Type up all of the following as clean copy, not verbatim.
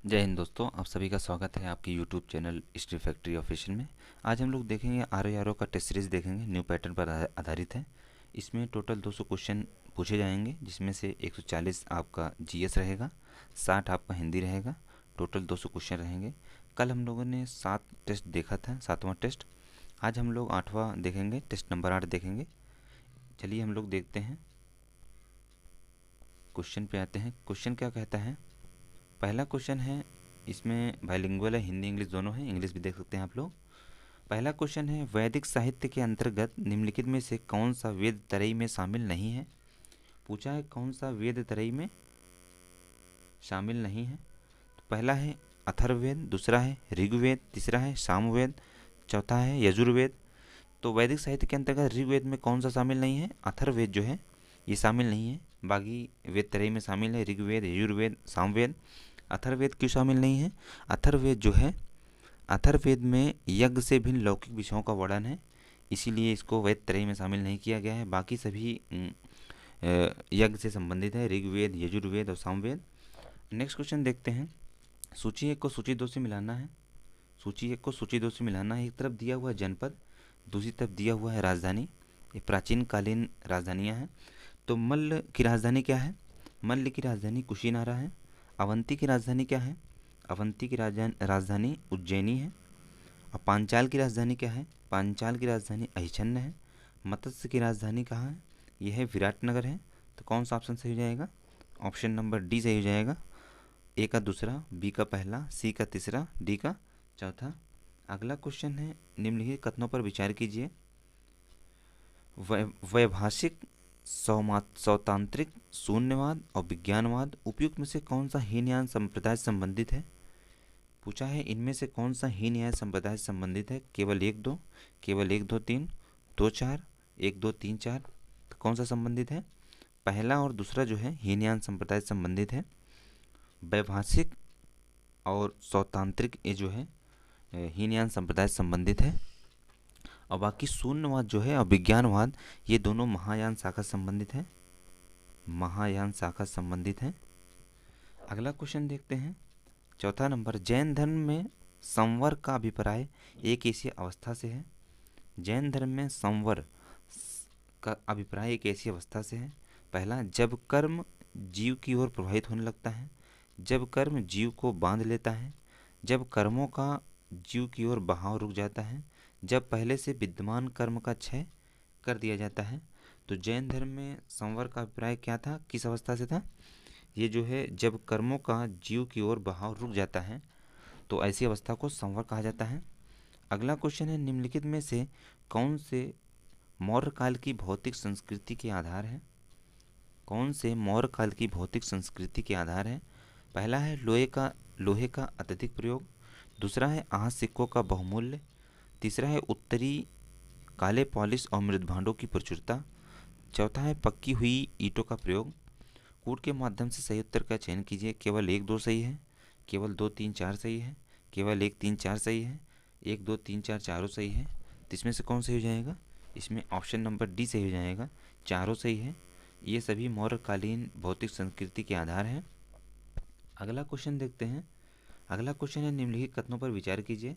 जय हिंद दोस्तों, आप सभी का स्वागत है आपके YouTube channel history factory official में। आज हम लोग देखेंगे आर का टेस्ट सीरीज देखेंगे, न्यू पैटर्न पर आधारित है। इसमें टोटल 200 क्वेश्चन पूछे जाएंगे, जिसमें से 140 आपका जीएस रहेगा, 60 आपका हिंदी रहेगा। टोटल 200 क्वेश्चन रहेंगे। कल हम लोगों ने 7 टेस्ट देखा था, 7वां टेस्ट। आज हम लोग 8वां देखेंगे, टेस्ट नंबर 8 देखेंगे। चलिए हम लोग देखते हैं। क्वेश्चन पे आते हैं। क्वेश्चन क्या कहता है? पहला क्वेश्चन है, इसमें बाइलिंगुअल है, हिंदी इंग्लिश दोनों है, इंग्लिश भी देख सकते हैं आप लोग। पहला क्वेश्चन है, वैदिक साहित्य के अंतर्गत निम्नलिखित में से कौन सा वेद त्रयी में शामिल नहीं है? पूछा है कौन सा वेद त्रयी में शामिल नहीं है। तो पहला है अथर्ववेद, दूसरा है ऋग्वेद, तीसरा है सामवेद, चौथा है यजुर्वेद। तो वैदिक साहित्य के अंतर्गत ऋग्वेद में कौन सा शामिल नहीं है? अथर्ववेद जो है ये शामिल नहीं है। बाकी वेद त्रयी में शामिल है, ऋग्वेद, यजुर्वेद, सामवेद। अथर्ववेद क्यों शामिल नहीं है? अथर्ववेद जो है, अथर्ववेद में यज्ञ से भिन्न लौकिक विषयों का वर्णन है, इसीलिए इसको वेद त्रयी में शामिल नहीं किया गया है। बाकी सभी यज्ञ से संबंधित है, ऋग्वेद, यजुर्वेद और सामवेद। नेक्स्ट क्वेश्चन देखते हैं। सूची एक को सूची दो से मिलाना है। सूची एक को सूची दो से मिलाना है। एक तरफ दिया हुआ है जनपद, दूसरी तरफ दिया हुआ है राजधानी। ये प्राचीन कालीन राजधानियाँ हैं। तो मल्ल की राजधानी क्या है? मल्ल की राजधानी कुशीनारा है। अवंती की राजधानी क्या है? अवंती की राजधानी उज्जैनी है। और पांचाल की राजधानी क्या है? पांचाल की राजधानी अहिछन्न है। मत्स्य की राजधानी कहाँ है? यह है विराटनगर है। तो कौन सा ऑप्शन सही हो जाएगा? ऑप्शन नंबर डी सही हो जाएगा। ए का दूसरा, बी का पहला, सी का तीसरा, डी का चौथा। अगला क्वेश्चन है, निम्नलिखित कथनों पर विचार कीजिए। वैभाषिक, सौतांत्रिक, शून्यवाद और विज्ञानवाद उपयुक्त में से कौन सा हीनयान संप्रदाय से संबंधित है? पूछा है इनमें से कौन सा हीनयान संप्रदाय से संबंधित है। केवल एक दो, केवल एक दो तीन, दो चार, एक दो तीन चार। तो कौन सा संबंधित है? पहला और दूसरा जो है हीनयान संप्रदाय से संबंधित है। वैभाषिक और सौतांत्रिक ये जो है हीनयान संप्रदाय से संबंधित है। और बाकी शून्यवाद जो है और विज्ञानवाद ये दोनों महायान शाखा से संबंधित है, महायान शाखा से संबंधित है। अगला क्वेश्चन देखते हैं। चौथा नंबर, जैन धर्म में संवर का अभिप्राय एक ऐसी अवस्था से है। जैन धर्म में संवर का अभिप्राय एक ऐसी अवस्था से है। पहला, जब कर्म जीव की ओर प्रभावित होने लगता है, जब कर्म जीव को बांध लेता है, जब कर्मों का जीव की ओर बहाव रुक जाता है, जब पहले से विद्यमान कर्म का क्षय कर दिया जाता है। तो जैन धर्म में संवर का अभिप्राय क्या था, किस अवस्था से था? ये जो है जब कर्मों का जीव की ओर बहाव रुक जाता है, तो ऐसी अवस्था को संवर कहा जाता है। अगला क्वेश्चन है, निम्नलिखित में से कौन से मौर्य काल की भौतिक संस्कृति के आधार है? कौन से मौर्य काल की भौतिक संस्कृति के आधार है? पहला है लोहे का अत्यधिक प्रयोग, दूसरा है आहत सिक्कों का बहुमूल्य, तीसरा है उत्तरी काले पॉलिश और मृद भांडों की प्रचुरता, चौथा है पक्की हुई ईंटों का प्रयोग। कूट के माध्यम से सही उत्तर का चयन कीजिए। केवल एक दो सही है, केवल दो तीन चार सही है, केवल एक तीन चार सही है, एक दो तीन चार चारों सही है। तो इसमें से कौन सही हो जाएगा? इसमें ऑप्शन नंबर डी सही हो जाएगा, चारों सही है। ये सभी मौर्यकालीन भौतिक संस्कृति के आधार हैं। अगला क्वेश्चन देखते हैं। अगला क्वेश्चन है, निम्नलिखित कथनों पर विचार कीजिए।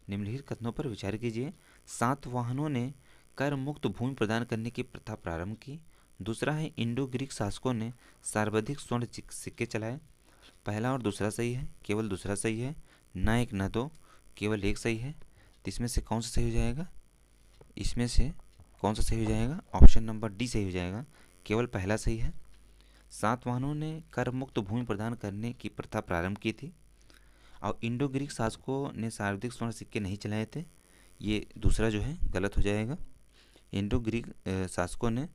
निम्नलिखित कथनों पर विचार कीजिए। सातवाहनों ने कर मुक्त भूमि प्रदान करने की प्रथा प्रारंभ की। दूसरा है, इंडो ग्रीक शासकों ने सर्वाधिक स्वर्ण सिक्के चलाए। पहला और दूसरा सही है, केवल दूसरा सही है, न एक न दो, केवल एक सही है। तो इसमें से कौन सा सही हो जाएगा? इसमें से कौन सा सही हो जाएगा? ऑप्शन नंबर डी सही हो जाएगा, केवल पहला सही है। सातवाहनों ने कर मुक्त भूमि प्रदान करने की प्रथा प्रारंभ की थी। और इंडो ग्रीक शासकों ने सर्वाधिक स्वर्ण सिक्के नहीं चलाए थे, ये दूसरा जो है गलत हो जाएगा। इंडो ग्रीक शासकों ने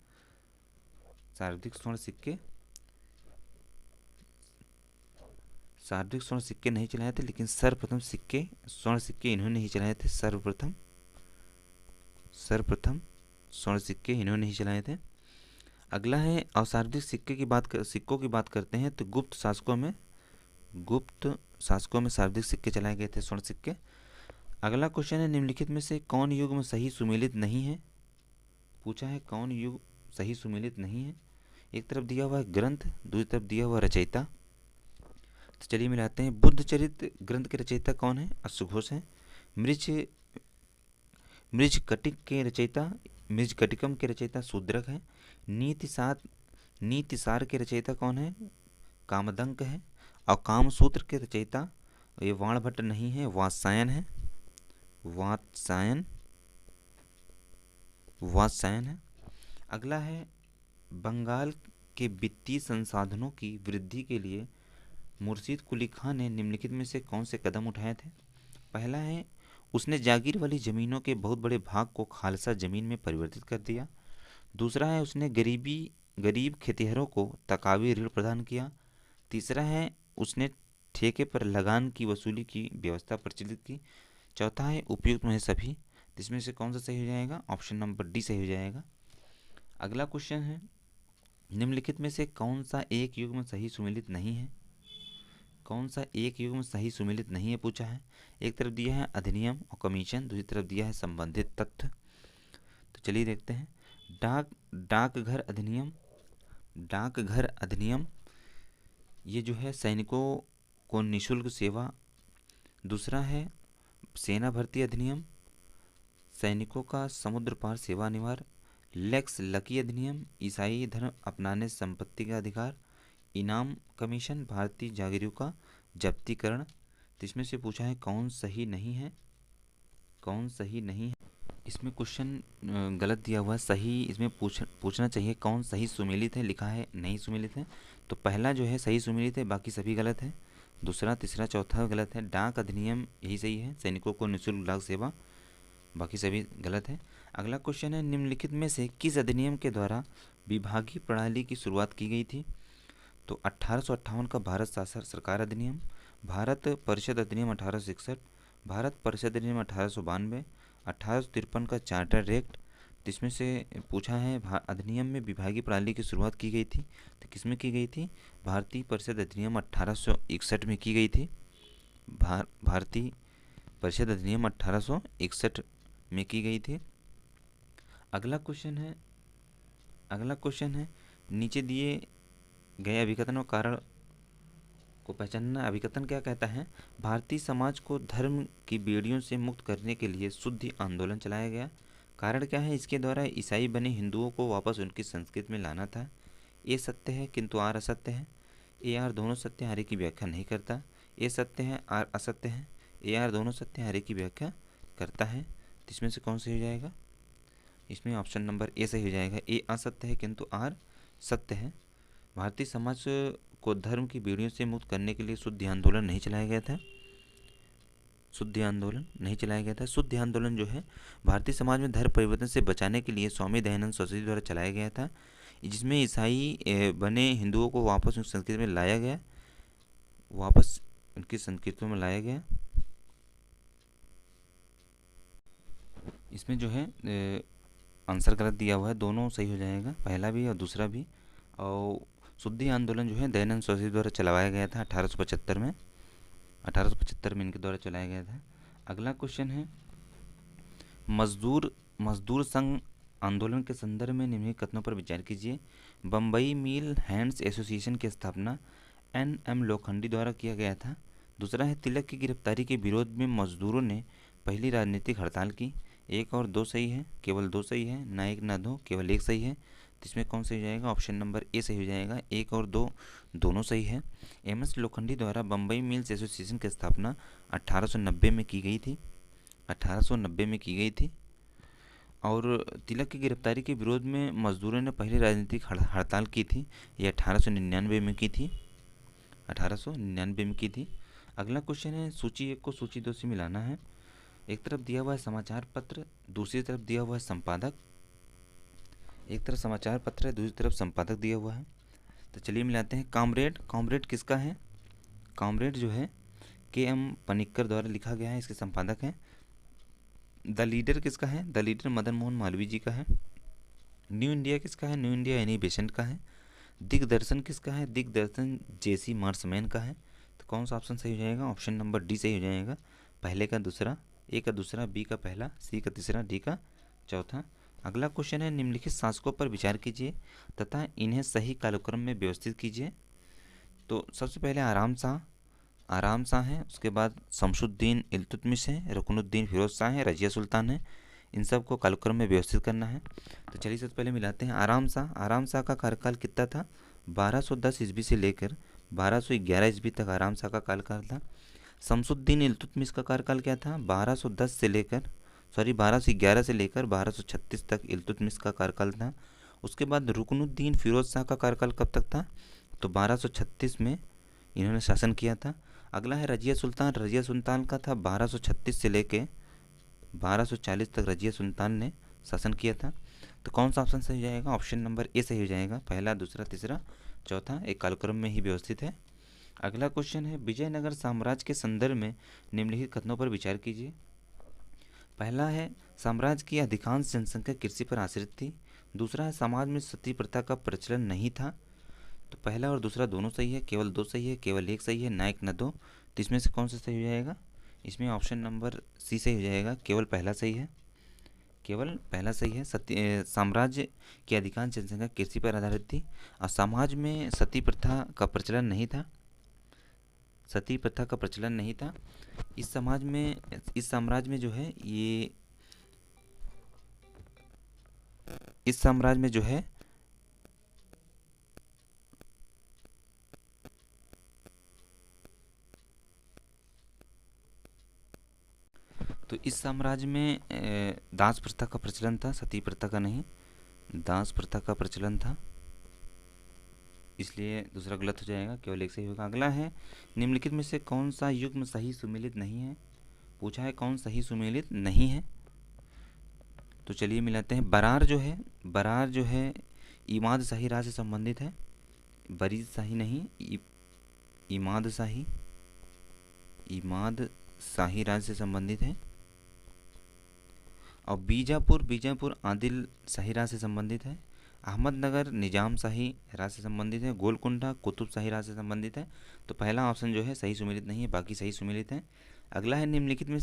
सर्वाधिक स्वर्ण सिक्के नहीं चलाए थे, लेकिन सर्वप्रथम स्वर्ण सिक्के इन्होंने ही चलाए थे। सर्वप्रथम स्वर्ण सिक्के इन्होंने ही चलाए थे। अगला है, असार्वधिक सिक्कों की बात करते हैं तो गुप्त शासकों में सर्वाधिक सिक्के चलाए गए थे, स्वर्ण सिक्के। अगला क्वेश्चन है, निम्नलिखित में से कौन युग में सही सुमेलित नहीं है? पूछा है कौन युग सही सुमेलित नहीं है। एक तरफ दिया हुआ है ग्रंथ, दूसरी तरफ दिया हुआ रचयिता। तो चलिए मिलाते हैं। बुद्ध चरित्र ग्रंथ के रचयिता कौन है? अश्वघोष है। मृज मृज कटिक के रचयिता मृज कटिकम के रचयिता शूद्रक है। नीतिसार के रचयिता कौन है? कामदंक है। और कामसूत्र के रचयिता ये वाणभट्ट नहीं है, वात्सायन है। वात्सायन वात्सायन है। अगला है, बंगाल के वित्तीय संसाधनों की वृद्धि के लिए मुर्शीद कुली खां ने निम्नलिखित में से कौन से कदम उठाए थे? पहला है, उसने जागीर वाली ज़मीनों के बहुत बड़े भाग को खालसा ज़मीन में परिवर्तित कर दिया। दूसरा है, उसने गरीब खेतिहरों को तकावी ऋण प्रदान किया। तीसरा है, उसने ठेके पर लगान की वसूली की व्यवस्था प्रचलित की। चौथा है, उपयुक्त में सभी। जिसमें से कौन सा सही हो जाएगा? ऑप्शन नंबर डी सही हो जाएगा। अगला क्वेश्चन है, निम्नलिखित में से कौन सा एक युग्म सही सुमेलित नहीं है? कौन सा एक युग्म सही सुमेलित नहीं है पूछा है। एक तरफ दिया है अधिनियम और कमीशन, दूसरी तरफ दिया है संबंधित तथ्य। तो चलिए देखते हैं। डाकघर अधिनियम ये जो है सैनिकों को निःशुल्क सेवा। दूसरा है सेना भर्ती अधिनियम, सैनिकों का समुद्र पार सेवा अनिवार्य। लेक्स लकी अधिनियम, ईसाई धर्म अपनाने संपत्ति का अधिकार। इनाम कमीशन, भारतीय जागीरों का जब्तीकरण। तो इसमें से पूछा है कौन सही नहीं है? कौन सही नहीं है? इसमें क्वेश्चन गलत दिया हुआ है। सही इसमें पूछना चाहिए कौन सही सुमेलित है, लिखा है नहीं सुमेलित है। तो पहला जो है सही सुमेलित है, बाकी सभी गलत है। दूसरा, तीसरा, चौथा गलत है। डाक अधिनियम यही सही है, सैनिकों को निःशुल्क डाक सेवा, बाकी सभी गलत है। अगला क्वेश्चन है, निम्नलिखित में से किस अधिनियम के द्वारा विभागीय प्रणाली की शुरुआत की गई थी? तो 1858 का भारत शासन सरकार अधिनियम, भारत परिषद अधिनियम 1861, भारत परिषद अधिनियम 1892, 1853 का चार्टर एक्ट। जिसमें से पूछा है अधिनियम में विभागीय प्रणाली की शुरुआत की गई थी, तो किसमें की गई थी? भारतीय परिषद अधिनियम 1861 में की गई थी। भारतीय परिषद अधिनियम 1861 में की गई थी। अगला क्वेश्चन है, नीचे दिए गए अभिकथन और कारण को पहचानना। अभिकथन क्या कहता है? भारतीय समाज को धर्म की बेड़ियों से मुक्त करने के लिए शुद्धि आंदोलन चलाया गया। कारण क्या है? इसके द्वारा ईसाई बने हिंदुओं को वापस उनकी संस्कृति में लाना था। ये सत्य है किंतु आर असत्य है। ए आर दोनों सत्य, आर्य की व्याख्या नहीं करता। ए सत्य है, आर असत्य है। ए आर दोनों सत्य, आर्य की व्याख्या करता है। तो इसमें से कौन सही हो जाएगा? इसमें ऑप्शन नंबर ए सही हो जाएगा। ए असत्य है किंतु आर सत्य है। भारतीय समाज को धर्म की बेड़ियों से मुक्त करने के लिए शुद्धि आंदोलन नहीं चलाया गया था। शुद्धि आंदोलन जो है भारतीय समाज में धर्म परिवर्तन से बचाने के लिए स्वामी दयानंद सरस्वती द्वारा चलाया गया था, जिसमें ईसाई बने हिंदुओं को वापस उनकी संस्कृति में लाया गया। इसमें जो है आंसर गलत दिया हुआ है, दोनों सही हो जाएगा, पहला भी और दूसरा भी। और शुद्धि आंदोलन जो है दयानंद सरस्वती द्वारा चलाया गया था 1875 में इनके द्वारा चलाया गया था। अगला क्वेश्चन है, मजदूर संघ आंदोलन के संदर्भ में निम्नलिखित कथनों पर विचार कीजिए। बम्बई मिल हैंड्स एसोसिएशन की स्थापना एन.एम. लोखंडी द्वारा किया गया था। दूसरा है, तिलक की गिरफ्तारी के विरोध में मजदूरों ने पहली राजनीतिक हड़ताल की। एक और दो सही है, केवल दो सही है, ना एक ना दो, केवल एक सही है। तो इसमें कौन सही हो जाएगा? ऑप्शन नंबर ए सही हो जाएगा। एक और दो दोनों सही है। एम.एस. लोखंडी द्वारा बम्बई मिल्स एसोसिएशन की स्थापना 1890 में की गई थी। और तिलक की गिरफ्तारी के विरोध में मजदूरों ने पहली राजनीतिक हड़ताल की थी, ये 1899 में की थी। अगला क्वेश्चन है, सूची 1 को सूची 2 से मिलाना है। एक तरफ दिया हुआ है समाचार पत्र, दूसरी तरफ दिया हुआ है संपादक। एक तरफ समाचार पत्र है, दूसरी तरफ संपादक दिया हुआ है। तो चलिए मिलाते हैं। कॉमरेड किसका है? कॉमरेड जो है के.एम. पनिक्कर द्वारा लिखा गया है, इसके संपादक हैं। द लीडर किसका है? द लीडर मदन मोहन मालवीय जी का है। न्यू इंडिया किसका है? न्यू इंडिया एनी बेसेंट का है। दिग्दर्शन किसका है? दिग्दर्शन जे.सी. मार्समैन का है। तो कौन सा ऑप्शन सही हो जाएगा? ऑप्शन नंबर डी सही हो जाएगा। पहले का दूसरा, ए का दूसरा, बी का पहला, सी का तीसरा, डी का चौथा। अगला क्वेश्चन है, निम्नलिखित शासकों पर विचार कीजिए तथा इन्हें सही कालक्रम में व्यवस्थित कीजिए। तो सबसे पहले आराम शाह, आराम शाह हैं, उसके बाद शमसुद्दीन इल्तुतमिश हैं, रुकनुद्दीन फिरोज शाह हैं, रजिया सुल्तान है। इन सब को कालक्रम में व्यवस्थित करना है। तो चलिए सबसे पहले मिलाते हैं आराम शाह। आराम शाह का कार्यकाल कितना था? 1210 ईस्वी से लेकर 1211 ईस्वी तक आराम शाह का कार्यकाल था। शमसुद्दीन इल्तुतमिश का कार्यकाल क्या था? 1211 से लेकर 1236 तक इल्तुतमिश का कार्यकाल था। उसके बाद रुकनुद्दीन फिरोज शाह का कार्यकाल कब तक था? तो 1236 में इन्होंने शासन किया था। अगला है रजिया सुल्तान। रजिया सुल्तान का था 1236 से लेकर 1240 तक रजिया सुल्तान ने शासन किया था। तो कौन सा ऑप्शन सही हो जाएगा? ऑप्शन नंबर ए सही हो जाएगा। पहला, दूसरा, तीसरा, चौथा एक कालक्रम में ही व्यवस्थित है। अगला क्वेश्चन है विजयनगर साम्राज्य के संदर्भ में निम्नलिखित कथनों पर विचार कीजिए। पहला है साम्राज्य की अधिकांश जनसंख्या कृषि पर आश्रित थी। दूसरा है समाज में सती प्रथा का प्रचलन नहीं था। तो पहला और दूसरा दोनों सही है, केवल दो सही है, केवल एक सही है, ना एक न दो। तो इसमें से कौन सा सही हो जाएगा? इसमें ऑप्शन नंबर सी सही हो जाएगा, केवल पहला सही है। केवल पहला सही है। साम्राज्य की अधिकांश जनसंख्या कृषि पर आधारित थी और समाज में सती प्रथा का प्रचलन नहीं था। सती प्रथा का प्रचलन नहीं था। इस साम्राज्य में जो है ये इस साम्राज्य में जो है तो इस साम्राज्य में दास प्रथा का प्रचलन था, सती प्रथा का नहीं। दास प्रथा का प्रचलन था, इसलिए दूसरा गलत हो जाएगा, केवल एक सही होगा। अगला है निम्नलिखित में से कौन सा युग्म सही सुमेलित नहीं है? पूछा है कौन सही सुमेलित नहीं है। तो चलिए मिलाते हैं। बरार जो है इमाद शाही राज से संबंधित है। बरीद शाही नहीं, इमाद शाही राज से संबंधित है। और बीजापुर आदिल शाही राज से संबंधित है। अहमदनगर निजाम शाही राज से संबंधित है। गोलकुंडा कुतुब शाही राज से संबंधित है। तो पहला ऑप्शन जो है सही सुमेलित नहीं है, बाकी सही सुमेलित है। अगला है निम्नलिखित में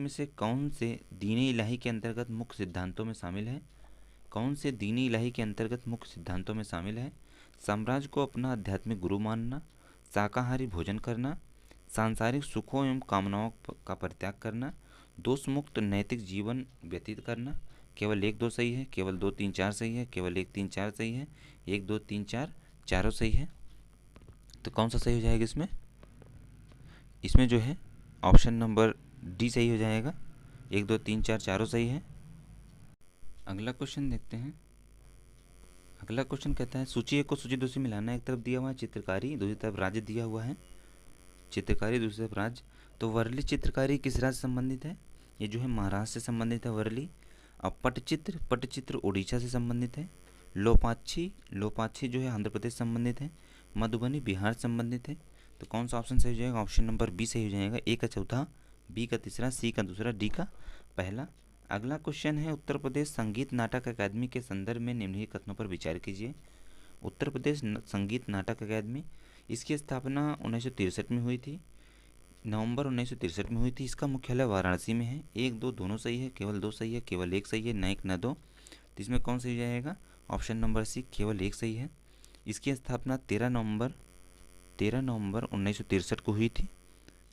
से कौन से दीन-ए इलाही के अंतर्गत मुख्य सिद्धांतों में शामिल है? कौन से दीन-ए इलाही के अंतर्गत मुख्य सिद्धांतों में शामिल है? साम्राज्य को अपना आध्यात्मिक गुरु मानना, शाकाहारी भोजन करना, सांसारिक सुखों एवं कामनाओं का परित्याग करना, दोष मुक्त नैतिक जीवन व्यतीत करना। केवल एक दो सही है, केवल 2 3 4 सही है, केवल 1 3 4 सही है, 1 2 3 4 चारों सही है। तो कौन सा सही हो जाएगा इसमें? इसमें जो है ऑप्शन नंबर डी सही हो जाएगा। 1 2 3 4 चारों सही है। अगला क्वेश्चन देखते हैं। अगला क्वेश्चन कहता है सूची 1 को सूची 2 से मिलाना। एक तरफ दिया हुआ है चित्रकारी, दूसरी तरफ राज्य दिया हुआ है। चित्रकारी, दूसरी तरफ राज्य। तो वर्ली चित्रकारी किस राज्य से संबंधित है? ये जो है महाराष्ट्र से संबंधित है वर्ली। अब पटचित्र उड़ीसा से संबंधित है। लोपाक्षी जो है आंध्र प्रदेश से संबंधित है। मधुबनी बिहार से संबंधित है। तो कौन सा ऑप्शन सही हो जाएगा? ऑप्शन नंबर बी सही हो जाएगा। ए का चौथा, बी का तीसरा, सी का दूसरा, डी का पहला। अगला क्वेश्चन है उत्तर प्रदेश संगीत नाटक अकादमी के संदर्भ में निम्नलिखित कथनों पर विचार कीजिए। उत्तर प्रदेश संगीत नाटक अकादमी, इसकी स्थापना 1963 में हुई थी, नवंबर 1963 में हुई थी। इसका मुख्यालय वाराणसी में है। 1 2 दोनों सही है, केवल 2 सही है, केवल 1 सही है, ना 1 ना 2। तो इसमें कौन सही जाएगा? ऑप्शन नंबर सी, केवल 1 सही है। इसकी स्थापना 13 नवंबर 1963 को हुई थी।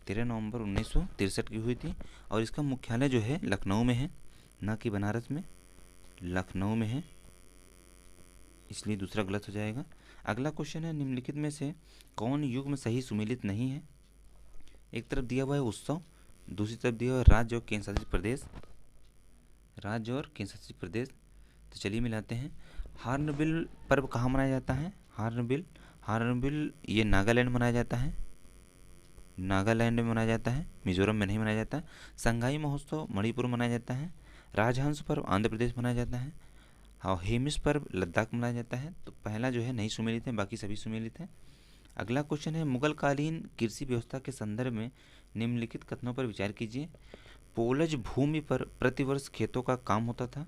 13 नवंबर 1963 की हुई थी। और इसका मुख्यालय जो है लखनऊ में है, ना कि बनारस में, लखनऊ में है, इसलिए दूसरा गलत हो जाएगा। अगला क्वेश्चन है निम्नलिखित में से कौन युग्म सही सुमेलित नहीं है? एक तरफ दिया हुआ है उत्सव, दूसरी तरफ दिया हुआ है राज्य और केंद्रशासित प्रदेश। तो चलिए मिलाते हैं। हार्नबिल पर्व कहाँ मनाया जाता है? हार्नबिल ये नागालैंड में मनाया जाता है। नागालैंड में मनाया जाता है, मिजोरम में नहीं मनाया जाता। संगाई महोत्सव मणिपुर में मनाया जाता है। राजहंस पर्व आंध्र प्रदेश में मनाया जाता है। और हेमिस पर्व लद्दाख में मनाया जाता है। तो पहला जो है नहीं सुमेलित है, बाकी सभी सुमेलित है। अगला क्वेश्चन है मुगल कालीन कृषि व्यवस्था के संदर्भ में निम्नलिखित कथनों पर विचार कीजिए। पोलज भूमि पर प्रतिवर्ष खेतों का काम होता था।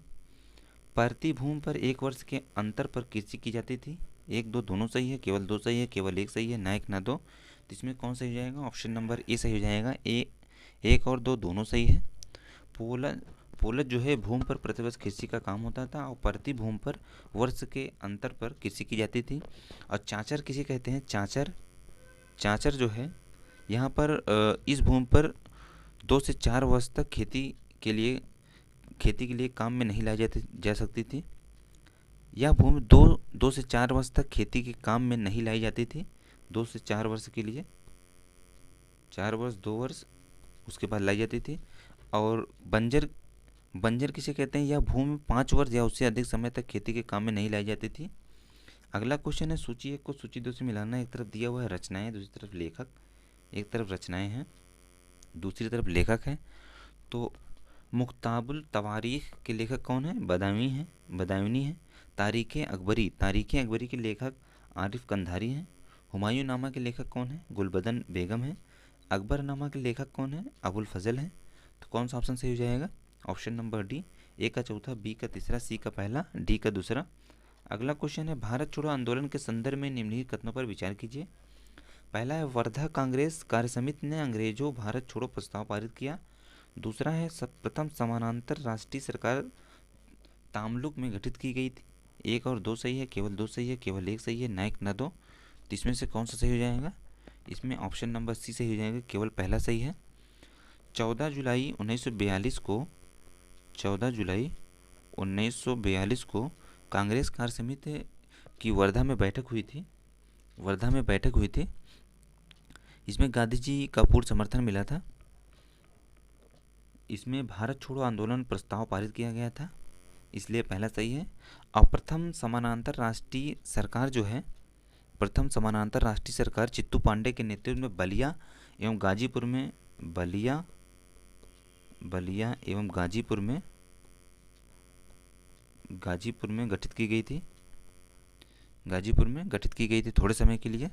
परती भूमि पर 1 वर्ष के अंतर पर कृषि की जाती थी। 1 2 दोनों सही है, केवल 2 सही है, केवल 1 सही है, ना 1 ना 2। तो इसमें कौन सही हो जाएगा? ऑप्शन नंबर ए सही हो जाएगा। 1 और 2 दोनों सही है। पोलज जो है भूमि पर प्रतिवर्ष कृषि का काम होता था और प्रति भूमि पर वर्ष के अंतर पर कृषि की जाती थी। और चांचर किसे कहते हैं? चांचर जो है यहाँ पर इस भूमि पर 2 से 4 वर्ष तक खेती के लिए काम में नहीं लाई जा सकती थी। यह भूमि 2 से 4 वर्ष तक खेती के काम में नहीं लाई जाती थी। 2 से 4 वर्ष के लिए, 4 वर्ष, 2 वर्ष, उसके बाद लाई जाती थी। और बंजर बंजर किसे कहते हैं? यह भूमि 5 वर्ष या उससे अधिक समय तक खेती के काम में नहीं लाई जाती थी। अगला क्वेश्चन है, सूची 1 को सूची 2 से मिलाना। एक तरफ दिया हुआ है रचनाएं, दूसरी तरफ लेखक। एक तरफ रचनाएं हैं, दूसरी तरफ लेखक हैं। तो मुख्ताबुल तवारीख के लेखक कौन है? बदायूनी है। तारीख़ अकबरी के लेखक आरिफ कंधारी हैं। हुमायूं नामा के लेखक कौन है? गुलबदन बेगम है। अकबर नामा के लेखक कौन है? अबुल फजल हैं। तो कौन सा ऑप्शन सही हो जाएगा? ऑप्शन नंबर डी, ए का चौथा, बी का तीसरा, सी का पहला, डी का दूसरा। अगला क्वेश्चन है, भारत छोड़ो आंदोलन के संदर्भ में निम्नलिखित कथनों पर विचार कीजिए। पहला है, वर्धा कांग्रेस कार्य समिति ने अंग्रेजों भारत छोड़ो प्रस्ताव पारित किया। दूसरा है, प्रथम समानांतर राष्ट्रीय सरकार तामलुक में गठित की गई थी। 1 और 2 सही है, केवल 2 सही है, केवल 1 सही है, ना 1 ना 2। तो इसमें से कौन सा सही हो जाएगा? इसमें ऑप्शन नंबर सी सही हो जाएगा, केवल पहला सही है। 14 जुलाई 1942 को कांग्रेस कार्य समिति की वर्धा में बैठक हुई थी। इसमें गांधी जी का पूर्ण समर्थन मिला था। इसमें भारत छोड़ो आंदोलन प्रस्ताव पारित किया गया था, इसलिए पहला सही है। और प्रथम समानांतर राष्ट्रीय सरकार चित्तू पांडे के नेतृत्व में बलिया एवं गाजीपुर में गठित की गई थी थोड़े समय के लिए,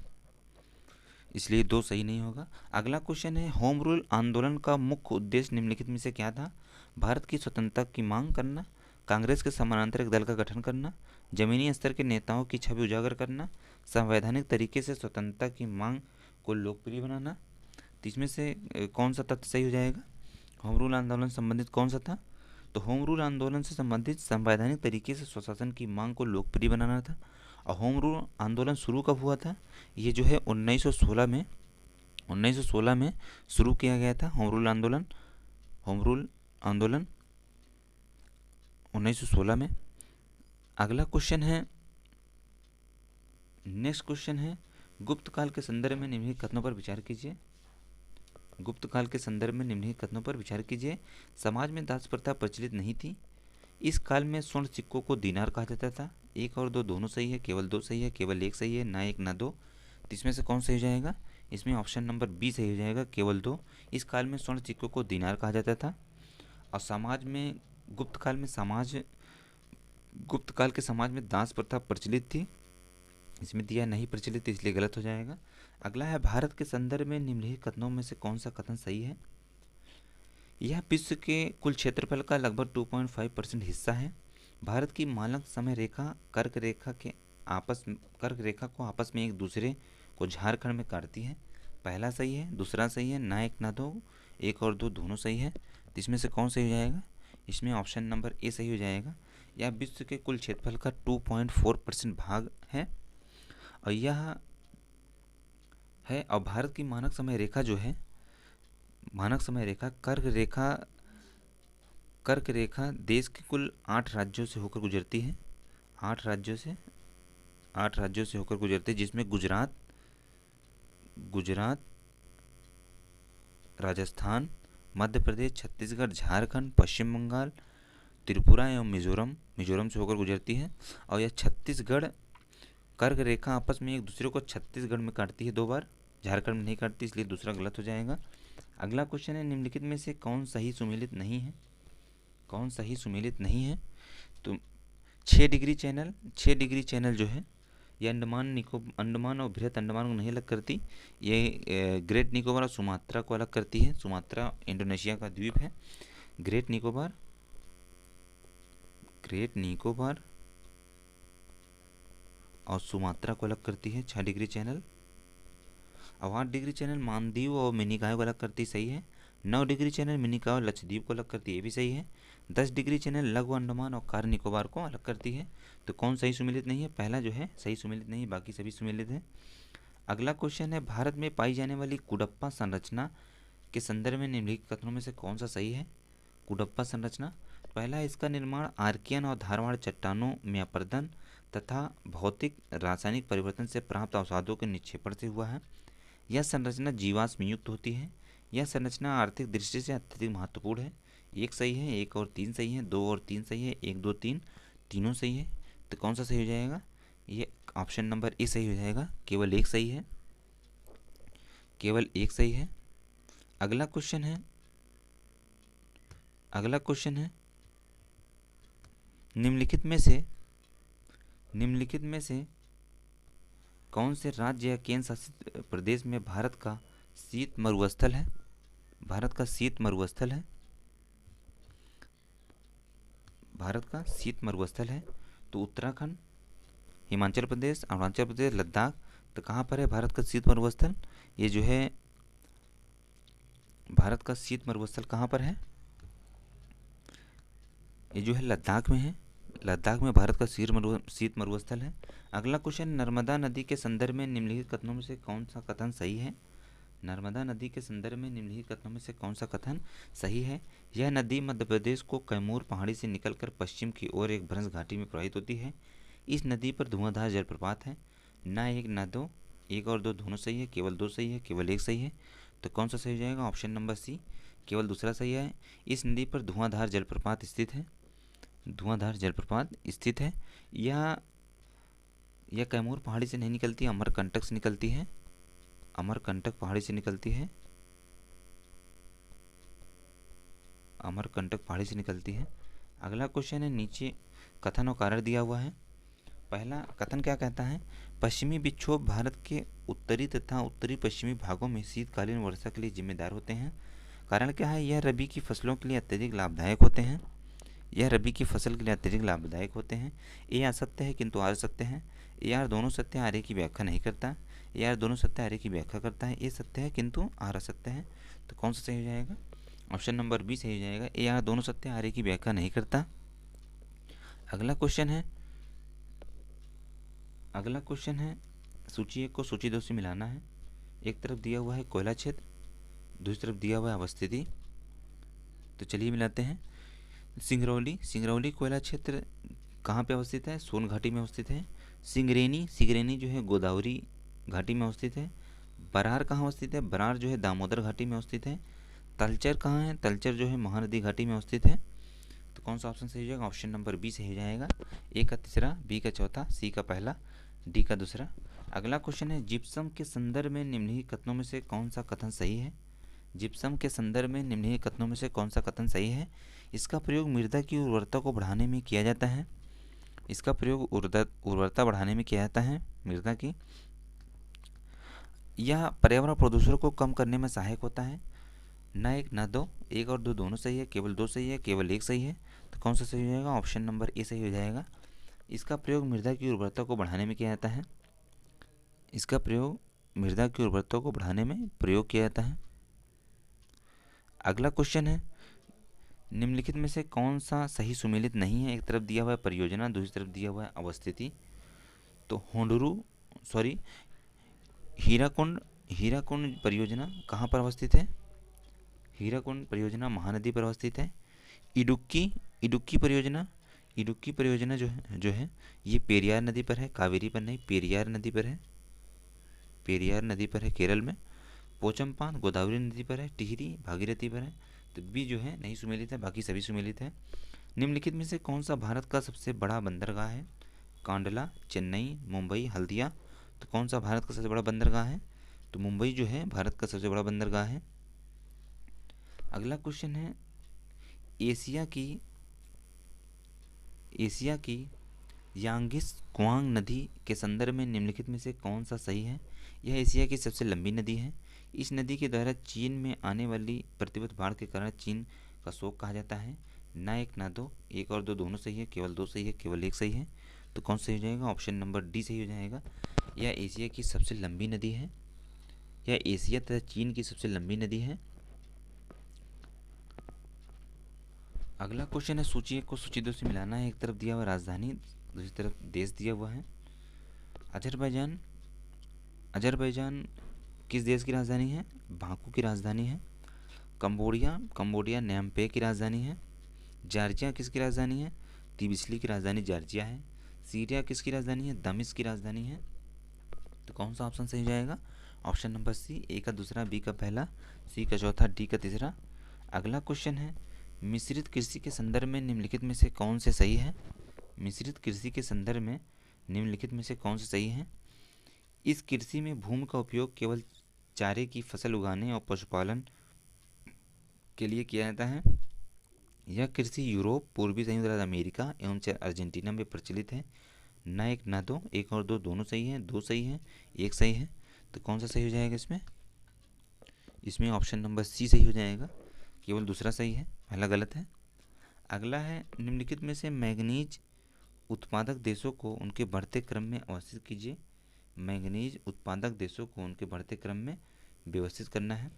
इसलिए 2 सही नहीं होगा। अगला क्वेश्चन है, होम रूल आंदोलन का मुख्य उद्देश्य निम्नलिखित में से क्या था? भारत की स्वतंत्रता की मांग करना, कांग्रेस के समानांतर एक दल का गठन करना, जमीनी स्तर के नेताओं की छवि उजागर करना, संवैधानिक तरीके से स्वतंत्रता की मांग को लोकप्रिय बनाना। तो इसमें से कौन सा तथ्य सही हो जाएगा? होम रूल आंदोलन से संबंधित कौन सा था? तो होम रूल आंदोलन से संबंधित संवैधानिक तरीके से स्वशासन की मांग को लोकप्रिय बनाना था। और होम रूल आंदोलन शुरू कब हुआ था? ये जो है 1916 में शुरू किया गया था होम रूल आंदोलन 1916 में। अगला क्वेश्चन है, नेक्स्ट क्वेश्चन है, गुप्त काल के संदर्भ में निम्नलिखित कथनों पर विचार कीजिए। समाज में दास प्रथा प्रचलित नहीं थी। इस काल में स्वर्ण सिक्कों को दीनार कहा जाता था। 1 और 2 दोनों सही है, केवल 2 सही है, केवल 1 सही है, ना 1 ना 2। तो इसमें से कौन सही हो जाएगा? इसमें ऑप्शन नंबर बी सही हो जाएगा, केवल 2। इस काल में स्वर्ण सिक्कों को दीनार कहा जाता था। और गुप्त काल के समाज में दास प्रथा प्रचलित थी। इसमें दिया नहीं प्रचलित, इसलिए गलत हो जाएगा। अगला है, भारत के संदर्भ में निम्नलिखित कथनों में से कौन सा कथन सही है? यह विश्व के कुल क्षेत्रफल का लगभग 2.5% हिस्सा है। भारत की मानक समय रेखा कर्क रेखा को आपस में एक दूसरे को झारखंड में काटती है। पहला सही है, दूसरा सही है, ना 1 ना 2। 1 और 2 दोनों सही है। तो इसमें से कौन सही हो जाएगा? इसमें ऑप्शन नंबर ए सही हो जाएगा। यह विश्व के कुल क्षेत्रफल का 2.4% भाग है। और यह है, और भारत की मानक समय रेखा जो है, कर्क रेखा देश के कुल 8 राज्यों से होकर गुजरती है। 8 राज्यों से होकर गुजरती है, जिसमें गुजरात, राजस्थान, मध्य प्रदेश, छत्तीसगढ़, झारखंड, पश्चिम बंगाल, त्रिपुरा एवं मिजोरम से होकर गुजरती है। और यह छत्तीसगढ़ कर्क रेखा आपस में एक दूसरे को छत्तीसगढ़ में काटती है 2 बार, झारखंड में नहीं काटती, इसलिए दूसरा गलत हो जाएगा। अगला क्वेश्चन है, निम्नलिखित में से कौन सही सुमेलित नहीं है? तो 6 डिग्री चैनल जो है, ये अंडमान और बृहत अंडमान को नहीं अलग करती। ये ग्रेट निकोबार और सुमात्रा को अलग करती है। सुमात्रा इंडोनेशिया का द्वीप है। ग्रेट निकोबार और सुमात्रा को अलग करती है 6 डिग्री चैनल। और 8 डिग्री चैनल मालदीव और मिनिकॉय को अलग करती, सही है। 9 डिग्री चैनल मिनिकॉय और लक्षद्वीप को अलग करती है, ये भी सही है। 10 डिग्री चैनल लघु अंडमान और कार निकोबार को अलग करती है। तो कौन सही सुमेलित नहीं है? पहला जो है सही सुमेलित नहीं है, बाकी सभी सुमेलित है। अगला क्वेश्चन है, भारत में पाई जाने वाली कुडप्पा संरचना के संदर्भ में निम्नलिखित कथनों में से कौन सा सही है। कुडप्पा संरचना, पहला, इसका निर्माण आर्कियन और धारवाड़ चट्टानों में अपर्दन तथा भौतिक रासायनिक परिवर्तन से प्राप्त अवसादों के निक्षेपण से हुआ है। यह संरचना जीवाश्म युक्त होती है। यह संरचना आर्थिक दृष्टि से अत्यधिक महत्वपूर्ण है। एक सही है, एक और तीन सही है, दो और तीन सही है, एक दो तीन तीनों सही है। तो कौन सा सही हो जाएगा? ये ऑप्शन नंबर ए सही हो जाएगा। केवल एक सही है, केवल एक सही है। अगला क्वेश्चन है, अगला क्वेश्चन है, निम्नलिखित में से कौन से राज्य या केंद्र शासित प्रदेश में भारत का शीत मरुस्थल है? भारत का शीत मरुस्थल है, भारत का शीत मरुस्थल है। तो उत्तराखंड, हिमाचल प्रदेश, अरुणाचल प्रदेश, लद्दाख। तो कहाँ पर है भारत का शीत मरुस्थल? ये जो है भारत का शीत मरुस्थल कहाँ पर है? ये जो है लद्दाख में है। लद्दाख में भारत का शीत मरुस्थल है। अगला क्वेश्चन, नर्मदा नदी के संदर्भ में निम्नलिखित कथनों में से कौन सा कथन सही है? नर्मदा नदी के संदर्भ में निम्नलिखित कथनों में से कौन सा कथन सही है? यह नदी मध्य प्रदेश को कैमूर पहाड़ी से निकलकर पश्चिम की ओर एक भ्रंश घाटी में प्रवाहित होती है। इस नदी पर धुआंधार जलप्रपात है। न एक न दो, एक और दो दोनों सही है, केवल दो सही है, केवल एक सही है। तो कौन सा सही हो जाएगा? ऑप्शन नंबर सी, केवल दूसरा सही है। इस नदी पर धुआंधार जलप्रपात स्थित है, धुआंधार जलप्रपात स्थित है। यह कैमूर पहाड़ी से नहीं निकलती, अमरकंटक से निकलती है, अमरकंटक पहाड़ी से निकलती है, अमरकंटक पहाड़ी से निकलती है। अगला क्वेश्चन है, नीचे कथन और कारण दिया हुआ है। पहला कथन क्या कहता है? पश्चिमी विक्षोभ भारत के उत्तरी तथा उत्तरी पश्चिमी भागों में शीतकालीन वर्षा के लिए जिम्मेदार होते हैं। कारण क्या है? यह रबी की फसलों के लिए अत्यधिक लाभदायक होते हैं, यह रबी की फसल के लिए अत्यधिक लाभदायक होते हैं। ये असत्य है किंतु आर सत्य है। ये आर दोनों सत्य आर्य की व्याख्या नहीं करता, ये आर दोनों सत्य आर्य की व्याख्या करता है। ये सत्य है किंतु आर असत्य है। तो कौन सा सही हो जाएगा? ऑप्शन नंबर बी सही हो जाएगा। ये आर दोनों सत्य आर्य की व्याख्या नहीं करता। अगला क्वेश्चन है, अगला क्वेश्चन है, सूची 1 को सूची 2 से मिलाना है। एक तरफ दिया हुआ है कोयला क्षेत्र, दूसरी तरफ दिया हुआ है अवस्थिति। तो चलिए मिलाते हैं। सिंगरौली, सिंगरौली कोयला क्षेत्र कहाँ पे अवस्थित है? सोन घाटी में अवस्थित है। सिंगरेनी, सिंगरेनी जो है गोदावरी घाटी में अवस्थित है। बरार कहाँ अवस्थित है? बरार जो है दामोदर घाटी में अवस्थित है। तलचर कहाँ है? तलचर जो है महानदी घाटी में अवस्थित है। तो कौन सा ऑप्शन सही हो जाएगा? ऑप्शन नंबर बी सही हो जाएगा। ए का तीसरा, बी का चौथा, सी का पहला, डी का दूसरा। अगला क्वेश्चन है, जिप्सम के संदर्भ में निम्नलिखित कथनों में से कौन सा कथन सही है? जिप्सम के संदर्भ में निम्नलिखित कथनों में से कौन सा कथन सही है? इसका प्रयोग मृदा की उर्वरता को बढ़ाने में किया जाता है। इसका प्रयोग उर्वरता बढ़ाने में किया जाता है मृदा की। यह पर्यावरण प्रदूषण को कम करने में सहायक होता है। न एक न दो, एक और दो दोनों सही है, केवल दो सही है, केवल एक सही है। तो कौन सा सही हो जाएगा? ऑप्शन नंबर ए सही हो जाएगा। इसका प्रयोग मृदा की उर्वरता को बढ़ाने में किया जाता है। इसका प्रयोग मृदा की उर्वरता को बढ़ाने में प्रयोग किया जाता है। अगला क्वेश्चन है, निम्नलिखित में से कौन सा सही सुमेलित नहीं है? एक तरफ दिया हुआ है परियोजना, दूसरी तरफ दिया हुआ है अवस्थिति। तो हीराकुंड, हीराकुंड परियोजना कहाँ पर अवस्थित है? हीराकुंड परियोजना महानदी पर अवस्थित है। इडुक्की, इडुक्की परियोजना, इडुक्की परियोजना जो है ये पेरियार नदी पर है, कावेरी पर नहीं, पेरियार नदी पर है, पेरियार नदी पर है केरल में। पोचमपान गोदावरी नदी पर है, टिहरी भागीरथी पर है। तो बी जो है नहीं सुमेलित है, बाकी सभी सुमेलित है। निम्नलिखित में से कौन सा भारत का सबसे बड़ा बंदरगाह है? कांडला, चेन्नई, मुंबई, हल्दिया। तो कौन सा भारत का सबसे बड़ा बंदरगाह है? तो मुंबई जो है भारत का सबसे बड़ा बंदरगाह है। अगला क्वेश्चन है, एशिया की यांगिस कुआंग नदी के संदर्भ में निम्नलिखित में से कौन सा सही है? यह एशिया की सबसे लंबी नदी है। इस नदी के द्वारा चीन में आने वाली प्रतिवर्ष बाढ़ के कारण चीन का शोक कहा जाता है। न एक न दो, एक और दो दोनों सही है, केवल दो सही है, केवल एक सही है। तो कौन सही हो जाएगा? ऑप्शन नंबर डी सही हो जाएगा। यह एशिया की सबसे लंबी नदी है, यह एशिया तथा चीन की सबसे लंबी नदी है। अगला क्वेश्चन है, सूची 1 को सूची 2 से मिलाना है। एक तरफ दिया हुआ राजधानी, दूसरी तरफ देश दिया हुआ है। अजरबैजान, अजरबैजान किस देश की राजधानी है? बाकू की राजधानी है। कंबोडिया नैम्पे की राजधानी है। जॉर्जिया किसकी राजधानी है? तिबिस्ली की राजधानी जॉर्जिया है। सीरिया किसकी राजधानी है? दमिश्क की राजधानी है। तो कौन सा ऑप्शन सही हो जाएगा? ऑप्शन नंबर सी, ए का दूसरा, बी का पहला, सी का चौथा, डी का तीसरा। अगला क्वेश्चन है, मिश्रित कृषि के संदर्भ में निम्नलिखित में से कौन से सही है? मिश्रित कृषि के संदर्भ में निम्नलिखित में से कौन से सही है? इस कृषि में भूमि का उपयोग केवल चारे की फसल उगाने और पशुपालन के लिए किया जाता है। यह कृषि यूरोप, पूर्वी संयुक्त राज्य अमेरिका एवं अर्जेंटीना में प्रचलित है। ना एक ना दो, एक और दो दोनों सही हैं, दो सही हैं, एक सही है। तो कौन सा सही हो जाएगा इसमें? इसमें ऑप्शन नंबर सी सही हो जाएगा, केवल दूसरा सही है, पहला गलत है। अगला है, निम्नलिखित में से मैंगनीज उत्पादक देशों को उनके बढ़ते क्रम में अवस्थित कीजिए। मैंगनीज उत्पादक देशों को उनके बढ़ते क्रम में व्यवस्थित करना है।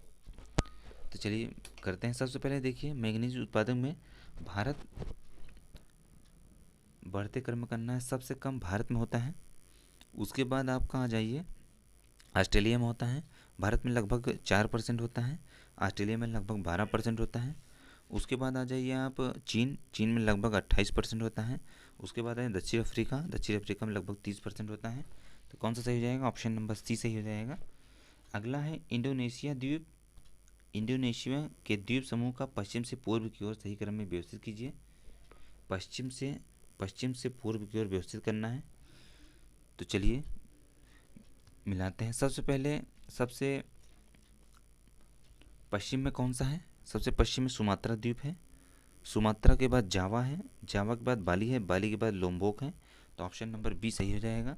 तो चलिए करते हैं। सबसे पहले देखिए, मैंगनीज उत्पादक में भारत बढ़ते क्रम में करना है, सबसे कम भारत में होता है। उसके बाद आप कहाँ जाइए, ऑस्ट्रेलिया में होता है। भारत में लगभग 4% होता है, ऑस्ट्रेलिया में लगभग 12% होता है। उसके बाद आ जाइए आप चीन में लगभग 28% होता है। उसके बाद आए दक्षिण अफ्रीका में लगभग 30% होता है। तो कौन सा सही हो जाएगा? ऑप्शन नंबर सी सही हो जाएगा। अगला है इंडोनेशिया द्वीप। इंडोनेशिया के द्वीप समूह का पश्चिम से पूर्व की ओर सही क्रम में व्यवस्थित कीजिए। पश्चिम से पूर्व की ओर व्यवस्थित करना है। तो चलिए मिलाते हैं। सबसे पहले सबसे पश्चिम में कौन सा है? सबसे पश्चिम में सुमात्रा द्वीप है। सुमात्रा के बाद जावा है, जावा के बाद बाली है, बाली के बाद लोम्बोक है। तो ऑप्शन नंबर बी सही हो जाएगा।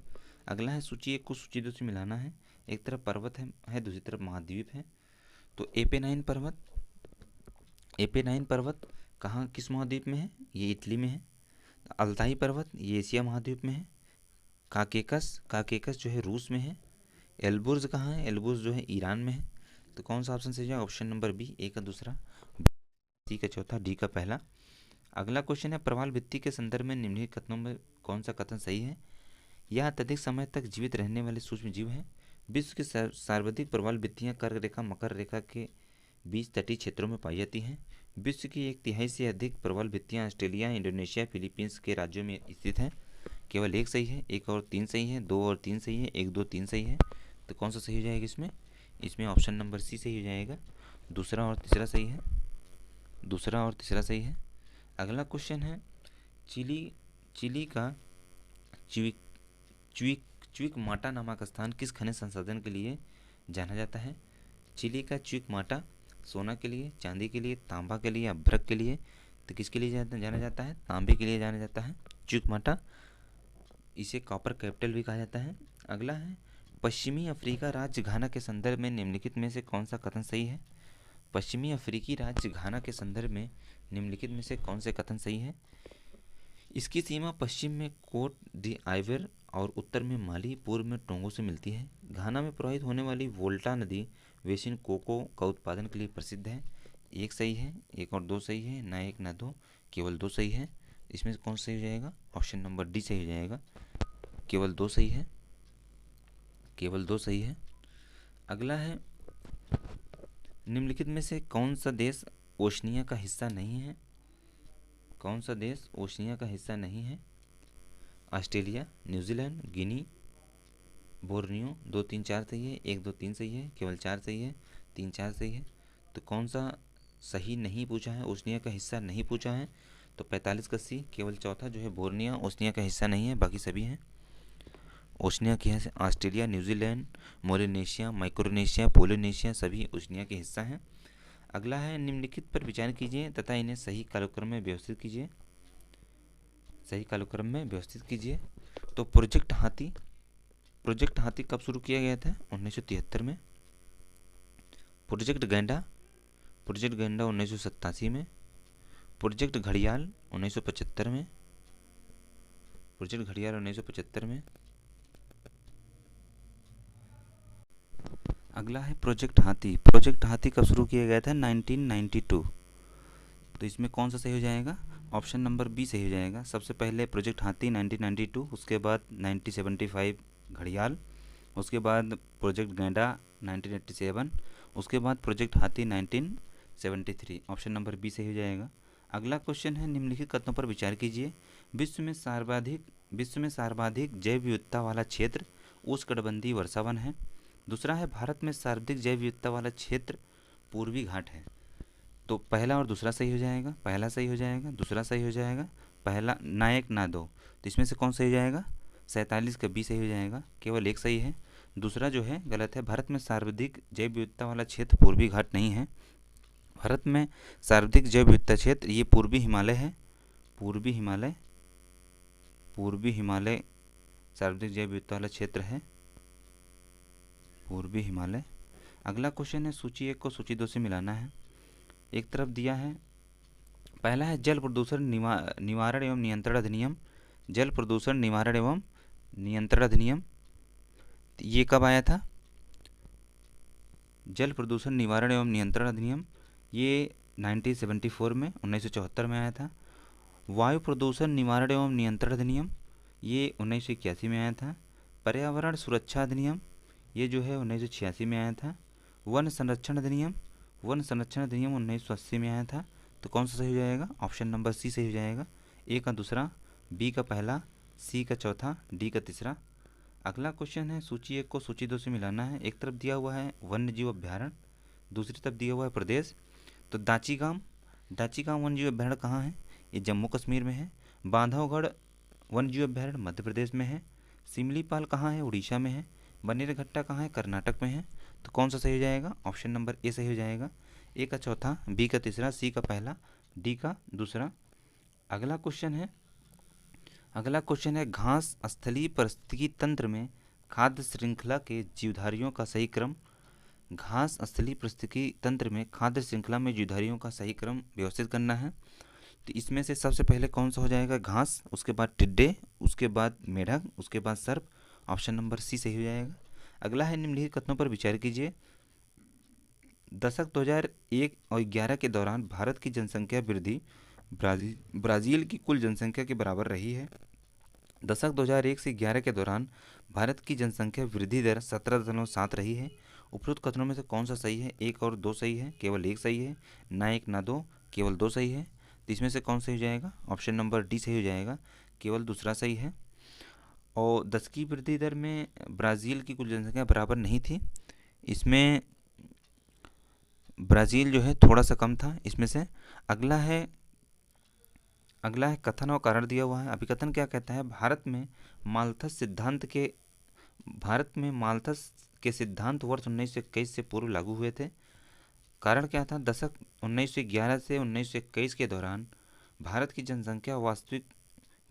अगला है सूची एक को सूची दो से मिलाना है। एक तरफ पर्वत है दूसरी तरफ महाद्वीप है। तो एपे नाइन पर्वत कहाँ किस महाद्वीप में है? ये इटली में है। अल्ताई पर्वत ये एशिया महाद्वीप में है। काकेकस जो है रूस में है। एल्बुर्ज कहाँ है? एल्बुर्ज जो है ईरान में है। तो कौन सा ऑप्शन सही है? ऑप्शन नंबर बी, ए का दूसरा, सी का चौथा, डी का पहला। अगला क्वेश्चन है, प्रवाल भित्ति के संदर्भ में निम्नलिखित कथनों में कौन सा कथन सही है? यह अत्यधिक समय तक जीवित रहने वाले सूक्ष्म जीव हैं। विश्व की सर्वाधिक प्रवाल भित्तियाँ कर्क रेखा मकर रेखा के बीच तटीय क्षेत्रों में पाई जाती हैं। विश्व की 1/3 से अधिक प्रवाल भित्तियाँ ऑस्ट्रेलिया, इंडोनेशिया, फिलीपींस के राज्यों में स्थित हैं। केवल एक सही है, एक और तीन सही है, दो और तीन सही है, एक दो तीन सही है। तो कौन सा सही हो जाएगा इसमें? इसमें ऑप्शन नंबर सी सही हो जाएगा, दूसरा और तीसरा सही है, दूसरा और तीसरा सही है। अगला क्वेश्चन है, चिली का च्विक च्विक च्विकमाटा नामक स्थान किस खनिज संसाधन के लिए जाना जाता है? चिली का च्विकमाटा सोना के लिए, चांदी के लिए, तांबा के लिए या भ्रक के लिए? तो किसके लिए जाना जाता है? तांबे के लिए जाना जाता है च्विकमाटा। इसे कॉपर कैपिटल भी कहा जाता है। अगला है, पश्चिमी अफ्रीका राज्य घाना के संदर्भ में निम्नलिखित में से कौन सा कथन सही है? पश्चिमी अफ्रीकी राज्य घाना के संदर्भ में निम्नलिखित में से कौन से कथन सही है? इसकी सीमा पश्चिम में कोट डी आइवर और उत्तर में माली, पूर्व में टोंगो से मिलती है। घाना में प्रवाहित होने वाली वोल्टा नदी बेसिन कोको का उत्पादन के लिए प्रसिद्ध है। एक सही है, एक और दो सही है, ना एक ना दो, केवल दो सही है। इसमें से कौन सही हो जाएगा? ऑप्शन नंबर डी सही हो जाएगा, केवल दो सही है, केवल दो सही है। अगला है, निम्नलिखित में से कौन सा देश ओशनिया का हिस्सा नहीं है? कौन सा देश ओशनिया का हिस्सा नहीं है? ऑस्ट्रेलिया, न्यूजीलैंड, गिनी, बोर्नियो। दो तीन चार सही है, एक दो तीन सही है, केवल चार सही है, तीन चार सही है। तो कौन सा सही नहीं पूछा है? ओशनिया का हिस्सा नहीं पूछा है। तो 45 का सी, केवल चौथा जो है बोर्निया ओशनिया का हिस्सा नहीं है, बाकी सभी हैं ओशनिया के हिस्से। ऑस्ट्रेलिया, न्यूजीलैंड, मोरिनेशिया, माइक्रोनेशिया, पोलिनेशिया सभी ओशनिया के हिस्सा हैं। अगला है, निम्नलिखित पर विचार कीजिए तथा इन्हें सही कालक्रम में व्यवस्थित कीजिए। सही कालक्रम में व्यवस्थित कीजिए। तो प्रोजेक्ट हाथी कब शुरू किया गया था? 1973 में। प्रोजेक्ट गेंडा 1987 में। प्रोजेक्ट घड़ियाल 1975 में। प्रोजेक्ट घड़ियाल 1975 में। अगला है प्रोजेक्ट हाथी कब शुरू किया गया था? 1992। तो इसमें कौन सा सही हो जाएगा? ऑप्शन नंबर बी सही हो जाएगा। सबसे पहले प्रोजेक्ट हाथी 1992, उसके बाद 1975 घड़ियाल, उसके बाद प्रोजेक्ट गैंडा 1987, उसके बाद प्रोजेक्ट हाथी 1973। ऑप्शन नंबर बी सही हो जाएगा। अगला क्वेश्चन है, निम्नलिखित कथनों पर विचार कीजिए। विश्व में सर्वाधिक जैव विविधता वाला क्षेत्र उष्णकटिबंधीय वर्षावन है। दूसरा है, भारत में सर्वाधिक जैव विविधता वाला क्षेत्र पूर्वी घाट है। तो पहला और दूसरा सही हो जाएगा, पहला सही हो जाएगा, दूसरा सही हो जाएगा, पहला ना एक ना दो। तो इसमें से कौन सही हो जाएगा? 47 का बी सही हो जाएगा, केवल एक सही है। दूसरा जो है गलत है, भारत में सर्वाधिक जैव विविधता वाला क्षेत्र पूर्वी घाट नहीं है। भारत में सर्वाधिक जैव विविधता क्षेत्र ये पूर्वी हिमालय है। पूर्वी हिमालय सर्वाधिक जैव विविधता वाला क्षेत्र है, पूर्वी हिमालय। अगला क्वेश्चन है, सूची 1 को सूची 2 से मिलाना है। एक तरफ दिया है, पहला है जल प्रदूषण निवारण एवं नियंत्रण अधिनियम। जल प्रदूषण निवारण एवं नियंत्रण अधिनियम ये कब आया था? जल प्रदूषण निवारण एवं नियंत्रण अधिनियम ये 1974 में 1974 में आया था। वायु प्रदूषण निवारण एवं नियंत्रण अधिनियम ये 1981 में आया था। पर्यावरण सुरक्षा अधिनियम ये जो है 1986 में आया था। वन संरक्षण अधिनियम 1980 में आया था। तो कौन सा सही हो जाएगा? ऑप्शन नंबर सी सही हो जाएगा। ए का दूसरा, बी का पहला, सी का चौथा, डी का तीसरा। अगला क्वेश्चन है, सूची 1 को सूची 2 से मिलाना है। एक तरफ दिया हुआ है वन्य जीव अभ्यारण्य, दूसरी तरफ दिया हुआ है प्रदेश। तो दाचीगाम वन्य जीव अभ्यारण्य कहाँ है? ये जम्मू कश्मीर में है। बांधवगढ़ वन्य जीव अभ्यारण्य मध्य प्रदेश में है। सिमलीपाल कहाँ है? उड़ीसा में है। बनेरघट्टा कहाँ है? कर्नाटक में है। तो कौन सा सही हो जाएगा? ऑप्शन नंबर ए सही हो जाएगा। ए का चौथा, बी का तीसरा, सी का पहला, डी का दूसरा। अगला क्वेश्चन है घास स्थलीय पारिस्थितिकी तंत्र में खाद्य श्रृंखला के जीवधारियों का सही क्रम। घास स्थलीय पारिस्थितिकी तंत्र में खाद्य श्रृंखला में जीवधारियों का सही क्रम व्यवस्थित करना है। तो इसमें से सबसे पहले कौन सा हो जाएगा? घास, उसके बाद टिड्डे, उसके बाद मेढक, उसके बाद सर्प। ऑप्शन नंबर सी सही हो जाएगा। अगला है, निम्नलिखित कथनों पर विचार कीजिए। दशक 2001 और 11 के दौरान भारत की जनसंख्या वृद्धि ब्राज़ील की कुल जनसंख्या के बराबर रही है। दशक 2001 से 11 के दौरान भारत की जनसंख्या वृद्धि दर 17.7 रही है। उपरोक्त कथनों में से कौन सा सही है? एक और दो सही है, केवल एक सही है। ना एक ना दो, केवल दो सही है। तो इसमें से कौन सही हो जाएगा? ऑप्शन नंबर डी सही हो जाएगा, केवल दूसरा सही है। और दशकीय वृद्धि दर में ब्राज़ील की कुल जनसंख्या बराबर नहीं थी। इसमें ब्राज़ील जो है थोड़ा सा कम था इसमें से। अगला है कथन और कारण दिया हुआ है। अभिकथन क्या कहता है? भारत में माल्थस के सिद्धांत वर्ष 1921 से पूर्व लागू हुए थे। कारण क्या था? दशक 1911 से 1921 के दौरान भारत की जनसंख्या वास्तविक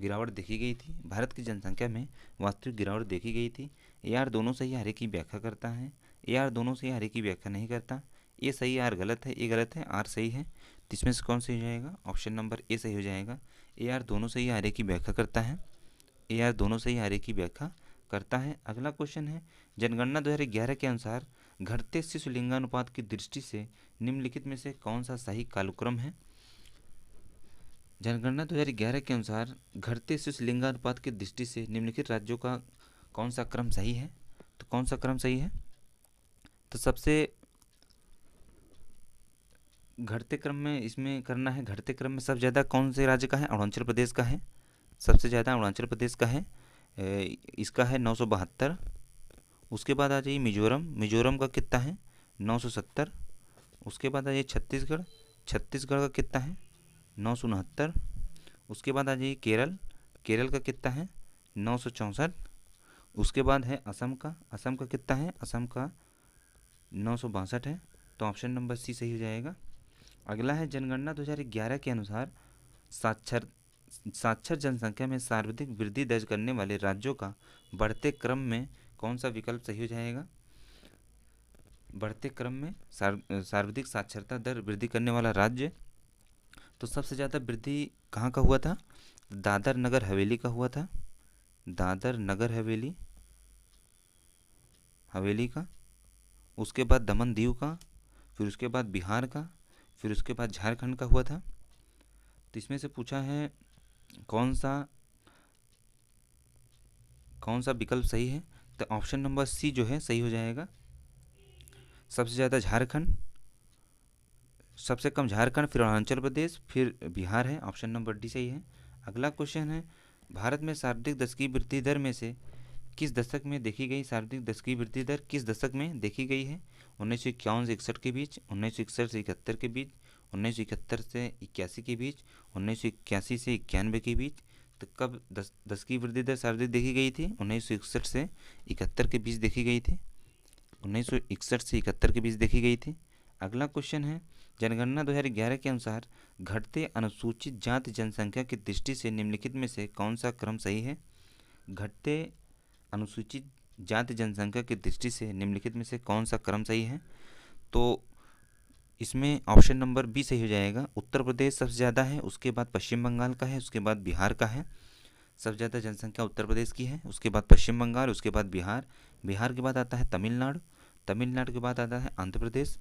गिरावट देखी गई थी। भारत की जनसंख्या में वास्तविक गिरावट देखी गई थी। ए आर दोनों सही आर की व्याख्या करता है, ए आर दोनों सही आर की व्याख्या नहीं करता। ए सही आर गलत है, ए गलत है, आर सही है। तो इसमें से कौन सही हो जाएगा? ऑप्शन नंबर ए सही हो जाएगा। ए आर दोनों सही आर की व्याख्या करता है, ए आर दोनों सही आर की व्याख्या करता है। अगला क्वेश्चन है, जनगणना 2011 के अनुसार घटते शिशु लिंगानुपात की दृष्टि से निम्नलिखित में से कौन सा सही कालक्रम है? जनगणना 2011 के अनुसार घटते शिशु लिंगानुपात की दृष्टि से निम्नलिखित राज्यों का कौन सा क्रम सही है? तो कौन सा क्रम सही है? तो सबसे घटते क्रम में इसमें करना है। घटते क्रम में सबसे ज़्यादा कौन से राज्य का है? अरुणाचल प्रदेश का है। सबसे ज़्यादा अरुणाचल प्रदेश का है, इसका है 972। उसके बाद आ जाइए मिजोरम का कितना है? 970। उसके बाद आ जाइए छत्तीसगढ़ का कितना है? 969। उसके बाद आ जाइए केरल का कितना है? 964। उसके बाद है असम का कितना है? असम का 962 है। तो ऑप्शन नंबर सी सही हो जाएगा। अगला है, जनगणना 2011 के अनुसार साक्षर जनसंख्या में सर्वाधिक वृद्धि दर्ज करने वाले राज्यों का बढ़ते क्रम में कौन सा विकल्प सही हो जाएगा? बढ़ते क्रम में सर्वाधिक साक्षरता दर वृद्धि करने वाला राज्य, तो सबसे ज़्यादा वृद्धि कहाँ का हुआ था? दादर नगर हवेली का हुआ था। दादर नगर हवेली का, उसके बाद दमन दीव का, फिर उसके बाद बिहार का, फिर उसके बाद झारखंड का हुआ था। तो इसमें से पूछा है कौन सा विकल्प सही है? तो ऑप्शन नंबर सी जो है सही हो जाएगा। सबसे ज़्यादा झारखंड, सबसे कम झारखंड, फिर अरुणाचल प्रदेश, फिर बिहार है। ऑप्शन नंबर डी सही है। अगला क्वेश्चन है, भारत में सर्वाधिक दशकीय वृद्धि दर में से किस दशक में देखी गई? सर्वाधिक दशकीय वृद्धि दर किस दशक में देखी गई है? 1951 से 61 के बीच, 1961 से 71 के बीच, 1971 से 81 के बीच, 1981 से 91 के बीच। तो कब दशकीय वृद्धि दर सर्वाधिक देखी गई थी? 1961 से 71 के बीच देखी गई थी। 1961 से 71 के बीच देखी गई थी। अगला क्वेश्चन है, जनगणना 2011 के अनुसार घटते अनुसूचित जाति जनसंख्या की दृष्टि से निम्नलिखित में से कौन सा क्रम सही है? घटते अनुसूचित जाति जनसंख्या की दृष्टि से निम्नलिखित में से कौन सा क्रम सही है? तो इसमें ऑप्शन नंबर बी सही हो जाएगा। उत्तर प्रदेश सबसे ज़्यादा है, उसके बाद पश्चिम बंगाल का है, उसके बाद बिहार का है। सबसे ज़्यादा जनसंख्या उत्तर प्रदेश की है, उसके बाद पश्चिम बंगाल, उसके बाद बिहार, बिहार के बाद आता है तमिलनाडु, तमिलनाडु के बाद आता है आंध्र प्रदेश।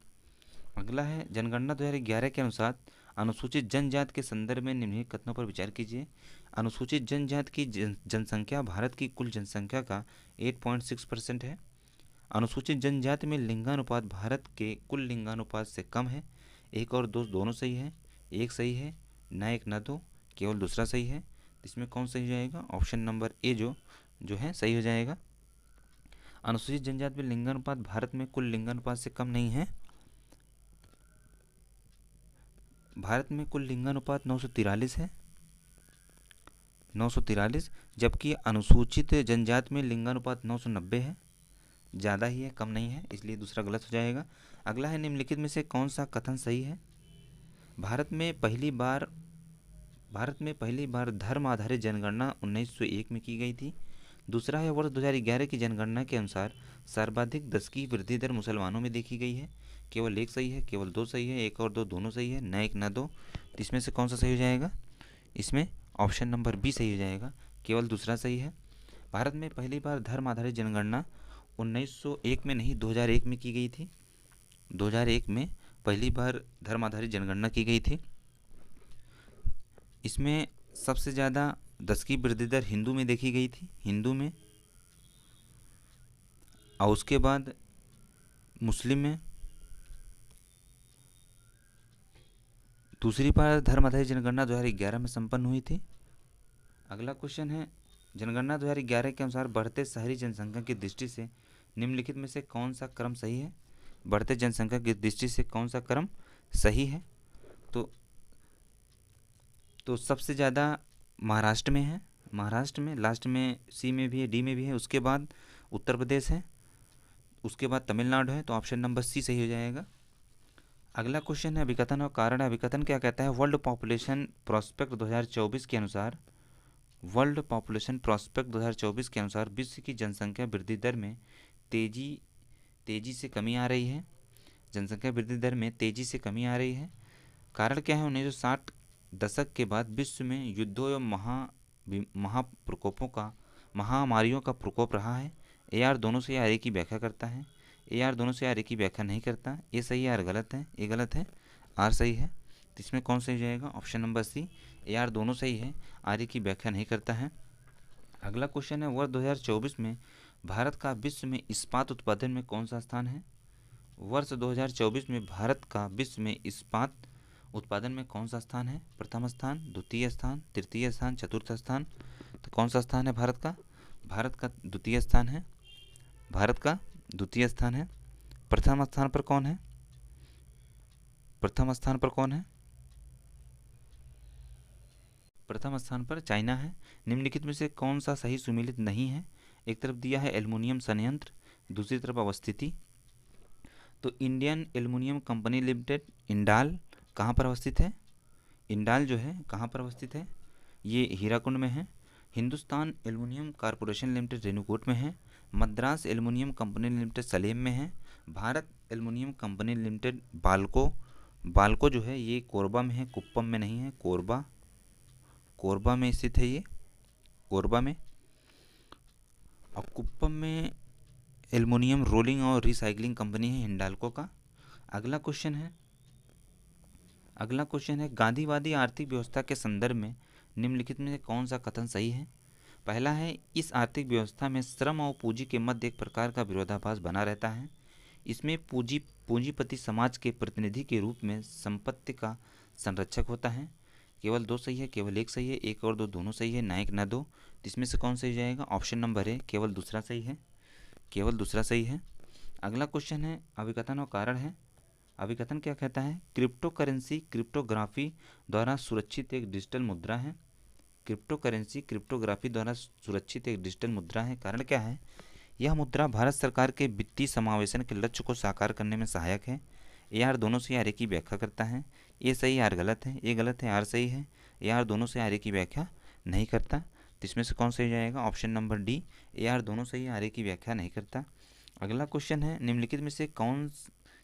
अगला है, जनगणना 2011 के अनुसार अनुसूचित जनजाति के संदर्भ में निम्नलिखित कथनों पर विचार कीजिए। अनुसूचित जनजाति की जनसंख्या भारत की कुल जनसंख्या का 8.6% है। अनुसूचित जनजाति में लिंगानुपात भारत के कुल लिंगानुपात से कम है। एक और दो दोनों सही है, एक सही है, न एक न दो, केवल दूसरा सही है। इसमें कौन सही हो जाएगा? ऑप्शन नंबर ए जो है सही हो जाएगा। अनुसूचित जनजाति में लिंगानुपात भारत में कुल लिंगानुपात से कम नहीं है। भारत में कुल लिंगानुपात 943 है, 943, जबकि अनुसूचित जनजाति में लिंगानुपात 990 है, ज़्यादा ही है, कम नहीं है, इसलिए दूसरा गलत हो जाएगा। अगला है, निम्नलिखित में से कौन सा कथन सही है? भारत में पहली बार धर्म आधारित जनगणना 1901 में की गई थी। दूसरा है, वर्ष 2011 की जनगणना के अनुसार सर्वाधिक दशकीय वृद्धि दर मुसलमानों में देखी गई है। केवल एक सही है, केवल दो सही है, एक और दो दोनों सही है, न एक न दो। तो इसमें से कौन सा सही हो जाएगा? इसमें ऑप्शन नंबर बी सही हो जाएगा, केवल दूसरा सही है। भारत में पहली बार धर्म आधारित जनगणना 1901 में नहीं, 2001 में की गई थी। 2001 में पहली बार धर्म आधारित जनगणना की गई थी। इसमें सबसे ज़्यादा दशकीय वृद्धि दर हिंदू में देखी गई थी, हिंदू में, और उसके बाद मुस्लिम में। दूसरी बार धर्म आधारित जनगणना 2011 में संपन्न हुई थी। अगला क्वेश्चन है, जनगणना 2011 के अनुसार बढ़ते शहरी जनसंख्या की दृष्टि से निम्नलिखित में से कौन सा क्रम सही है? बढ़ते जनसंख्या की दृष्टि से कौन सा क्रम सही है? तो सबसे ज़्यादा महाराष्ट्र में है, महाराष्ट्र में, लास्ट में सी में भी है, डी में भी है, उसके बाद उत्तर प्रदेश है, उसके बाद तमिलनाडु है। तो ऑप्शन नंबर सी सही हो जाएगा। अगला क्वेश्चन है, अभिकथन और कारण। अभिकथन क्या कहता है? वर्ल्ड पॉपुलेशन प्रोस्पेक्ट 2024 के अनुसार, वर्ल्ड पॉपुलेशन प्रोस्पेक्ट 2024 के अनुसार विश्व की जनसंख्या वृद्धि दर में तेजी से कमी आ रही है। जनसंख्या वृद्धि दर में तेजी से कमी आ रही है। कारण क्या है? 1960 दशक के बाद विश्व में युद्धों एवं महाप्रकोपों का, महामारियों का प्रकोप रहा है। ए आर दोनों से आर ए की व्याख्या करता है, ए आर दोनों से आर ए की व्याख्या नहीं करता। ये सही है, आर गलत है, ये गलत है, आर सही है। तो इसमें कौन सही हो जाएगा? ऑप्शन नंबर सी, ए आर दोनों सही है, आर ए की व्याख्या नहीं करता है। अगला क्वेश्चन है, वर्ष 2024 में भारत का विश्व में इस्पात उत्पादन में कौन सा स्थान है? वर्ष 2024 में भारत का विश्व में इस्पात उत्पादन में कौन सा स्थान है? प्रथम स्थान, द्वितीय स्थान, तृतीय स्थान, चतुर्थ स्थान। तो कौन सा स्थान है भारत का? भारत का द्वितीय स्थान है, भारत का द्वितीय स्थान है। प्रथम स्थान पर कौन है? प्रथम स्थान पर कौन है? प्रथम स्थान पर चाइना है। निम्नलिखित में से कौन सा सही सुमेलित नहीं है? एक तरफ दिया है एल्युमिनियम संयंत्र, दूसरी तरफ अवस्थिति। तो Indian aluminium company limited, Indal, कहाँ पर अवस्थित है? इंडाल जो है कहाँ पर अवस्थित है? ये हीराकुंड में है। Hindustan aluminium corporation limited Renukoot में है। Madras aluminium company limited Salem में है। Bharat aluminium company limited Balco जो है ये कोरबा में है, कुप्पम में नहीं है, कोरबा में स्थित है, ये कोरबा में। और कुप्पम में एल्युमिनियम रोलिंग और रिसाइकलिंग कंपनी है हिंडाल्को का। अगला क्वेश्चन है, गांधीवादी आर्थिक व्यवस्था के संदर्भ में निम्नलिखित में कौन सा कथन सही है? पहला है, इस आर्थिक व्यवस्था में श्रम और पूंजी के मध्य एक प्रकार का विरोधाभास बना रहता है। इसमें पूंजीपति समाज के प्रतिनिधि के रूप में संपत्ति का संरक्षक होता है। केवल दो सही है, केवल एक सही है, एक और दो दोनों सही है, ना एक ना दो। तो इसमें से कौन सही हो जाएगा? ऑप्शन नंबर है, केवल दूसरा सही है, केवल दूसरा सही है। अगला क्वेश्चन है, अभिकथन और कारण है। अभिकथन क्या कहता है? क्रिप्टो करेंसी क्रिप्टोग्राफी द्वारा सुरक्षित एक डिजिटल मुद्रा है। क्रिप्टो करेंसी क्रिप्टोग्राफी द्वारा सुरक्षित एक डिजिटल मुद्रा है। कारण क्या है? यह मुद्रा भारत सरकार के वित्तीय समावेशन के लक्ष्य को साकार करने में सहायक है। ए आर दोनों से आर की व्याख्या करता है। ये सही, आर गलत है। ये गलत है, आर सही है। ए आर दोनों से आर की व्याख्या नहीं करता। तो इसमें से कौन सही जाएगा? ऑप्शन नंबर डी, ए आर दोनों से आर की व्याख्या नहीं करता। अगला क्वेश्चन है, निम्नलिखित में से कौन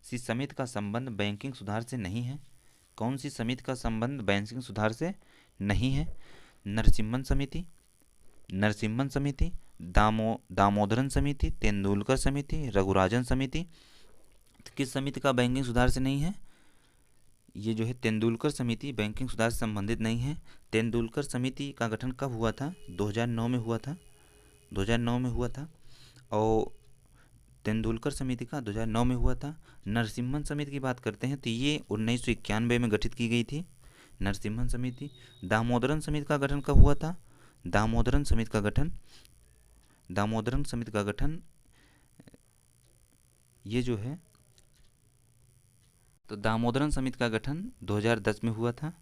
सी समिति का संबंध बैंकिंग सुधार से नहीं है? कौन सी समिति का संबंध बैंकिंग सुधार से नहीं है? नरसिम्हन समिति, नरसिम्हन समिति, दामोदरन समिति, तेंदुलकर समिति, रघुराजन समिति। किस समिति का बैंकिंग सुधार से नहीं है? ये जो है तेंदुलकर समिति बैंकिंग सुधार से संबंधित नहीं है। तेंदुलकर समिति का गठन कब हुआ था? 2009 में हुआ था, 2009 में हुआ था। और तेंदुलकर समिति का 2009 में हुआ था। नरसिम्हन समिति की बात करते हैं तो ये 1991 में गठित की गई थी, नरसिम्हन समिति। दामोदरन समिति का गठन कब हुआ था? दामोदरन समिति का गठन, दामोदरन समिति का गठन ये जो है, तो दामोदरन समिति का गठन 2010 में हुआ था।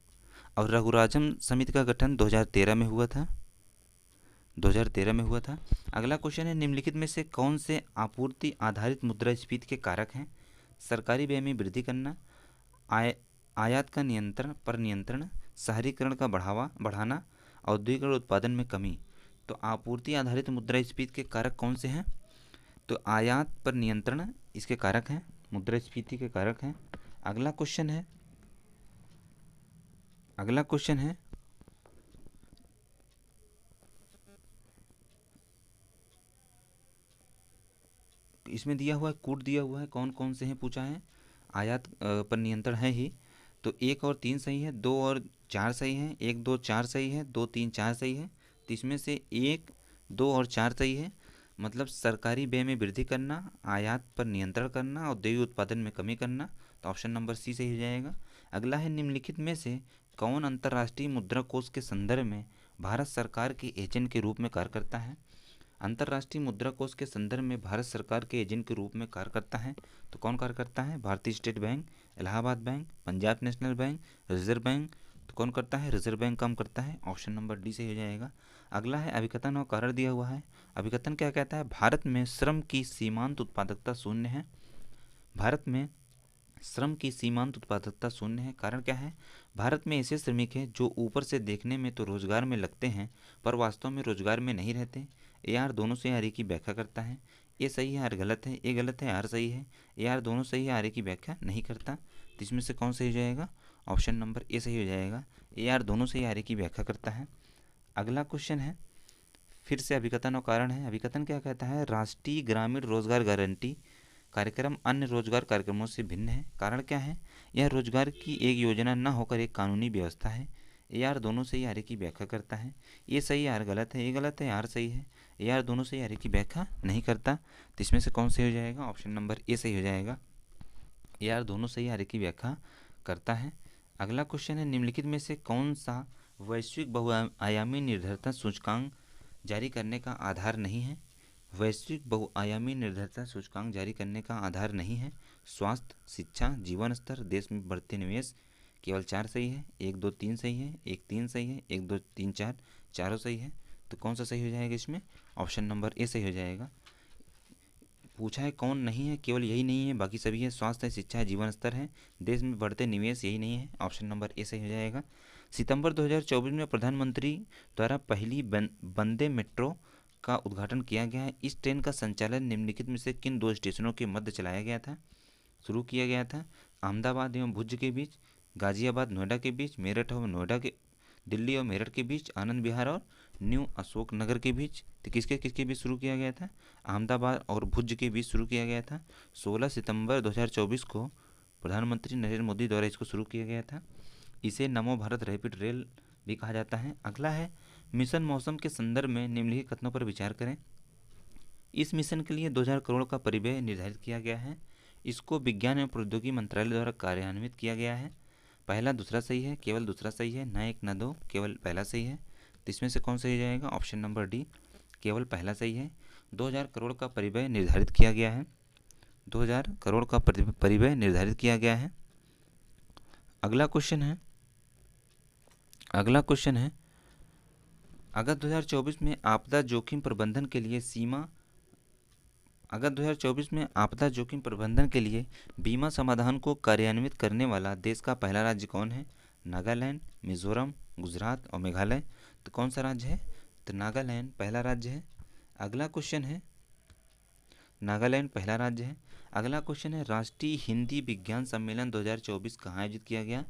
और रघुराजन समिति का गठन 2013 में हुआ था, 2013 में हुआ था। अगला क्वेश्चन है, निम्नलिखित में से कौन से आपूर्ति आधारित मुद्रास्फीति के कारक हैं? सरकारी व्यय में वृद्धि करना, आयात का नियंत्रण, शहरीकरण का बढ़ाना, औद्योगिक उत्पादन में कमी। तो आपूर्ति आधारित मुद्रास्फीति के कारक कौन से हैं? तो आयात पर नियंत्रण इसके कारक हैं, मुद्रास्फीति के कारक हैं। अगला क्वेश्चन है, अगला क्वेश्चन है, इसमें दिया हुआ है, कूट दिया हुआ है, कौन कौन से हैं पूछा है। आयात पर नियंत्रण है ही, तो 1 और 3 सही है, 2 और 4 सही है, 1 2 4 सही है, 2 3 4 सही है। तो इसमें से 1 2 और 4 सही है, मतलब सरकारी व्यय में वृद्धि करना, आयात पर नियंत्रण करना, औद्योगिक उत्पादन में कमी करना। तो ऑप्शन नंबर सी सही हो जाएगा। अगला है, निम्नलिखित में से कौन अंतर्राष्ट्रीय मुद्रा कोष के संदर्भ में भारत सरकार के एजेंट के रूप में कार्य करता है? अंतर्राष्ट्रीय मुद्रा कोष के संदर्भ में भारत सरकार के एजेंट के रूप में कार्य करता है। तो कौन कार्य करता है? भारतीय state bank, Allahabad bank, Punjab national bank, reserve bank. तो कौन करता है? रिजर्व बैंक काम करता है। ऑप्शन नंबर डी से हो जाएगा। अगला है, अभिकथन और कारण दिया हुआ है। अभिकथन क्या कहता है? भारत में श्रम की सीमांत उत्पादकता शून्य है। भारत में श्रम की सीमांत उत्पादकता शून्य है। कारण क्या है? भारत में ऐसे श्रमिक हैं जो ऊपर से देखने में तो रोजगार में लगते हैं पर वास्तव में रोजगार में नहीं रहते। ए आर दोनों से आर की व्याख्या करता है। ये सही है, आर गलत है। ए गलत है, आर सही है। ए आर दोनों सही है, आर की व्याख्या नहीं करता। तो इसमें से कौन सही हो जाएगा? ऑप्शन नंबर ए सही हो जाएगा। ए आर दोनों से आर की व्याख्या करता है। अगला क्वेश्चन है, फिर से अभिकथन और कारण है। अभिकथन क्या कहता है? राष्ट्रीय ग्रामीण रोजगार गारंटी कार्यक्रम अन्य रोजगार कार्यक्रमों से भिन्न है। कारण क्या है? यह रोजगार की एक योजना न होकर एक कानूनी व्यवस्था है। ए आर दोनों से आर की व्याख्या करता है। ये सही, आर गलत है। ये गलत है, आर सही है। ए आर दोनों से आर की व्याख्या नहीं करता। तो इसमें से कौन सही हो जाएगा? ऑप्शन नंबर ए सही हो जाएगा। ए आर दोनों से आर की व्याख्या करता है। अगला क्वेश्चन है, निम्नलिखित में से कौन सा वैश्विक बहुआयामी निर्भरता सूचकांक जारी करने का आधार नहीं है? वैश्विक बहुआयामी निर्भरता सूचकांक जारी करने का आधार नहीं है। स्वास्थ्य, शिक्षा, जीवन स्तर, देश में बढ़ते निवेश। केवल 4 सही है, 1 2 3 सही है, 1 3 सही है, 1 2 3 4 चारों सही है। तो कौन सा सही हो जाएगा इसमें? ऑप्शन नंबर ए सही हो जाएगा। पूछा है कौन नहीं है? केवल यही नहीं है, बाकी सभी है। स्वास्थ्य है, शिक्षा है, जीवन स्तर है, देश में बढ़ते निवेश, यही नहीं है। ऑप्शन नंबर ए सही हो जाएगा। सितंबर 2024 में प्रधानमंत्री द्वारा पहली वंदे मेट्रो का उद्घाटन किया गया है। इस ट्रेन का संचालन निम्नलिखित में से किन 2 स्टेशनों के मध्य चलाया गया था, शुरू किया गया था? अहमदाबाद एवं भुज के बीच, गाजियाबाद नोएडा के बीच, मेरठ और नोएडा के, दिल्ली और मेरठ के बीच, आनंद विहार और न्यू अशोक नगर के बीच। तो किसके किसके बीच शुरू किया गया था? अहमदाबाद और भुज के बीच शुरू किया गया था। 16 सितंबर 2024 को प्रधानमंत्री नरेंद्र मोदी द्वारा इसको शुरू किया गया था। इसे नमो भारत रैपिड रेल भी कहा जाता है। अगला है मिशन मौसम के संदर्भ में निम्नलिखित कथनों पर विचार करें। इस मिशन के लिए 2000 करोड़ का परिव्यय निर्धारित किया गया है। इसको विज्ञान एवं प्रौद्योगिकी मंत्रालय द्वारा कार्यान्वित किया गया है। पहला दूसरा सही है, केवल दूसरा सही है, न एक न दो, केवल पहला सही है। तो इसमें से कौन सही हो जाएगा? ऑप्शन नंबर डी, केवल पहला सही है। 2000 करोड़ का परिव्यय निर्धारित किया गया है। 2000 करोड़ का परिव्यय निर्धारित किया गया है। अगला क्वेश्चन है अगस्त 2024 में आपदा जोखिम प्रबंधन के लिए बीमा समाधान को कार्यान्वित करने वाला देश का पहला राज्य कौन है? नागालैंड, मिजोरम, गुजरात और मेघालय। तो कौन सा राज्य है? तो नागालैंड पहला राज्य है। अगला क्वेश्चन है, नागालैंड पहला राज्य है। अगला क्वेश्चन है राष्ट्रीय हिंदी विज्ञान सम्मेलन 2024 कहाँ आयोजित किया गया?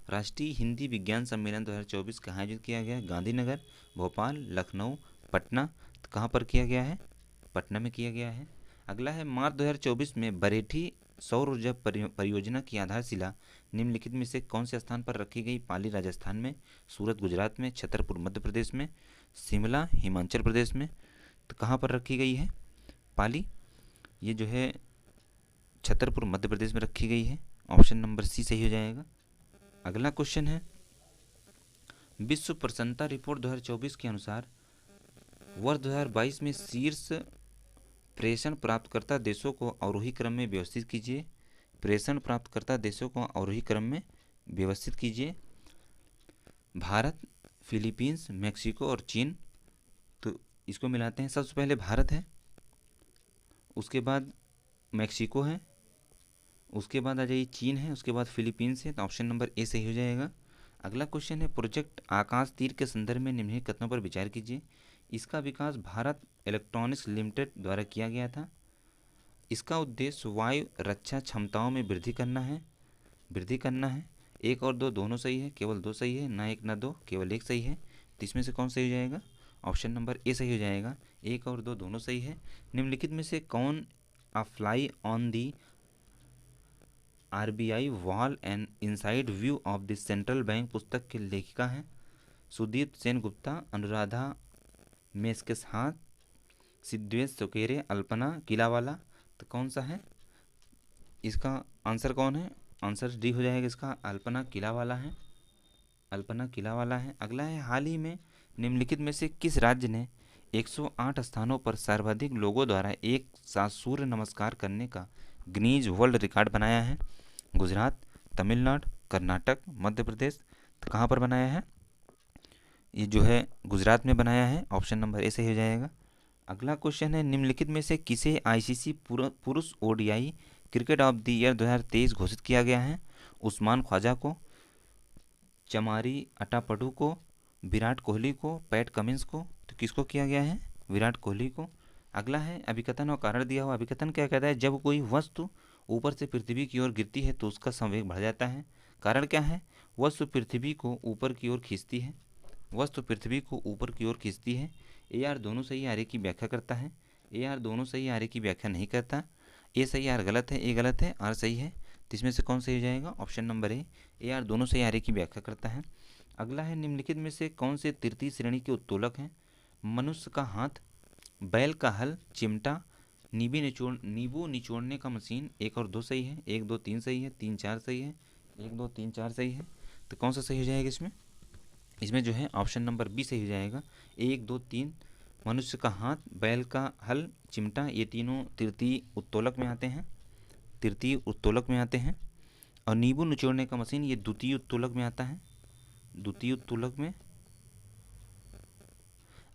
राष्ट्रीय हिंदी विज्ञान सम्मेलन 2024 कहाँ आयोजित किया गया? गांधीनगर, भोपाल, लखनऊ, पटना। तो कहाँ पर किया गया है? पटना में किया गया है। अगला है मार्च 2024 में बरेठी सौर ऊर्जा परियोजना की आधारशिला निम्नलिखित में से कौन से स्थान पर रखी गई? पाली राजस्थान में, सूरत गुजरात में, छतरपुर मध्य प्रदेश में, शिमला हिमाचल प्रदेश में। तो कहाँ पर रखी गई है? पाली, ये जो है छतरपुर मध्य प्रदेश में रखी गई है। ऑप्शन नंबर सी सही हो जाएगा। अगला क्वेश्चन है विश्व प्रसन्नता रिपोर्ट 2024 के अनुसार वर्ष 2022 में शीर्ष प्रेषण प्राप्तकर्ता देशों को अवरोही क्रम में व्यवस्थित कीजिए। प्रेषण प्राप्तकर्ता देशों को अवरोही क्रम में व्यवस्थित कीजिए। भारत, फिलीपींस, मेक्सिको और चीन। तो इसको मिलाते हैं। सबसे पहले भारत है, उसके बाद मेक्सिको है, उसके बाद आ जाइए चीन है, उसके बाद फिलीपींस है। तो ऑप्शन नंबर ए सही हो जाएगा। अगला क्वेश्चन है प्रोजेक्ट आकाश तीर के संदर्भ में निम्नलिखित कथनों पर विचार कीजिए। इसका विकास भारत इलेक्ट्रॉनिक्स लिमिटेड द्वारा किया गया था। इसका उद्देश्य वायु रक्षा क्षमताओं में वृद्धि करना है। एक और दो दोनों सही है, केवल दो सही है, ना एक ना दो, केवल एक सही है। तो इसमें से कौन सही हो जाएगा? ऑप्शन नंबर ए सही हो जाएगा। एक और दो दोनों सही है। निम्नलिखित में से कौन अ fly on the RBI wall and inside view of the central bank पुस्तक के लेखिका हैं? सुदीप सेन गुप्ता, अनुराधा मेस्केसाथ, सिद्धेश सोकेरे, अल्पना किलावाला। तो कौन सा है इसका आंसर? कौन है? आंसर डी हो जाएगा इसका, अल्पना किलावाला है। अगला है हाल ही में निम्नलिखित में से किस राज्य ने 108 स्थानों पर सर्वाधिक लोगों द्वारा एक साथ सूर्य नमस्कार करने का गिनीज वर्ल्ड रिकॉर्ड बनाया है? गुजरात, तमिलनाडु, कर्नाटक, मध्य प्रदेश। तो कहाँ पर बनाया है? ये जो है गुजरात में बनाया है। ऑप्शन नंबर ए सही हो जाएगा। अगला क्वेश्चन है निम्नलिखित में से किसे ICC पुरुष ODI cricket of the year 2023 घोषित किया गया है? उस्मान ख्वाजा को, चमारी अटापडू को, विराट कोहली को, पैट कमिंस को। तो किसको किया गया है? विराट कोहली को। अगला है अभिकथन और कारण दिया हुआ। अभिकथन क्या कहता है? जब कोई वस्तु ऊपर से पृथ्वी की ओर गिरती है तो उसका संवेग बढ़ जाता है। कारण क्या है? वस्तु पृथ्वी को ऊपर की ओर खींचती है। AR दोनों सही आर्य की व्याख्या करता है। AR दोनों सही आर्य की व्याख्या नहीं करता। ए सही, आर गलत है, ए गलत है, आर सही है। तो इसमें से कौन सही हो जाएगा? ऑप्शन नंबर ए, AR दोनों सही आर्य की व्याख्या करता है। अगला है निम्नलिखित में से कौन से तृतीय श्रेणी के उत्तोलक हैं? मनुष्य का हाथ, बैल का हल, चिमटा, नींबू निचोड़ने का मशीन। एक और दो सही है, एक दो तीन सही है, तीन चार सही है, एक दो तीन चार सही है। तो कौन सा सही हो जाएगा इसमें जो है ऑप्शन नंबर बी सही हो जाएगा। एक दो तीन, मनुष्य का हाथ, बैल का हल, चिमटा, ये तीनों तृतीय उत्तोलक में आते हैं। और नींबू निचोड़ने का मशीन ये द्वितीय उत्तोलक में आता है।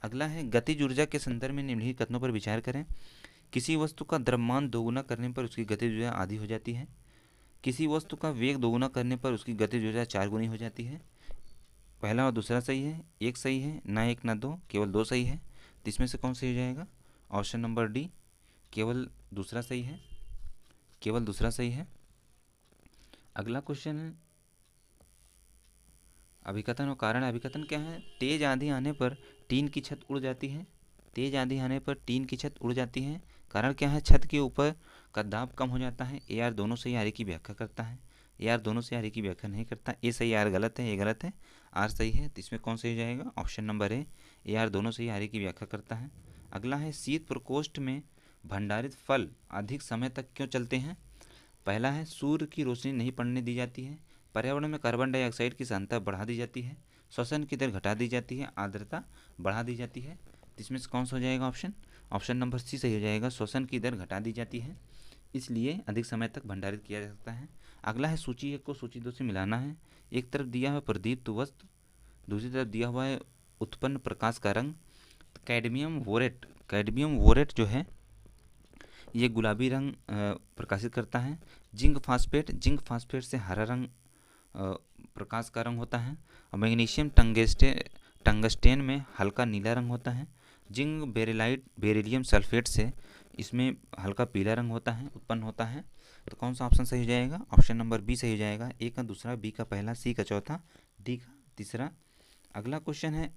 अगला है गतिज ऊर्जा के संदर्भ में निम्नलिखित कथनों पर विचार करें। किसी वस्तु का द्रव्यमान दोगुना करने पर उसकी गतिज ऊर्जा आधी हो जाती है। किसी वस्तु का वेग दोगुना करने पर उसकी गतिज ऊर्जा 4 गुनी हो जाती है। पहला और दूसरा सही है, एक सही है, ना एक ना दो, केवल दो सही है। तो इसमें से कौन सही हो जाएगा? ऑप्शन नंबर डी, केवल दूसरा सही है। अगला क्वेश्चन है अभिकथन और कारण। अभिकथन क्या है? तेज आंधी आने पर टीन की छत उड़ जाती है। कारण क्या है? छत के ऊपर का दाब कम हो जाता है। AR दोनों सही आर्य की व्याख्या करता है। ए आर दोनों से आर की व्याख्या नहीं करता। ए सही आर गलत है, ए गलत है, आर सही है। तो इसमें कौन सही हो जाएगा? ऑप्शन नंबर ए आर दोनों से आर की व्याख्या करता है। अगला है शीत प्रकोष्ठ में भंडारित फल अधिक समय तक क्यों चलते हैं? पहला है सूर्य की रोशनी नहीं पड़ने दी जाती है, पर्यावरण में कार्बन डाइऑक्साइड की सांद्रता बढ़ा दी जाती है, श्वसन की दर घटा दी जाती है, आर्द्रता बढ़ा दी जाती है। तो इसमें से कौन सा हो जाएगा ऑप्शन नंबर सी सही हो जाएगा। श्वसन की दर घटा दी जाती है, इसलिए अधिक समय तक भंडारित किया जा सकता है। अगला है सूची 1 को सूची 2 से मिलाना है। एक तरफ दिया हुआ प्रदीप्त वस्तु, दूसरी तरफ दिया हुआ है उत्पन्न प्रकाश का रंग। कैडमियम वोरेट जो है ये गुलाबी रंग प्रकाशित करता है। जिंक फास्फेट से हरा रंग प्रकाश का रंग होता है। और मैग्नीशियम टंगस्टेन में हल्का नीला रंग होता है। जिंक बेरिलियम सल्फेट से इसमें हल्का पीला रंग उत्पन्न होता है। तो कौन सा ऑप्शन सही हो जाएगा? ऑप्शन नंबर बी सही हो जाएगा। ए का दूसरा, बी का पहला, सी का चौथा, डी का तीसरा। अगला क्वेश्चन है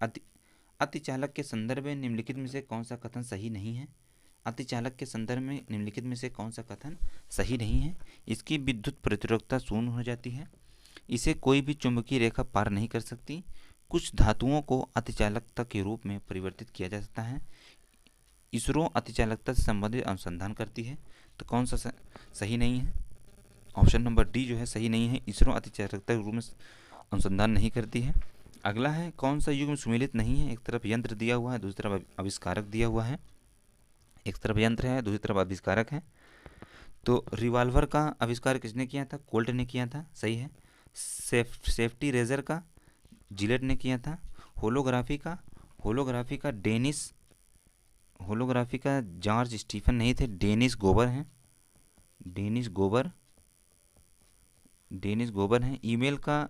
अतिचालक के संदर्भ में निम्नलिखित में से कौन सा कथन सही नहीं है? अतिचालक के संदर्भ में निम्नलिखित में से कौन सा कथन सही नहीं है? इसकी विद्युत प्रतिरोधकता शून्य हो जाती है, इसे कोई भी चुंबकीय रेखा पार नहीं कर सकती, कुछ धातुओं को अतिचालकता के रूप में परिवर्तित किया जा सकता है, इसरो अतिचालकता से संबंधित अनुसंधान करती है। तो कौन सा सही नहीं है? ऑप्शन नंबर डी जो है सही नहीं है, इसरो अतिचालकता के रूप में अनुसंधान नहीं करती है। अगला है कौन सा युग्म सुमेलित नहीं है? एक तरफ यंत्र दिया हुआ है, दूसरी तरफ आविष्कारक दिया हुआ है। एक तरफ यंत्र है, दूसरी तरफ आविष्कारक है। तो रिवॉल्वर का आविष्कार किसने किया था? कोल्ट ने किया था, सही है। सेफ्टी रेजर का जिलेट ने किया था। होलोग्राफी का जॉर्ज स्टीफन नहीं थे, डेनिस गोबर हैं। ईमेल का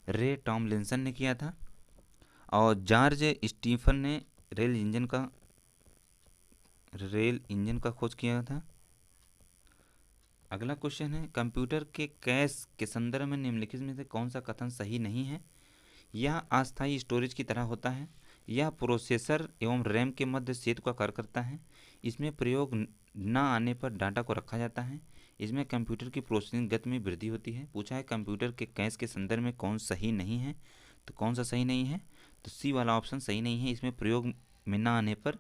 रे टॉमलिंसन ने किया था। और जॉर्ज स्टीफन ने रेल इंजन का खोज किया था। अगला क्वेश्चन है कंप्यूटर के कैश के संदर्भ में निम्नलिखित में से कौन सा कथन सही नहीं है? यह अस्थायी स्टोरेज की तरह होता है, यह प्रोसेसर एवं रैम के मध्य सेतु का कार्य करता है, इसमें प्रयोग न आने पर डाटा को रखा जाता है, इसमें कंप्यूटर की प्रोसेसिंग गति में वृद्धि होती है। पूछा है कंप्यूटर के कैश के संदर्भ में कौन सही नहीं है? तो कौन सा सही नहीं है? तो सी वाला ऑप्शन सही नहीं है, इसमें प्रयोग में न आने पर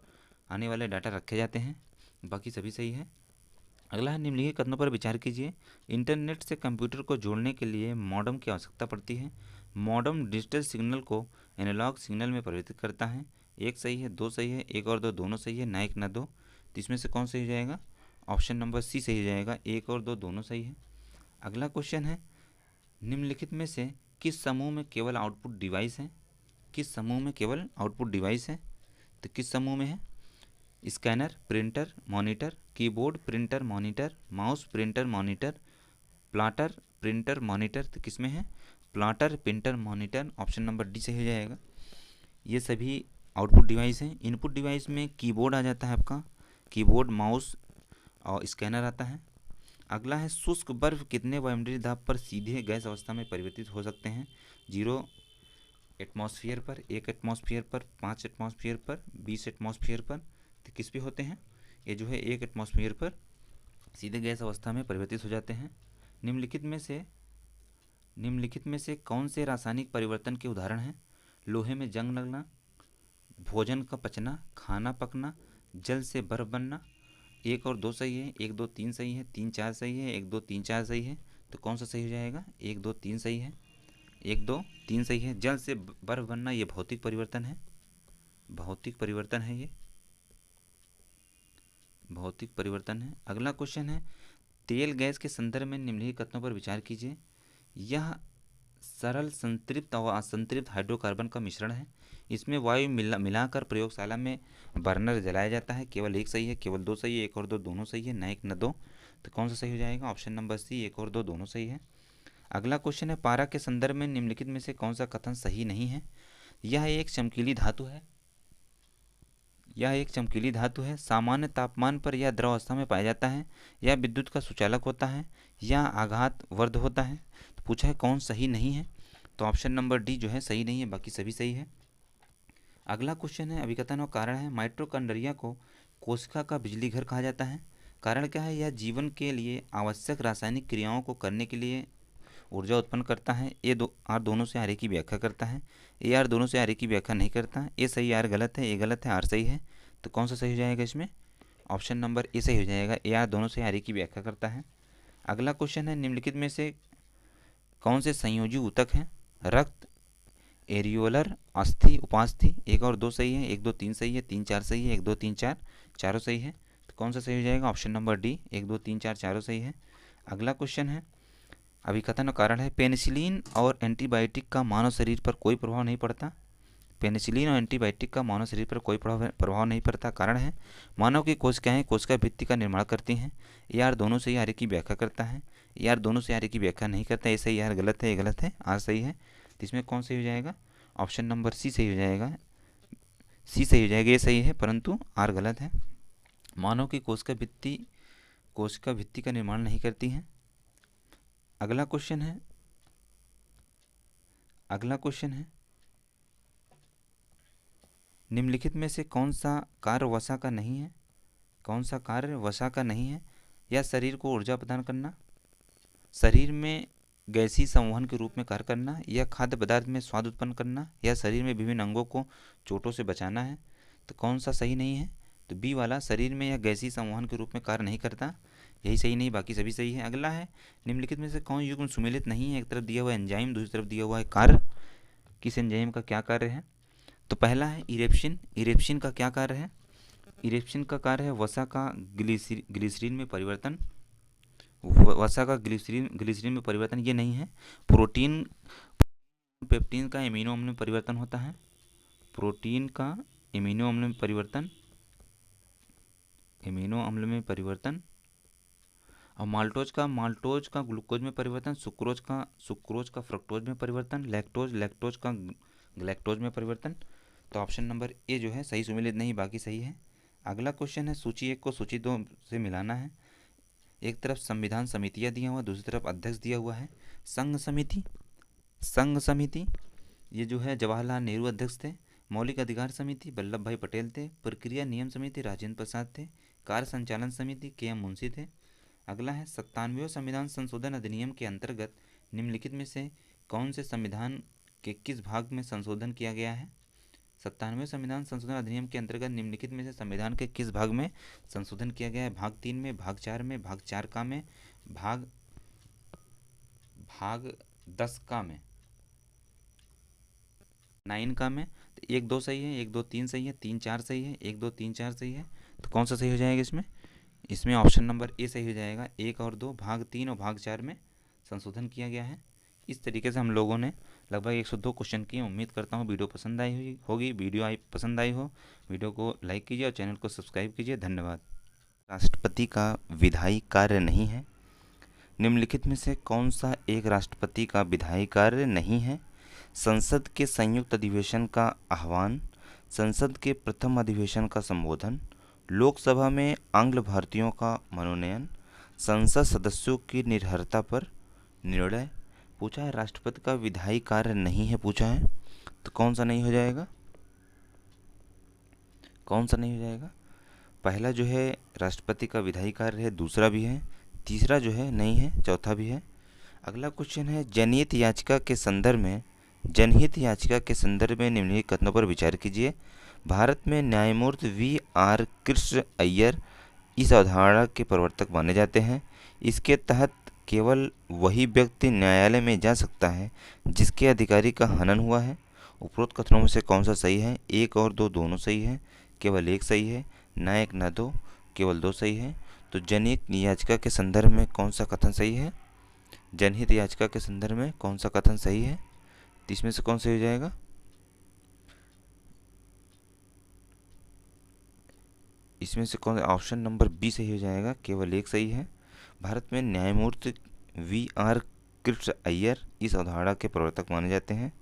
आने वाले डाटा रखे जाते हैं, बाकी सभी सही है। अगला है निम्नलिखित कथनों पर विचार कीजिए। इंटरनेट से कंप्यूटर को जोड़ने के लिए मॉडेम की आवश्यकता पड़ती है। मॉडेम डिजिटल सिग्नल को एनालॉग सिग्नल में परिवर्तित करता है। एक सही है, दो सही है, एक और दो दोनों सही है, ना एक ना दो। तो इसमें से कौन सही हो जाएगा? ऑप्शन नंबर सी सही हो जाएगा, एक और दो दोनों सही है। अगला क्वेश्चन है निम्नलिखित में से किस समूह में केवल आउटपुट डिवाइस है? किस समूह में केवल आउटपुट डिवाइस है? तो किस समूह में है? Scanner, printer, monitor, keyboard, printer, monitor, mouse, printer, monitor, plotter, printer, monitor. तो किस में है? Plotter, printer, monitor. Option number D सही हो जाएगा। ये सभी आउटपुट डिवाइस हैं। इनपुट डिवाइस में कीबोर्ड आ जाता है आपका, कीबोर्ड, माउस और स्कैनर आता है। अगला है शुष्क बर्फ कितने वायुमंडलीय दाब पर सीधे गैस अवस्था में परिवर्तित हो सकते हैं? 0 एटमॉस्फेयर पर, 1 एटमॉस्फेयर पर, 5 एटमॉस्फेयर पर, 20 एटमॉस्फेयर पर। तो किस पे होते हैं? ये जो है 1 एटमॉस्फेयर पर सीधे गैस अवस्था में परिवर्तित हो जाते हैं। निम्नलिखित में से कौन से रासायनिक परिवर्तन के उदाहरण हैं? लोहे में जंग लगना, भोजन का पचना, खाना पकना, जल से बर्फ बनना। 1 और 2 सही है, 1 2 3 सही है, 3 4 सही है, 1 2 3 4 सही है। तो कौन सा सही हो जाएगा? 1 2 3 सही है, 1 2 3 सही है। जल से बर्फ बनना ये भौतिक परिवर्तन है, ये भौतिक परिवर्तन है। अगला क्वेश्चन है तेल गैस के संदर्भ में निम्नलिखित कथनों पर विचार कीजिए। यह सरल संतृप्त और असंतृप्त हाइड्रोकार्बन का मिश्रण है, इसमें वायु मिलाकर प्रयोगशाला में बर्नर जलाया जाता है। केवल 1 सही है, केवल 2 सही है, 1 और 2 दोनों सही है, ना 1 ना 2। तो कौन सा सही हो जाएगा? ऑप्शन नंबर सी, 1 और 2 दोनों सही है। अगला क्वेश्चन है पारा के संदर्भ में निम्नलिखित में से कौन सा कथन सही नहीं है? यह एक चमकीली धातु है, सामान्य तापमान पर यह द्रव अवस्था में पाया जाता है, यह विद्युत का सुचालक होता है, यह आघात वर्ध होता है। तो पूछा है कौन सही नहीं है? तो ऑप्शन नंबर डी जो है सही नहीं है, बाकी सभी सही है। अगला क्वेश्चन है अभिकथन और कारण है। माइटोकॉन्ड्रिया को कोशिका का बिजली घर कहा जाता है, कारण क्या है? यह जीवन के लिए आवश्यक रासायनिक क्रियाओं को करने के लिए ऊर्जा उत्पन्न करता है। ए दो आर दोनों से आर ए की व्याख्या करता है। ए आर दोनों से आर ए की व्याख्या नहीं करता। ए सही आर गलत है, ए गलत है, आर सही है। तो कौन सा सही हो जाएगा इसमें? ऑप्शन नंबर ए सही हो जाएगा। ए आर दोनों से आर ए की व्याख्या करता है। अगला क्वेश्चन है, निम्नलिखित में से कौन से संयोजी ऊतक हैं? रक्त, एरियोलर, अस्थि, उपास्थि। एक और दो सही है, एक दो तीन सही है, तीन चार सही है, एक दो तीन चार चारों सही है। तो कौन सा सही हो जाएगा? ऑप्शन नंबर डी, एक दो तीन चार चारों सही है। अगला क्वेश्चन है, अभिकथन और कारण है, पेनिसिलिन और एंटीबायोटिक का मानव शरीर पर कोई प्रभाव नहीं पड़ता। पेनिसिलिन और एंटीबायोटिक का मानव शरीर पर कोई प्रभाव नहीं पड़ता। कारण है, मानव की कोशिकाएं कोशिका भित्ति का निर्माण करती हैं। ए आर दोनों से आर की व्याख्या करता है। ए आर दोनों से आर की व्याख्या नहीं करता। ए सही, आर गलत है, ए गलत है, आर सही है। तो इसमें कौन सही हो जाएगा? ऑप्शन नंबर सी सही हो जाएगा। सी सही हो जाएगा, ये सही है परंतु आर गलत है। मानव की कोशिका भित्ति का निर्माण नहीं करती हैं। अगला क्वेश्चन है, निम्नलिखित में से कौन सा कार्य वसा का नहीं है? कौन सा कार्य वसा का नहीं है? या शरीर को ऊर्जा प्रदान करना, शरीर में गैसीय संवहन के रूप में कार्य करना, या खाद्य पदार्थ में स्वाद उत्पन्न करना, या शरीर में विभिन्न अंगों को चोटों से बचाना है। तो कौन सा सही नहीं है? तो बी वाला, शरीर में यह गैसीय संवहन के रूप में कार्य नहीं करता, यही सही नहीं, बाकी सभी सही है। अगला है, निम्नलिखित में से कौन युग्म सुमेलित नहीं है? एक तरफ दिया हुआ है एंजाइम, दूसरी तरफ दिया हुआ है कार्य। किस एंजाइम का क्या कार्य है? तो पहला है इरेप्सिन। इरेप्सिन का क्या कार्य है? इरेप्सिन का कार्य है वसा का ग्लिसरीन में परिवर्तन। वसा का ग्लिसरीन में परिवर्तन ये नहीं है। प्रोटीन पेप्टीन का एमिनो अम्ल में परिवर्तन होता है। प्रोटीन का एमिनो अम्ल में परिवर्तन, और माल्टोज का ग्लूकोज में परिवर्तन, सुक्रोज का फ्रक्टोज में परिवर्तन, लैक्टोज का ग्लैक्टोज में परिवर्तन। तो ऑप्शन नंबर ए जो है सही सुमेलित नहीं, बाकी सही है। अगला क्वेश्चन है, सूची 1 को सूची 2 से मिलाना है। एक तरफ संविधान समितियाँ दिया हुआ, दूसरी तरफ अध्यक्ष दिया हुआ है। संघ समिति ये जो है जवाहरलाल नेहरू अध्यक्ष थे। मौलिक अधिकार समिति वल्लभ भाई पटेल थे। प्रक्रिया नियम समिति राजेंद्र प्रसाद थे। कार्य संचालन समिति के एम मुंशी थे। अगला है, 97वें संविधान संशोधन अधिनियम के अंतर्गत निम्नलिखित में से कौन से संविधान के किस भाग में संशोधन किया गया है? 97वें संविधान संशोधन अधिनियम के अंतर्गत निम्नलिखित में से संविधान के किस भाग में संशोधन किया गया है? भाग 3 में, भाग 4 में, भाग 4 का में, भाग 10 का में, 9 का में। तो 1 2 सही है, 1 2 3 सही है, 3 4 सही है, 1 2 3 4 सही है। तो कौन सा सही हो जाएगा इसमें? इसमें ऑप्शन नंबर ए सही हो जाएगा। 1 और 2 भाग 3 और भाग 4 में संशोधन किया गया है। इस तरीके से हम लोगों ने लगभग 102 क्वेश्चन किए। उम्मीद करता हूँ वीडियो पसंद आई होगी। पसंद आई हो, वीडियो को लाइक कीजिए और चैनल को सब्सक्राइब कीजिए। धन्यवाद। राष्ट्रपति का विधायी कार्य नहीं है। निम्नलिखित में से कौन सा एक राष्ट्रपति का विधायी कार्य नहीं है? संसद के संयुक्त अधिवेशन का आह्वान, संसद के प्रथम अधिवेशन का संबोधन, लोकसभा में आंग्ल भारतीयों का मनोनयन, संसद सदस्यों की निर्भरता पर निर्णय। पूछा है राष्ट्रपति का विधायी कार्य नहीं है, पूछा है तो कौन सा नहीं हो जाएगा? कौन सा नहीं हो जाएगा? पहला जो है राष्ट्रपति का विधायी कार्य है, दूसरा भी है, तीसरा जो है नहीं है, चौथा भी है। अगला क्वेश्चन है, जनहित याचिका के संदर्भ में निम्नलिखित कथनों पर विचार कीजिए। भारत में न्यायमूर्ति V.R. कृष्ण अय्यर इस अवधारणा के प्रवर्तक माने जाते हैं। इसके तहत केवल वही व्यक्ति न्यायालय में जा सकता है जिसके अधिकारी का हनन हुआ है। उपरोक्त कथनों में से कौन सा सही है? 1 और 2 दोनों सही है, केवल 1 सही है, ना 1 ना 2, केवल 2 सही है। तो जनहित याचिका के संदर्भ में कौन सा कथन सही है? जनहित याचिका के संदर्भ में कौन सा कथन सही है? तो इसमें से कौन सही हो जाएगा? इसमें से कौन? ऑप्शन नंबर बी सही हो जाएगा, केवल 1 सही है। भारत में न्यायमूर्ति V.R. कृष्ण अय्यर इस अवधारणा के प्रवर्तक माने जाते हैं।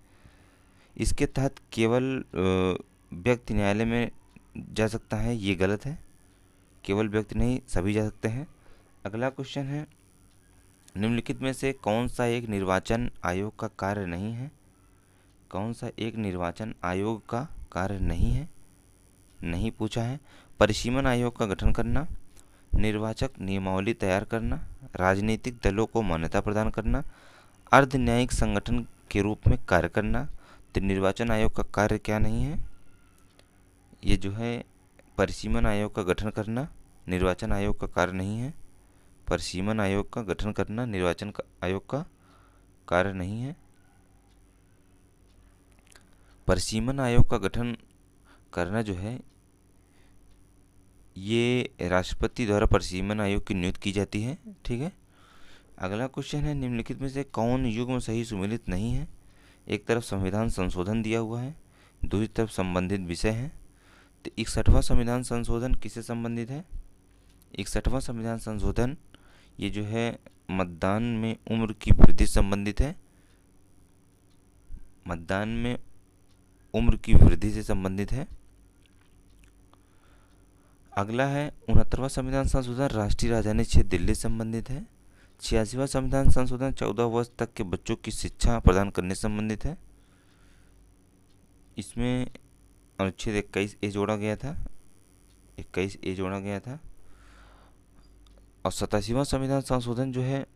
इसके तहत केवल व्यक्ति न्यायालय में जा सकता है, ये गलत है। केवल व्यक्ति नहीं, सभी जा सकते हैं। अगला क्वेश्चन है, निम्नलिखित में से कौन सा एक निर्वाचन आयोग का कार्य नहीं है? कौन सा एक निर्वाचन आयोग का कार्य नहीं है? नहीं पूछा है। परिसीमन आयोग का गठन करना, निर्वाचक नियमावली तैयार करना, राजनीतिक दलों को मान्यता प्रदान करना, अर्ध न्यायिक संगठन के रूप में कार्य करना। तो निर्वाचन आयोग का कार्य क्या नहीं है, ये जो है परिसीमन आयोग का गठन करना निर्वाचन आयोग का कार्य नहीं है। परिसीमन आयोग का गठन करना निर्वाचन आयोग का कार्य नहीं है। परिसीमन आयोग का गठन करना जो है ये राष्ट्रपति द्वारा परिसीमन आयोग की नियुक्ति की जाती है। ठीक है। अगला क्वेश्चन है, निम्नलिखित में से कौन युग्म सही सुमेलित नहीं है। एक तरफ संविधान संशोधन दिया हुआ है, दूसरी तरफ संबंधित विषय है। तो 61वां संविधान संशोधन किससे संबंधित है। 61वां संविधान संशोधन ये जो है मतदान में उम्र की वृद्धि से संबंधित है। मतदान में उम्र की वृद्धि से संबंधित है। अगला है 69वां संविधान संशोधन राष्ट्रीय राजधानी क्षेत्र दिल्ली से संबंधित है। 86वां संविधान संशोधन 14 वर्ष तक के बच्चों की शिक्षा प्रदान करने से संबंधित है। इसमें अनुच्छेद 21A जोड़ा गया था, 21A जोड़ा गया था। और 87वां संविधान संशोधन जो है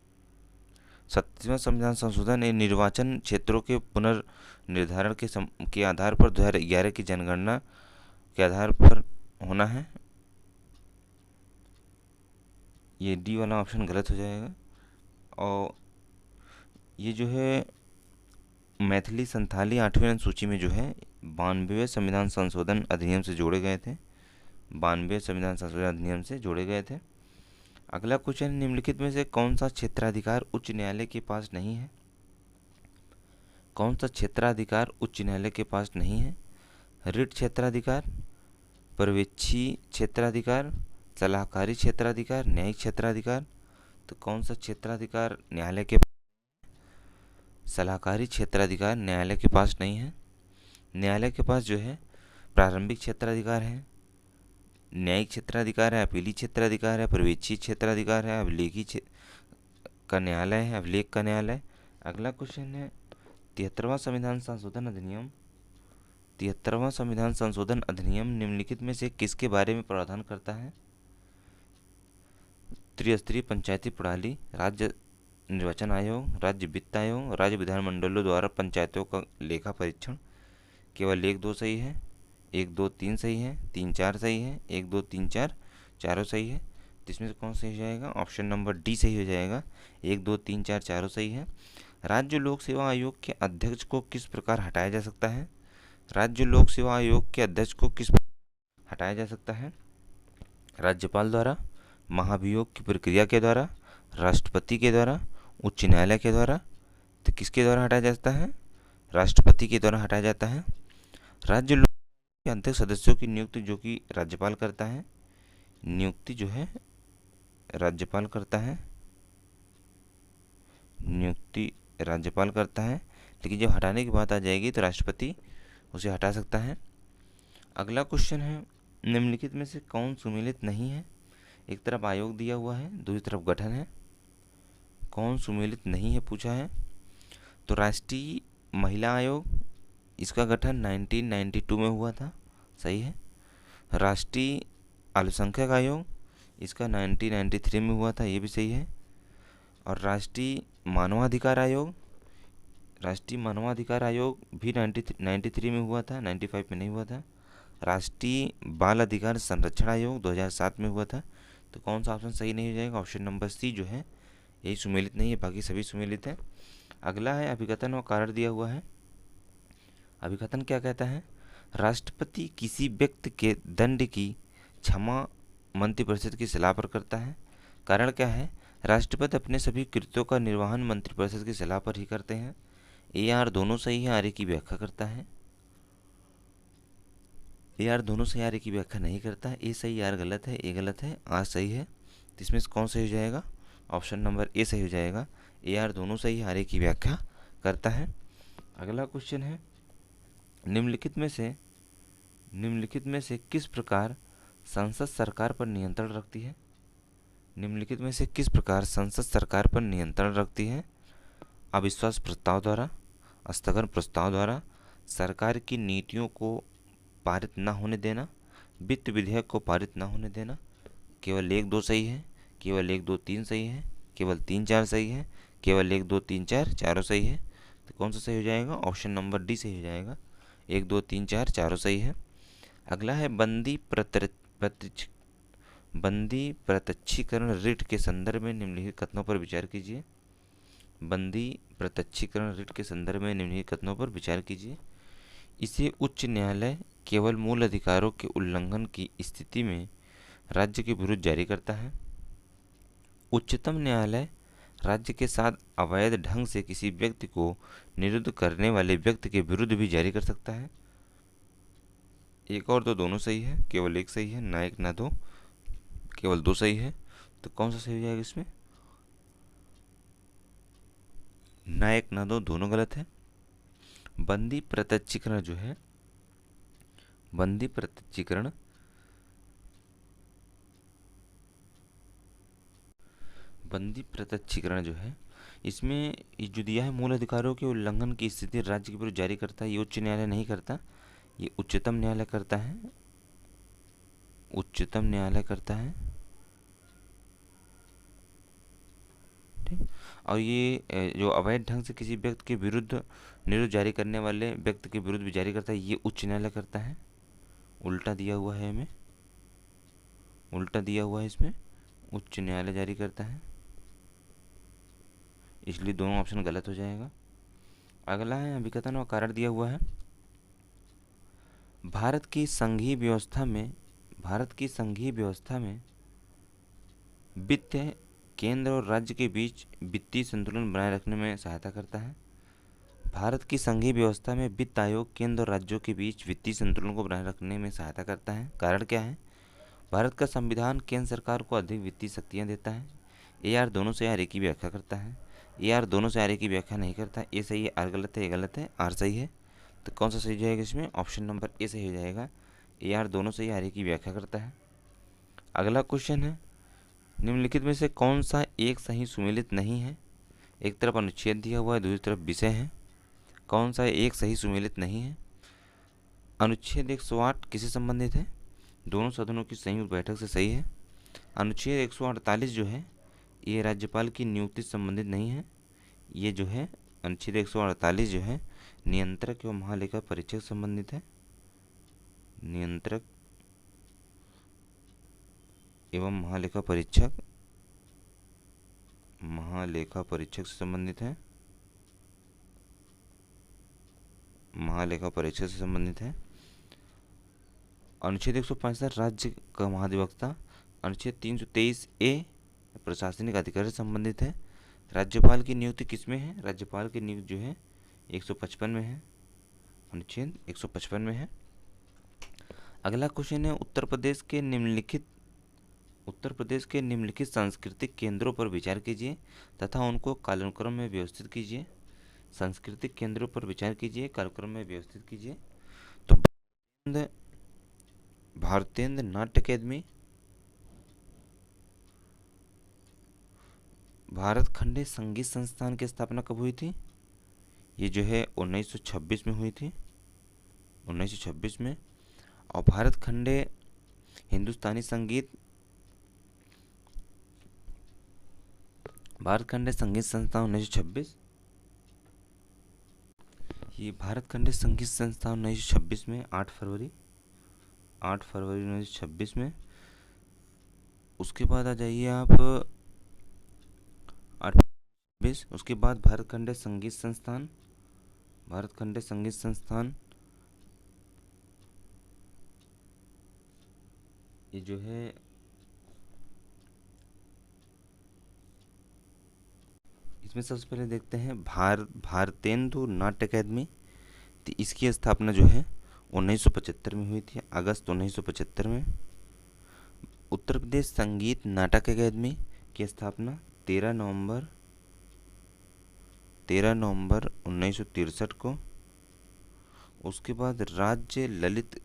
37वां संविधान संशोधन निर्वाचन क्षेत्रों के पुनर्निर्धारण के आधार पर 2011 की जनगणना के आधार पर होना है। ये डी वाला ऑप्शन गलत हो जाएगा। और ये जो है मैथिली संथाली 8वीं अनुसूची में जो है 92वें संविधान संशोधन अधिनियम से जोड़े गए थे। 92वें संविधान संशोधन अधिनियम से जोड़े गए थे। अगला क्वेश्चन, निम्नलिखित में से कौन सा क्षेत्राधिकार उच्च न्यायालय के पास नहीं है। कौन सा क्षेत्राधिकार उच्च न्यायालय के पास नहीं है। रिट क्षेत्राधिकार, पर्यवेक्षी क्षेत्राधिकार, सलाहकारी क्षेत्राधिकार, न्यायिक क्षेत्राधिकार। तो कौन सा क्षेत्राधिकार न्यायालय के सलाहकारी क्षेत्राधिकार न्यायालय के पास नहीं है। न्यायालय के पास जो है प्रारंभिक क्षेत्राधिकार है, न्यायिक क्षेत्राधिकार है, अपीली क्षेत्राधिकार है, पर्यवेक्षी क्षेत्राधिकार है, अभिलेखी का न्यायालय है, अभिलेख का न्यायालय। अगला क्वेश्चन है 73वां संविधान संशोधन अधिनियम। 73वां संविधान संशोधन अधिनियम निम्नलिखित में से किसके बारे में प्रावधान करता है। त्रिस्तरीय पंचायती प्रणाली, राज्य निर्वाचन आयोग, राज्य वित्त आयोग, राज्य विधानमंडलों द्वारा पंचायतों का लेखा परीक्षण। केवल 1 2 सही है, 1 2 3 सही है, 3 4 सही है, 1 2 3 4 चारों सही है। तो इसमें से कौन सही हो जाएगा, ऑप्शन नंबर डी सही हो जाएगा। 1 2 3 4 चारों सही है। राज्य लोक सेवा आयोग के अध्यक्ष को किस प्रकार हटाया जा सकता है। राज्य लोक सेवा आयोग के अध्यक्ष को किस प्रकार हटाया जा सकता है। राज्यपाल द्वारा, महाभियोग की प्रक्रिया के द्वारा, राष्ट्रपति के द्वारा, उच्च न्यायालय के द्वारा। तो किसके द्वारा हटाया जाता है, राष्ट्रपति के द्वारा हटाया जाता है। राज्य लोक के अध्यक्ष सदस्यों की नियुक्ति जो कि राज्यपाल करता है, नियुक्ति जो है राज्यपाल करता है, नियुक्ति राज्यपाल करता है। लेकिन जब हटाने की बात आ जाएगी तो राष्ट्रपति उसे हटा सकता है। अगला क्वेश्चन है, निम्नलिखित में से कौन सुमेलित नहीं है। एक तरफ आयोग दिया हुआ है, दूसरी तरफ गठन है, कौन सुमेलित नहीं है पूछा है। तो राष्ट्रीय महिला आयोग, इसका गठन 1992 में हुआ था, सही है। राष्ट्रीय अल्पसंख्यक आयोग, इसका 1993 में हुआ था, ये भी सही है। और राष्ट्रीय मानवाधिकार आयोग, राष्ट्रीय मानवाधिकार आयोग भी 93 में हुआ था, 95 में नहीं हुआ था। राष्ट्रीय बाल अधिकार संरक्षण आयोग 2007 में हुआ था। तो कौन सा ऑप्शन सही नहीं हो जाएगा, ऑप्शन नंबर सी जो है यही सुमेलित नहीं है, बाकी सभी सुमेलित है। अगला है अभिकथन और कारण दिया हुआ है। अभिकथन क्या कहता है, राष्ट्रपति किसी व्यक्ति के दंड की क्षमा मंत्रिपरिषद की सलाह पर करता है। कारण क्या है, राष्ट्रपति अपने सभी कृत्यों का निर्वहन मंत्रिपरिषद की सलाह पर ही करते हैं। ए आर दोनों सही है, आर की व्याख्या करता है। ए आर दोनों सही, आर की व्याख्या नहीं करता है। ए सही, आर गलत है, ए गलत है, आर सही है। तो इसमें से कौन सही हो जाएगा, ऑप्शन नंबर ए सही हो जाएगा। ए आर दोनों सही, आर की व्याख्या करता है। अगला क्वेश्चन है, निम्नलिखित में से किस प्रकार संसद सरकार पर नियंत्रण रखती है। निम्नलिखित में से किस प्रकार संसद सरकार पर नियंत्रण रखती है। अविश्वास प्रस्ताव द्वारा, स्थगन प्रस्ताव द्वारा, सरकार की नीतियों को पारित न होने देना, वित्त विधेयक को पारित न होने देना। केवल 1 2 सही है, केवल 1 2 3 सही है, केवल 3 4 सही है, केवल 1 2 3 4 चारों सही है। तो कौन सा सही हो जाएगा? ऑप्शन नंबर डी सही हो जाएगा। 1 2 3 4 चारों सही है। अगला है बंदी प्रत्यक्षीकरण रिट के संदर्भ में निम्नलिखित कथनों पर विचार कीजिए। बंदी प्रत्यक्षीकरण रिट के संदर्भ में निम्नलिखित कथनों पर विचार कीजिए। इसे उच्च न्यायालय केवल मूल अधिकारों के उल्लंघन की स्थिति में राज्य के विरुद्ध जारी करता है। उच्चतम न्यायालय राज्य के साथ अवैध ढंग से किसी व्यक्ति को निरुद्ध करने वाले व्यक्ति के विरुद्ध भी जारी कर सकता है। एक और दो दोनों सही है, केवल एक सही है, ना एक ना दो, केवल दो सही है। तो कौन सा सही हो जाएगा इसमें? ना एक ना दो दोनों गलत है। बंदी प्रत्यक्षीकरण जो है, बंदी प्रत्यक्षीकरण जो है, इसमें ये जो दिया है मूल अधिकारों के उल्लंघन की स्थिति राज्य के विरुद्ध जारी करता है, ये उच्च न्यायालय नहीं करता, ये उच्चतम न्यायालय करता है। उच्चतम न्यायालय करता है, ठीक। और ये जो अवैध ढंग से किसी व्यक्ति के विरुद्ध निरुद्ध जारी करने वाले व्यक्ति के विरुद्ध भी जारी करता है, ये उच्च न्यायालय करता है। उल्टा दिया हुआ है हमें, उल्टा दिया हुआ है इसमें, उच्च न्यायालय जारी करता है, इसलिए दोनों ऑप्शन गलत हो जाएगा। अगला है अभिकथन और कारण दिया हुआ है। भारत की संघीय व्यवस्था में वित्त केंद्र और राज्य के बीच वित्तीय संतुलन बनाए रखने में सहायता करता है। भारत की संघीय व्यवस्था में वित्त आयोग केंद्र और राज्यों के बीच वित्तीय संतुलन को बनाए रखने में सहायता करता है। कारण क्या है? भारत का संविधान केंद्र सरकार को अधिक वित्तीय शक्तियाँ देता है। ए आर दोनों से आर एक की व्याख्या करता है। ए आर दोनों से आर एक की व्याख्या नहीं करता। ए सही है, आर गलत है, ए गलत है, आर सही है। तो कौन सा सही जाएगा इसमें? ऑप्शन नंबर ए सही हो जाएगा। ए आर दोनों से आर एक की व्याख्या करता है। अगला क्वेश्चन है, निम्नलिखित में से कौन सा एक सही सुमेलित नहीं है? एक तरफ अनुच्छेद दिया हुआ है, दूसरी तरफ विषय है। कौन सा एक सही सुमेलित नहीं है? अनुच्छेद 108 किससे संबंधित है? दोनों सदनों की संयुक्त बैठक से सही है। अनुच्छेद 148 जो है, ये राज्यपाल की नियुक्ति से संबंधित नहीं है। ये जो है अनुच्छेद 148 जो है नियंत्रक एवं महालेखा परीक्षक से संबंधित है। नियंत्रक एवं महालेखा परीक्षक से संबंधित है। महालेखा परीक्षक से संबंधित है। अनुच्छेद 165 राज्य का महाधिवक्ता। अनुच्छेद 323 ए प्रशासनिक अधिकारी से संबंधित है। राज्यपाल की नियुक्ति किस में है? राज्यपाल की नियुक्ति जो है 155 में है, अनुच्छेद 155 में है। अगला क्वेश्चन है, उत्तर प्रदेश के निम्नलिखित सांस्कृतिक केंद्रों पर विचार कीजिए तथा उनको कालानुक्रम में व्यवस्थित कीजिए। सांस्कृतिक केंद्रों पर विचार कीजिए, कालक्रम में व्यवस्थित कीजिए। तो भारतीय नाट्य अकेदमी, भारत खंडे संगीत संस्थान की स्थापना कब हुई थी? ये जो है 1926 में हुई थी, 1926 में। और भारत खंडे हिंदुस्तानी संगीत संस्थान 1926, ये भारत खंडे संगीत संस्थान 1926 में 8 फरवरी 1926 में। उसके बाद आ जाइए आप 8 उसके बाद भारत खंडे संगीत संस्थान ये जो है इसमें सबसे पहले देखते हैं भारतेंदु नाट्य अकेदमी। तो इसकी स्थापना जो है 1975 में हुई थी, अगस्त 1975 में। उत्तर प्रदेश संगीत नाटक अकेदमी की स्थापना 13 नवंबर 1963 को। उसके बाद राज्य ललित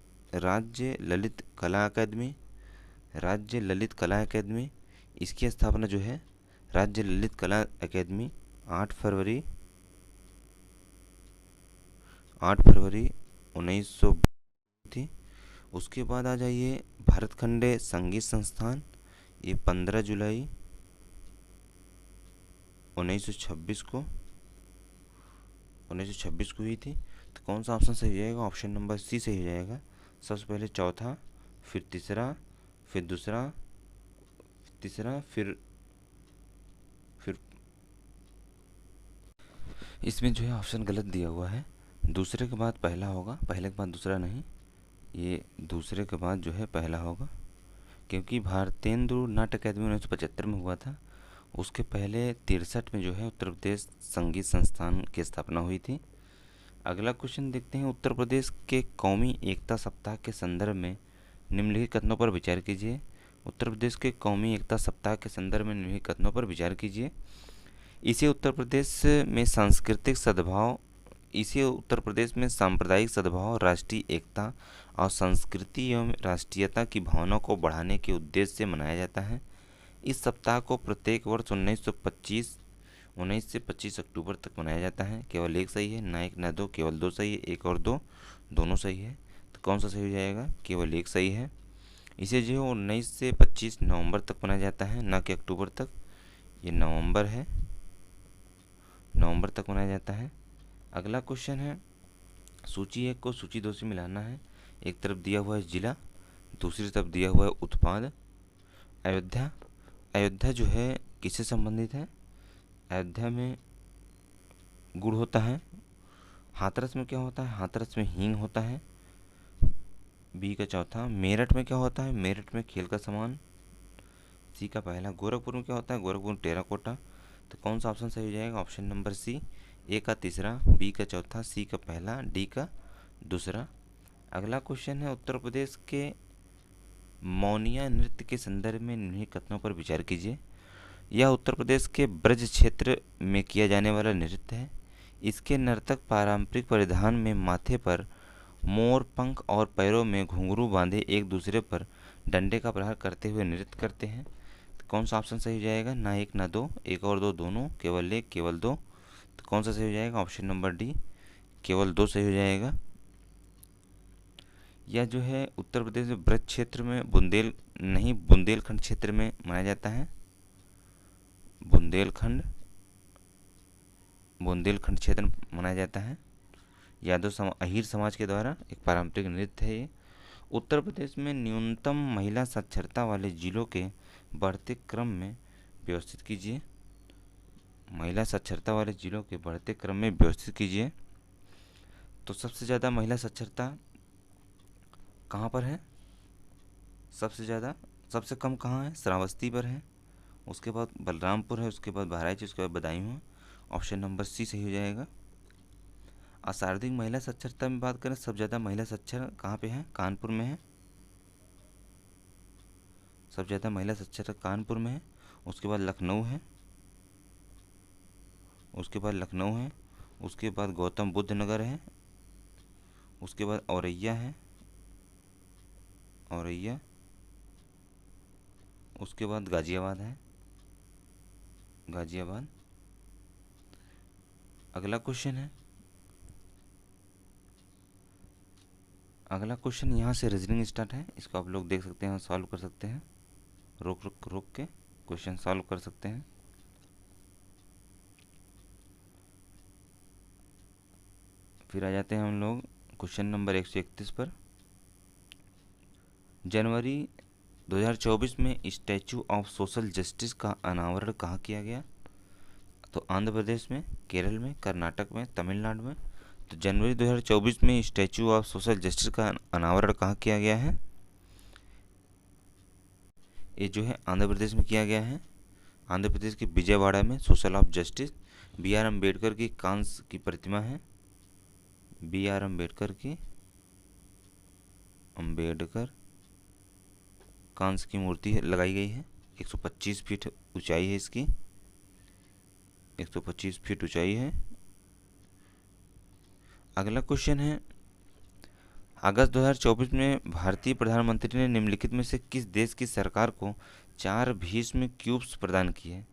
कला अकादमी, इसकी स्थापना जो है राज्य ललित कला अकादमी 8 फरवरी 1900 थी। उसके बाद आ जाइए भारत खंडे संगीत संस्थान, ये 15 जुलाई 1926 को 1926 को हुई थी। तो कौन सा ऑप्शन सही हो जाएगा? ऑप्शन नंबर सी सही हो जाएगा। सबसे पहले चौथा, फिर तीसरा, फिर दूसरा, तीसरा, फिर इसमें जो है ऑप्शन गलत दिया हुआ है। दूसरे के बाद पहला होगा, पहले के बाद दूसरा नहीं, ये दूसरे के बाद जो है पहला होगा, क्योंकि भारतेंदु नाट्य अकादमी 1975 में हुआ था। उसके पहले 63 में जो है उत्तर प्रदेश संगीत संस्थान की स्थापना हुई थी। अगला क्वेश्चन देखते हैं। उत्तर प्रदेश के कौमी एकता सप्ताह के संदर्भ में निम्नलिखित कथनों पर विचार कीजिए। उत्तर प्रदेश के कौमी एकता सप्ताह के संदर्भ में निम्नलिखित कथनों पर विचार कीजिए। इसे उत्तर प्रदेश में सांप्रदायिक सद्भाव, राष्ट्रीय एकता और संस्कृति एवं राष्ट्रीयता की भावना को बढ़ाने के उद्देश्य से मनाया जाता है। इस सप्ताह को प्रत्येक वर्ष 19 से 25 अक्टूबर तक मनाया जाता है। केवल एक सही है, ना एक ना दो, केवल दो सही है, एक और दो दोनों सही है। तो कौन सा सही हो जाएगा? केवल एक सही है। इसे जो है 19 से 25 नवंबर तक मनाया जाता है, ना कि अक्टूबर तक। ये नवंबर है, नवंबर तक मनाया जाता है। अगला क्वेश्चन है, सूची 1 को सूची 2 से मिलाना है। एक तरफ दिया हुआ है जिला, दूसरी तरफ दिया हुआ है उत्पाद। अयोध्या जो है किससे संबंधित है? अयोध्या में गुड़ होता है। हाथरस में क्या होता है? हाथरस में हींग होता है। बी का चौथा। मेरठ में क्या होता है? मेरठ में खेल का सामान। सी का पहला। गोरखपुर में क्या होता है? गोरखपुर में टेराकोटा। तो कौन सा ऑप्शन सही हो जाएगा? Option number C. ए का तीसरा, बी का चौथा, सी का पहला, डी का दूसरा। अगला क्वेश्चन है, उत्तर प्रदेश के मौनिया नृत्य के संदर्भ में निम्नलिखित कथनों पर विचार कीजिए। यह उत्तर प्रदेश के ब्रज क्षेत्र में किया जाने वाला नृत्य है। इसके नर्तक पारंपरिक परिधान में माथे पर मोर पंख और पैरों में घुंघरू बांधे एक दूसरे पर डंडे का प्रहार करते हुए नृत्य करते हैं। तो कौन सा ऑप्शन सही हो जाएगा? ना एक ना दो, एक और दो दोनों, केवल एक, केवल दो। तो कौन सा सही हो जाएगा? ऑप्शन नंबर डी, केवल दो सही हो जाएगा। यह जो है उत्तर प्रदेश में ब्रज क्षेत्र में बुंदेलखंड क्षेत्र में मनाया जाता है। बुंदेलखंड क्षेत्र में मनाया जाता है। अहीर समाज के द्वारा एक पारंपरिक नृत्य है ये। उत्तर प्रदेश में न्यूनतम महिला साक्षरता वाले जिलों के बढ़ते क्रम में व्यवस्थित कीजिए। महिला साक्षरता वाले जिलों के बढ़ते क्रम में व्यवस्थित कीजिए। तो सबसे ज़्यादा महिला साक्षरता कहाँ पर है? सबसे कम कहाँ है? श्रावस्ती पर है। उसके बाद बलरामपुर है, उसके बाद बहराइच, उसके बाद बदायूं है। ऑप्शन नंबर सी सही हो जाएगा। आसार्दिक महिला साक्षरता में बात करें, सबसे ज़्यादा महिला साक्षर कहाँ पे है? कानपुर में है। सबसे ज़्यादा महिला साक्षर कानपुर में है। उसके बाद लखनऊ है, उसके बाद गौतम बुद्ध नगर है, उसके बाद औरैया है, उसके बाद गाजियाबाद है, अगला क्वेश्चन यहाँ से रीजनिंग स्टार्ट है। इसको आप लोग देख सकते हैं, सॉल्व कर सकते हैं, रोक के क्वेश्चन सॉल्व कर सकते हैं। फिर आ जाते हैं हम लोग क्वेश्चन नंबर 131 पर। जनवरी 2024 में स्टैचू ऑफ सोशल जस्टिस का अनावरण कहाँ किया गया? तो आंध्र प्रदेश में, केरल में, कर्नाटक में, तमिलनाडु में। तो जनवरी 2024 में स्टैचू ऑफ सोशल जस्टिस का अनावरण कहाँ किया गया है? ये जो है आंध्र प्रदेश में किया गया है। आंध्र प्रदेश के विजयवाड़ा में social of justice. B R Ambedkar की कांस्य की प्रतिमा है। बी आर अम्बेडकर कांस्य की मूर्ति लगाई गई है। 125 फीट ऊंचाई है इसकी, 125 फीट ऊंचाई है। अगला क्वेश्चन है, अगस्त 2024 में भारतीय प्रधानमंत्री ने निम्नलिखित में से किस देश की सरकार को 4 भीष्म क्यूब्स प्रदान किए?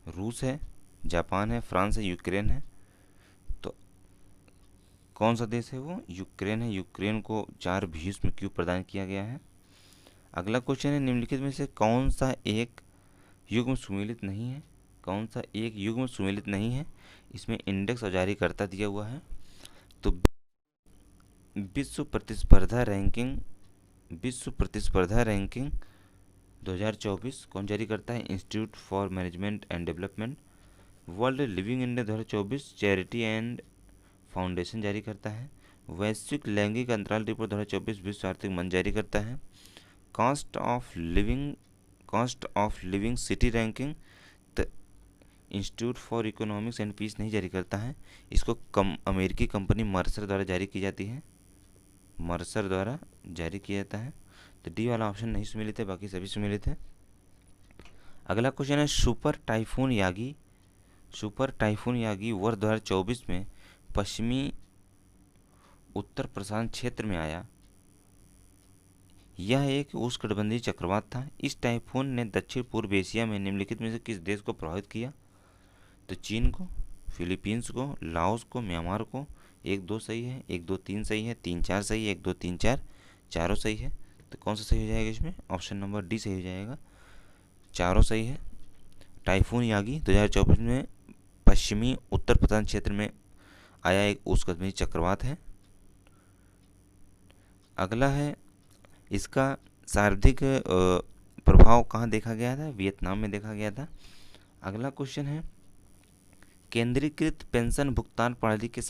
रूस है, जापान है, फ्रांस है, यूक्रेन है। तो कौन सा देश है वो? यूक्रेन है। यूक्रेन को 4 भीष्म क्यूब प्रदान किया गया है। अगला क्वेश्चन है, निम्नलिखित में से कौन सा एक युग्म सुमेलित नहीं है? कौन सा एक युग्म सुमेलित नहीं है? इसमें इंडेक्स और जारीकर्ता दिया हुआ है। तो विश्व प्रतिस्पर्धा रैंकिंग 2024 कौन जारी करता है? Institute for management and development. World living index 2024 charity and foundation जारी करता है। वैश्विक लैंगिक अंतराल रिपोर्ट 2024 विश्व आर्थिक मंच जारी करता है। Cost of living city ranking institute for economics and peace नहीं जारी करता है। इसको अमेरिकी कंपनी मर्सर द्वारा जारी की जाती है, मर्सर द्वारा जारी किया जाता है। तो डी वाला ऑप्शन नहीं सुमेलित है, बाकी सभी सुमेलित है। अगला क्वेश्चन है सुपर टाइफून यागी वर्ष 2024 में पश्चिमी उत्तर प्रशांत क्षेत्र में आया। यह एक उष्णकटिबंधीय चक्रवात था। इस टाइफून ने दक्षिण पूर्व एशिया में निम्नलिखित में से किस देश को प्रभावित किया? तो चीन को, फिलीपींस को, लाओस को, म्यांमार को। 1 2 सही है, 1 2 3 सही है, 3 4 सही है, 1 2 3 4 चारों सही है। तो कौन सा सही हो जाएगा इसमें? ऑप्शन नंबर डी सही हो जाएगा, चारों सही है। टाइफून यागी 2024 में पश्चिमी उत्तर प्रशांत क्षेत्र में आया एक उष्णकटिबंधीय चक्रवात है। अगला है इसका सर्वाधिक प्रभाव कहाँ देखा गया था? वियतनाम में देखा गया था। अगला क्वेश्चन है केंद्रीकृत पेंशन भुगतान प्रणाली के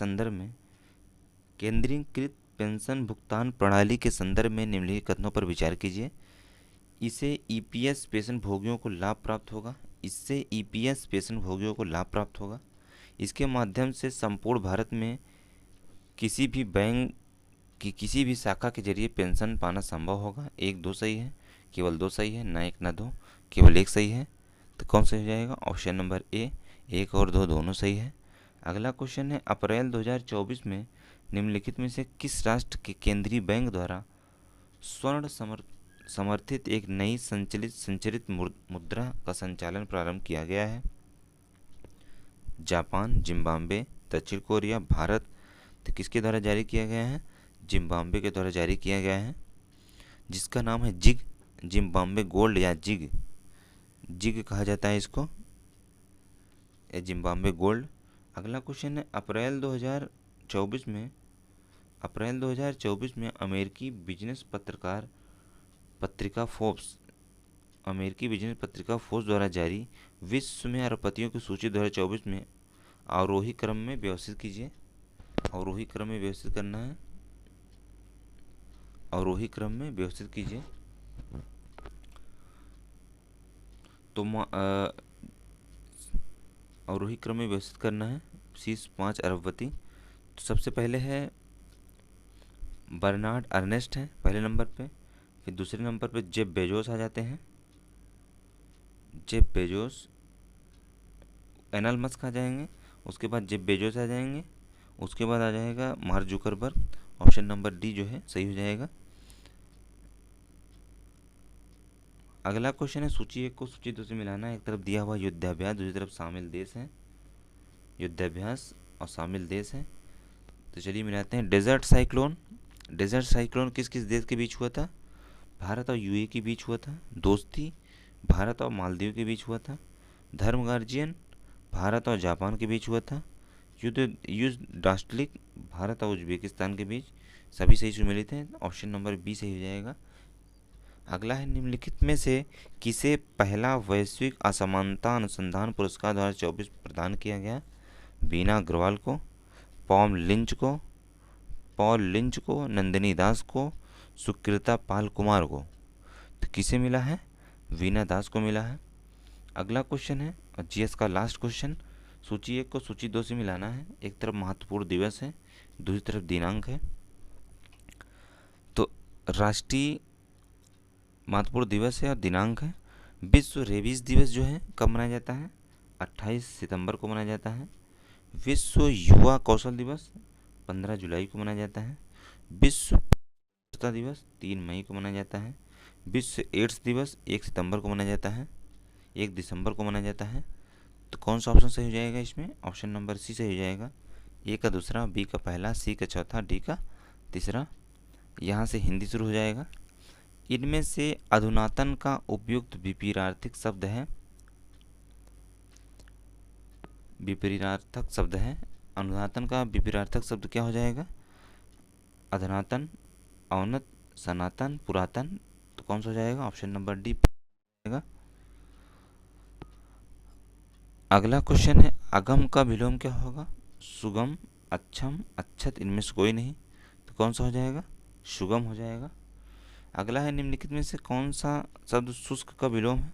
संदर्भ में निम्नलिखित कथनों पर विचार कीजिए। इससे ईपीएस पेंशन भोगियों को लाभ प्राप्त होगा। इसके माध्यम से संपूर्ण भारत में किसी भी बैंक की किसी भी शाखा के जरिए पेंशन पाना संभव होगा। 1 2 सही है, केवल 2 सही है, ना 1 ना 2, केवल 1 सही है। तो कौन सही हो जाएगा? ऑप्शन नंबर ए, 1 और 2 दोनों सही है। अगला क्वेश्चन है अप्रैल 2024 में निम्नलिखित में से किस राष्ट्र के केंद्रीय बैंक द्वारा स्वर्ण समर्थित एक नई संचरित मुद्रा का संचालन प्रारंभ किया गया है? जापान, जिम्बाब्वे, दक्षिण कोरिया, भारत। तो किसके द्वारा जारी किया गया है? जिम्बाब्वे के द्वारा जारी किया गया है, जिसका नाम है जिग, जिम्बाब्वे गोल्ड या जिग कहा जाता है इसको, जिम्बाब्वे गोल्ड। अगला क्वेश्चन है अप्रैल 2024 में अमेरिकी बिजनेस पत्रिका फोर्ब्स द्वारा जारी विश्व में अरबपतियों की सूची 2024 में आरोही क्रम में व्यवस्थित कीजिए। आरोही क्रम में व्यवस्थित करना है, आरोही क्रम में व्यवस्थित कीजिए। तो आरोही क्रम में व्यवस्थित करना है शीर्ष 5 अरबपति। तो सबसे पहले है बर्नार्ड अर्नेस्ट है पहले नंबर पे, फिर दूसरे नंबर पे जेफ बेजोस आ जाते हैं, जेफ बेजोस, एलन मस्क आ जाएंगे, उसके बाद जेफ बेजोस आ जाएंगे, उसके बाद आ जाएगा mark Zuckerberg. Option number D जो है सही हो जाएगा। अगला क्वेश्चन है सूची 1 को सूची 2 से मिलाना है। एक तरफ दिया हुआ युद्धाभ्यास, दूसरी तरफ शामिल देश हैं, युद्धाभ्यास और शामिल देश हैं। तो चलिए मिलाते हैं। डेजर्ट साइक्लोन किस किस देश के बीच हुआ था? भारत और यूएई के बीच हुआ था। दोस्ती भारत और मालदीव के बीच हुआ था। धर्म गार्जियन भारत और जापान के बीच हुआ था। युद्ध डास्टलिक भारत और उज्बेकिस्तान के बीच। सभी सही सुमेलित हैं, ऑप्शन नंबर बी सही हो जाएगा। अगला है निम्नलिखित में से किसे पहला वैश्विक असमानता अनुसंधान पुरस्कार 2024 प्रदान किया गया? बीना अग्रवाल को, पॉल लिंच को, नंदिनी दास को, सुकृता पाल कुमार को। तो किसे मिला है? वीना दास को मिला है। अगला क्वेश्चन है जीएस का लास्ट क्वेश्चन, सूची 1 को सूची 2 से मिलाना है। एक तरफ महत्वपूर्ण दिवस है, दूसरी तरफ दिनांक है। तो राष्ट्रीय महत्वपूर्ण दिवस है और दिनांक है। विश्व रेबीज दिवस जो है कब मनाया जाता है? 28 सितंबर को मनाया जाता है। विश्व युवा कौशल दिवस 15 जुलाई को मनाया जाता है। विश्व स्वच्छता दिवस 3 मई को मनाया जाता है। विश्व एड्स दिवस 1 सितंबर को मनाया जाता है, 1 दिसंबर को मनाया जाता है। तो कौन सा ऑप्शन सही हो जाएगा इसमें? ऑप्शन नंबर सी सही हो जाएगा। ए का दूसरा, बी का पहला, सी का चौथा, डी का तीसरा। यहाँ से हिंदी शुरू हो जाएगा। इनमें से अधुनातन का उपयुक्त विपरीतार्थिक शब्द है। विपरीतार्थक शब्द है। अनुदातन का विपरीतार्थक शब्द क्या हो जाएगा? अधुनातन, अवनत, सनातन, पुरातन। तो कौन सा हो जाएगा? ऑप्शन नंबर डी जाएगा। अगला क्वेश्चन है, अगम का विलोम क्या होगा? सुगम, अच्छम, अच्छत, इनमें से कोई नहीं। तो कौन सा हो जाएगा? सुगम हो जाएगा। अगला है, निम्नलिखित में से कौन सा शब्द शुष्क का विलोम है?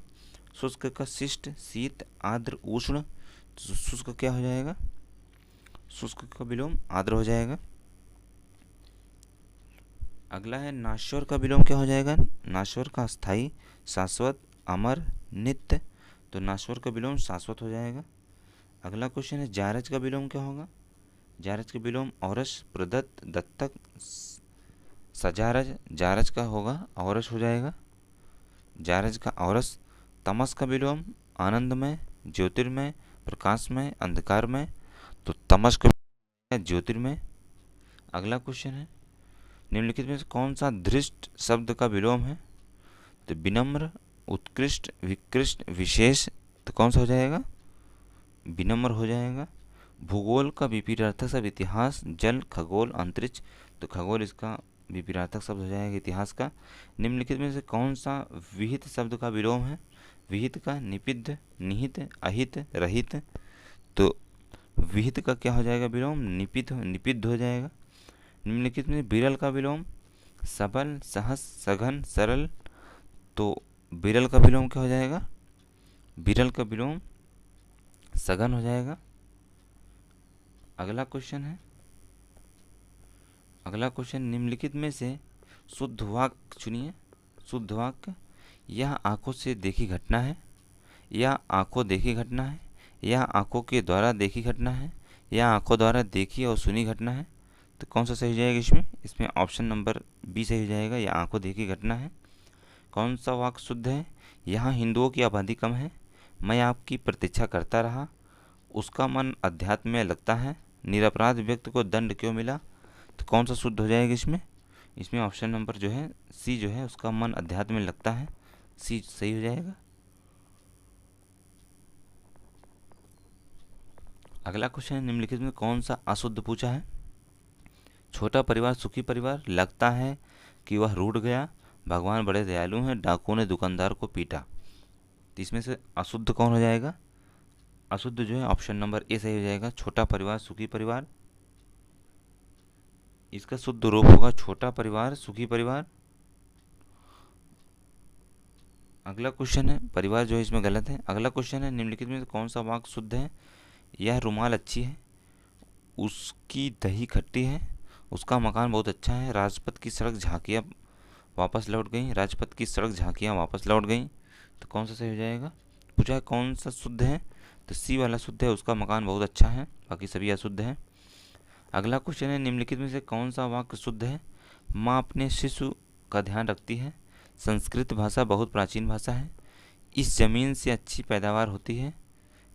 शुष्क का शिष्ट, शीत, आर्द्र, उष्ण। तो शुष्क क्या हो जाएगा? शुष्क का विलोम आर्द्र हो जाएगा। अगला है, नाश्वर का विलोम क्या हो जाएगा? नाश्वर का स्थायी, शाश्वत, अमर, नित्य। तो नाश्वर का विलोम शाश्वत हो जाएगा। अगला क्वेश्चन है, जारज का विलोम क्या होगा? जारज का विलोम औरस, प्रदत्त, दत्तक, सजारज। जारज का होगा औरस हो जाएगा। जारज का औरस। तमस का विलोम आनंदमय, ज्योतिर्मय, प्रकाशमय, अंधकारमय। तो तमस का ज्योतिर्मय। अगला क्वेश्चन है, निम्नलिखित में से कौन सा धृष्ट शब्द का विलोम है? तो विनम्र, उत्कृष्ट, विकृष्ट, विशेष। तो कौन सा हो जाएगा? विनम्र हो जाएगा। भूगोल का विपरीतार्थक शब्द इतिहास, जल, खगोल, अंतरिक्ष। तो खगोल इसका विपरीतार्थक शब्द हो जाएगा इतिहास का। निम्नलिखित में से कौन सा विहित शब्द का विलोम है? विहित का निपिद्ध, निहित, अहित, रहित। तो विहित का क्या हो जाएगा विलोम? निपिद्ध हो जाएगा। निम्नलिखित में विरल का विलोम सबल, सहस, सघन, सरल। तो विरल का विलोम क्या हो जाएगा? विरल का विलोम सघन हो जाएगा। अगला क्वेश्चन है, अगला क्वेश्चन, निम्नलिखित में से शुद्ध वाक्य चुनिए। शुद्ध वाक्य, यह आंखों से देखी घटना है, यह आंखों देखी घटना है, यह आंखों के द्वारा देखी घटना है, यह आंखों द्वारा देखी और सुनी घटना है। तो कौन सा सही हो जाएगा इसमें? इसमें ऑप्शन नंबर बी सही हो जाएगा, यह आंखों देखी घटना है। कौन सा वाक्य शुद्ध है? यहाँ हिंदुओं की आबादी कम है, मैं आपकी प्रतीक्षा करता रहा, उसका मन अध्यात्म में लगता है, निरपराध व्यक्ति को दंड क्यों मिला। तो कौन सा शुद्ध हो जाएगा इसमें? इसमें ऑप्शन नंबर जो है सी जो है, उसका मन अध्यात्म में लगता है, सी सही हो जाएगा। अगला क्वेश्चन है, निम्नलिखित में कौन सा अशुद्ध पूछा है? छोटा परिवार सुखी परिवार, लगता है कि वह रूठ गया, भगवान बड़े दयालु हैं, डाकुओं ने दुकानदार को पीटा। तो इसमें से अशुद्ध कौन हो जाएगा? अशुद्ध जो है ऑप्शन नंबर ए सही हो जाएगा, छोटा परिवार सुखी परिवार। इसका शुद्ध रूप होगा छोटा परिवार सुखी परिवार। अगला क्वेश्चन है, परिवार जो है इसमें गलत है। अगला क्वेश्चन है, निम्नलिखित में से कौन सा वाक्य शुद्ध है? यह रुमाल अच्छी है, उसकी दही खट्टी है, उसका मकान बहुत अच्छा है, राजपथ की सड़क झांकियाँ वापस लौट गई, राजपथ की सड़क झांकियाँ वापस लौट गई। तो कौन सा सही हो जाएगा? पूछा है कौन सा शुद्ध है? तो सी वाला शुद्ध है, उसका मकान बहुत अच्छा है, बाकी सभी अशुद्ध हैं। अगला क्वेश्चन है, निम्नलिखित में से कौन सा वाक्य शुद्ध है? माँ अपने शिशु का ध्यान रखती है, संस्कृत भाषा बहुत प्राचीन भाषा है, इस जमीन से अच्छी पैदावार होती है,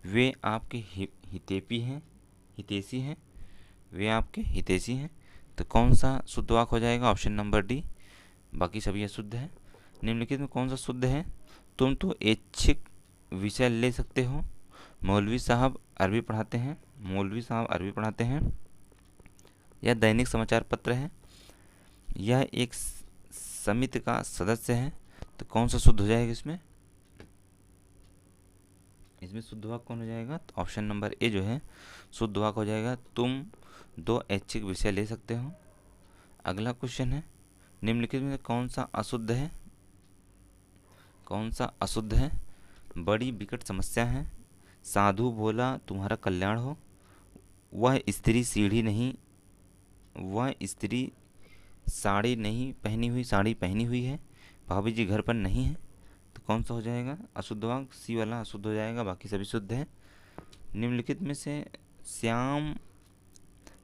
वे आपके हितेपी हैं, हितेशी हैं, वे आपके हितेशी हैं। तो कौन सा शुद्ध वाक्य हो जाएगा? ऑप्शन नंबर डी, बाकी सभी अशुद्ध है। निम्नलिखित में कौन सा शुद्ध है? तुम तो ऐच्छिक विषय ले सकते हो, मौलवी साहब अरबी पढ़ाते हैं, मौलवी साहब अरबी पढ़ाते हैं। यह दैनिक समाचार पत्र है, यह एक समिति का सदस्य है। तो कौन सा शुद्ध हो जाएगा इसमें? इसमें शुद्ध वाक्य कौन हो जाएगा? तो ऑप्शन नंबर ए जो है शुद्ध वाक्य हो जाएगा, तुम दो ऐच्छिक विषय ले सकते हो। अगला क्वेश्चन है, निम्नलिखित में कौन सा अशुद्ध है? कौन सा अशुद्ध है? बड़ी विकट समस्या है, साधु बोला तुम्हारा कल्याण हो, वह स्त्री सीढ़ी नहीं, वह स्त्री साड़ी नहीं पहनी हुई, साड़ी पहनी हुई है, भाभी जी घर पर नहीं है। तो कौन सा हो जाएगा अशुद्ध वाक्य? सी वाला अशुद्ध हो जाएगा, बाकी सभी शुद्ध है। निम्नलिखित में से श्याम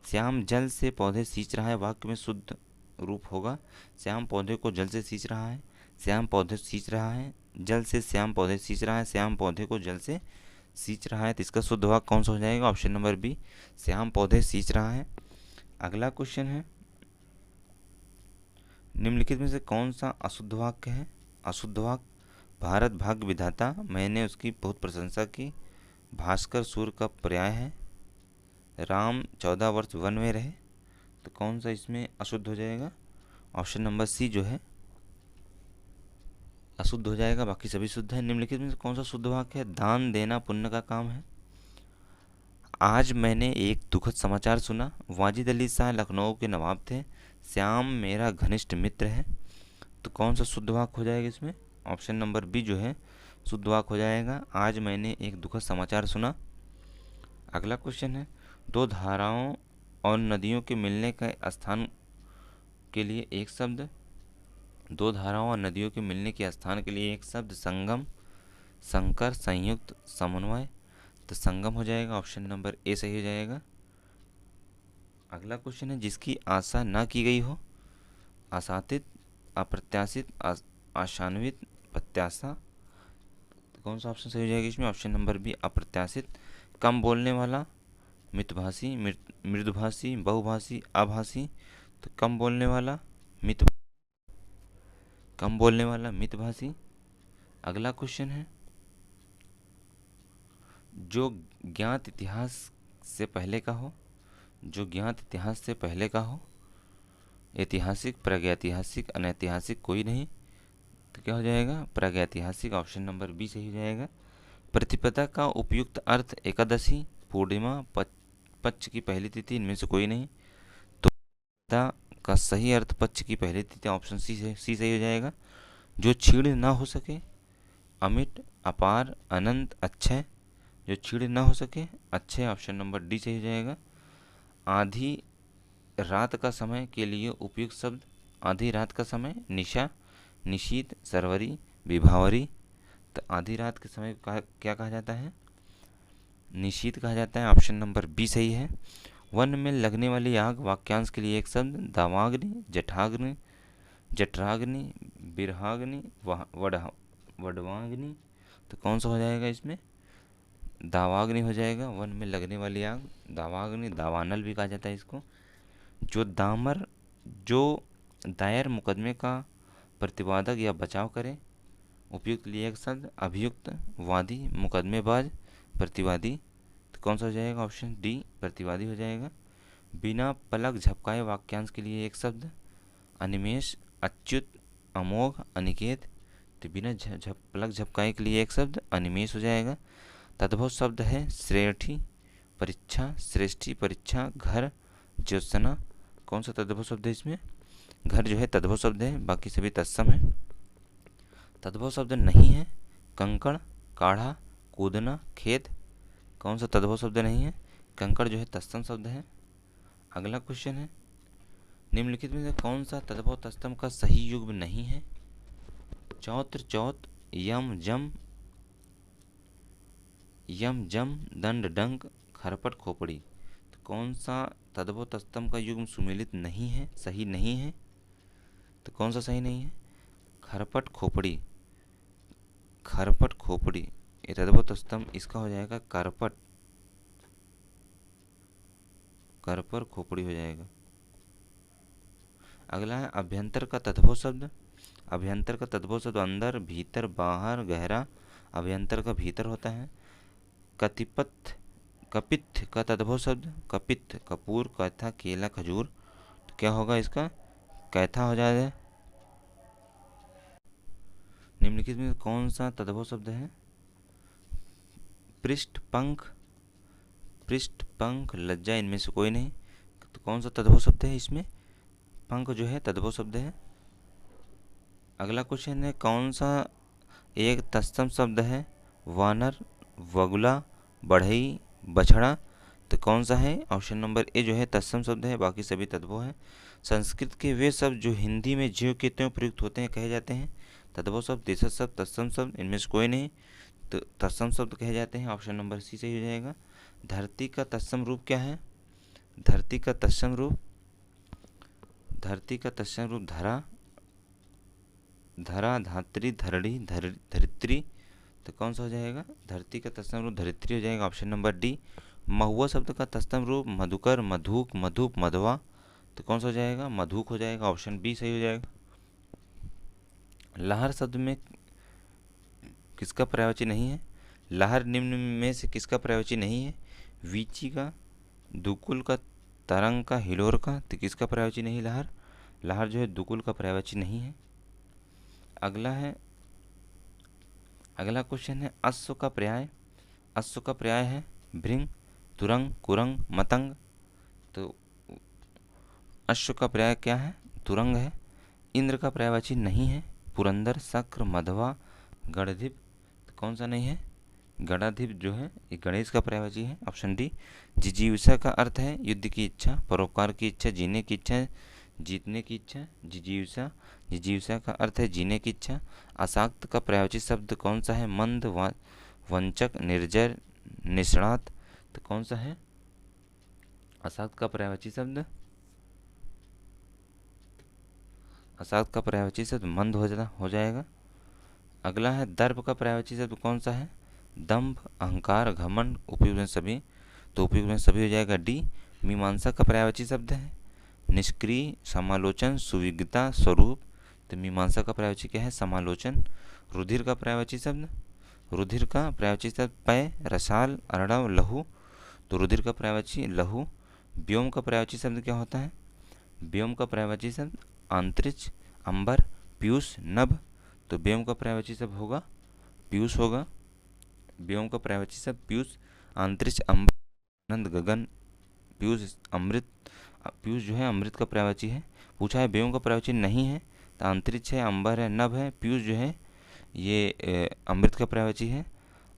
श्याम जल से पौधे सींच रहा है, वाक्य में शुद्ध रूप होगा, श्याम पौधे को जल से सींच रहा है, श्याम पौधे सींच रहा है, जल से श्याम पौधे सींच रहा है, श्याम पौधे को जल से सींच रहा है। तो इसका शुद्ध वाक्य कौन सा हो जाएगा? ऑप्शन नंबर बी, श्याम पौधे सींच रहा है। अगला क्वेश्चन है, निम्नलिखित में से कौन सा अशुद्ध वाक्य है? अशुद्ध वाक्य, भारत भाग्य विधाता, मैंने उसकी बहुत प्रशंसा की, भास्कर सूर्य का पर्याय है। राम 14 वर्ष वन में रहे, तो कौन सा इसमें अशुद्ध हो जाएगा? ऑप्शन नंबर सी जो है अशुद्ध हो जाएगा, बाकी सभी शुद्ध है। निम्नलिखित में से कौन सा शुद्ध वाक्य है? दान देना पुण्य का काम है। आज मैंने एक दुखद समाचार सुना। वाजिद अली शाह लखनऊ के नवाब थे। श्याम मेरा घनिष्ठ मित्र है। तो कौन सा शुद्ध वाक्य हो जाएगा इसमें? ऑप्शन नंबर बी जो है शुद्ध वाक्य हो जाएगा। आज मैंने एक दुखद समाचार सुना। अगला क्वेश्चन है, दो धाराओं और नदियों के मिलने के स्थान के लिए एक शब्द। दो धाराओं और नदियों के मिलने के स्थान के लिए एक शब्द। संगम, संकर, संयुक्त, समन्वय। तो संगम हो जाएगा, ऑप्शन नंबर ए सही हो जाएगा। अगला क्वेश्चन है, जिसकी आशा ना की गई हो। आशातीत, अप्रत्याशित, आशान्वित, प्रत्याशा। तो कौन सा ऑप्शन सही हो जाएगा इसमें? ऑप्शन नंबर बी अप्रत्याशित। कम बोलने वाला, मितभाषी, मृदुभाषी, बहुभाषी, आभासी। तो कम बोलने वाला मितभाषी। अगला क्वेश्चन है, जो ज्ञात इतिहास से पहले का हो। जो ज्ञात इतिहास से पहले का हो। ऐतिहासिक, प्रागैतिहासिक, अनैतिहासिक कोई नहीं। तो क्या हो जाएगा? प्रागैतिहासिक, ऑप्शन नंबर बी सही हो जाएगा। प्रतिपदा का उपयुक्त अर्थ एकादशी, पूर्णिमा, पक्ष की पहली तिथि, इनमें से कोई नहीं। तो प्रतिपदा का सही अर्थ पक्ष की पहली तिथि, ऑप्शन सी सही हो जाएगा। जो छीड़ ना हो सके, अमिट, अपार, अनंत, अक्षय। जो छीड़ ना हो सके, अक्षय, ऑप्शन नंबर डी सही हो जाएगा। आधी रात का समय के लिए उपयुक्त शब्द। आधी रात का समय, निशा, निशीत, सरवरी, विभावरी। तो आधी रात के समय को क्या कहा जाता है? निशीत कहा जाता है, ऑप्शन नंबर बी सही है। वन में लगने वाली आग, वाक्यांश के लिए एक शब्द। दावाग्नि, जठाग्नि, जठराग्नि, बिरहाग्नि, वडवाग्नि। तो कौन सा हो जाएगा इसमें? दावाग्नि हो जाएगा। वन में लगने वाली आग दावाग्नि, दावानल भी कहा जाता है इसको। जो दायर मुकदमे का प्रतिवादक या बचाव करे, उपयुक्त लिए एक शब्द। अभियुक्त, वादी, मुकदमेबाज, प्रतिवादी। तो कौन सा हो जाएगा? ऑप्शन डी प्रतिवादी हो जाएगा। बिना पलक झपकाए, वाक्यांश के लिए एक शब्द। अनिमेष, अच्युत, अमोघ, अनिकेत। तो बिना पलक झपकाए के लिए एक शब्द अनिमेष हो जाएगा। तद्भव शब्द है श्रेष्ठी, परीक्षा, श्रेष्ठी, परीक्षा, घर, ज्योत्सना। कौन सा तद्भव शब्द है इसमें? घर जो है तद्भव शब्द है, बाकी सभी तत्सम है। तद्भव शब्द नहीं है, कंकड़, काढ़ा, कूदना, खेत। कौन सा तद्भव शब्द नहीं है? कंकड़ जो है तत्सम शब्द है। अगला क्वेश्चन है, निम्नलिखित में से कौन सा तद्भव तत्सम का सही युग्म नहीं है? चौत्र, चौथ, यम, जम, दंड, डंक, खरपट, खोपड़ी। तो कौन सा तद्भव तत्सम का युग्म सुमेलित नहीं है, सही नहीं है? तो कौन सा सही नहीं है? खरपट, खोपड़ी। खरपट, खोपड़ी ये तद्भव तत्सम, इसका हो जाएगा करपट, करपर, खोपड़ी हो जाएगा। अगला है अभ्यंतर का तद्भव शब्द। अभ्यंतर का तद्भव शब्द अंदर, भीतर, बाहर, गहरा। अभ्यंतर का भीतर होता है। कपित्थ का तद्भव शब्द। कपित्थ, कपूर, कैथा, केला, खजूर। तो क्या होगा इसका? कैथा हो जाएगा। निम्नलिखित में कौन सा तद्भव शब्द है? पृष्ठ, पंख, लज्जा, इनमें से कोई नहीं। तो कौन सा तद्भव शब्द है इसमें? पंख जो है तद्भव शब्द है। अगला क्वेश्चन है, कौन सा एक तत्सम शब्द है? वानर, वगुला, बढ़ई, बछड़ा। तो कौन सा है? ऑप्शन नंबर ए जो है तत्सम शब्द है, बाकी सभी तद्भव है। संस्कृत के वे शब्द जो हिंदी में ज्यों के त्यों प्रयुक्त होते हैं कहे जाते हैं तद्भव शब्द, देशज शब्द, तत्सम शब्द, इनमें से कोई नहीं। तो तत्सम शब्द कहे जाते हैं, ऑप्शन नंबर सी सही हो जाएगा। धरती का तत्सम रूप क्या है? धरती का तत्सम रूप धरा, धात्री, धरणी, धरित्री। तो कौन सा हो जाएगा? धरती का तत्सम रूप धरित्री हो जाएगा, ऑप्शन नंबर डी। महुआ शब्द का तत्सम रूप मधुकर, मधुक, मधुप, मधवा। तो कौन सा हो जाएगा? मधुक हो जाएगा, ऑप्शन बी सही हो जाएगा। लहर शब्द में किसका पर्यायवाची नहीं है? लहर निम्न में से किसका पर्यायवाची नहीं है? वीची का, दुकुल का, तरंग का, हिलोर का। तो किसका पर्यायवाची नहीं लहर? लहर जो है दुकुल का पर्यायवाची नहीं है। अगला क्वेश्चन है अश्व का पर्याय। अश्व का पर्याय है भृंग, तुरंग, कुरंग, मतंग। तो अश्व का पर्याय क्या है? तुरंग है। इंद्र का पर्यायवाची नहीं है। पुरंदर, शक्र, मधवा, गणधिप। तो कौन सा नहीं है? गणाधिप जो है ये गणेश का पर्यायवाची है, ऑप्शन डी। जिजीविषा का अर्थ है युद्ध की इच्छा, परोपकार की इच्छा, जीने की इच्छा, जीतने की इच्छा। जिजीविषा, जिजीविषा का अर्थ है जीने की इच्छा। अशाक्त का पर्यायवाची शब्द कौन सा है? मंद, वंचक, निर्जर, निष्णात। तो कौन सा है अशाक्त का पर्यायवाची शब्द? अशाक्त का पर्यायवाची शब्द मंद हो जाएगा। अगला है दर्प का पर्यायवाची शब्द कौन सा है? दंभ, अहंकार, घमंड। उपयुक्त में सभी, तो उपयुक्त में सभी हो जाएगा डी। मीमांसा का पर्यायवाची शब्द है निष्क्रिय, समालोचन, सुविज्ञता, स्वरूप। तो मीमांसा का पर्यायवाची क्या है? समालोचन। रुधिर का पर्यायवाची शब्द, रुधिर का पर्यायवाची शब्द पय, रसाल, अर्णव, लहू। तो रुधिर का पर्यायवाची लहू। व्योम का पर्यायवाची शब्द क्या होता है? व्योम का पर्यायवाची शब्द अंतरिक्ष, अंबर, पीयूष, नभ। तो व्योम का पर्यायवाची शब्द होगा पीयूष होगा। व्योम का पर्यायवाची शब्द पीयूष, अंतरिक्ष, अंबर, आनंद, गगन, पीयूष, अमृत। पीयूष जो है अमृत का पर्यायवाची है। पूछा है व्योम का पर्यायवाची नहीं है, तो अंतरिक्ष है, अंबर है, नभ है। पीयूष जो है ये अमृत का पर्यायवाची है।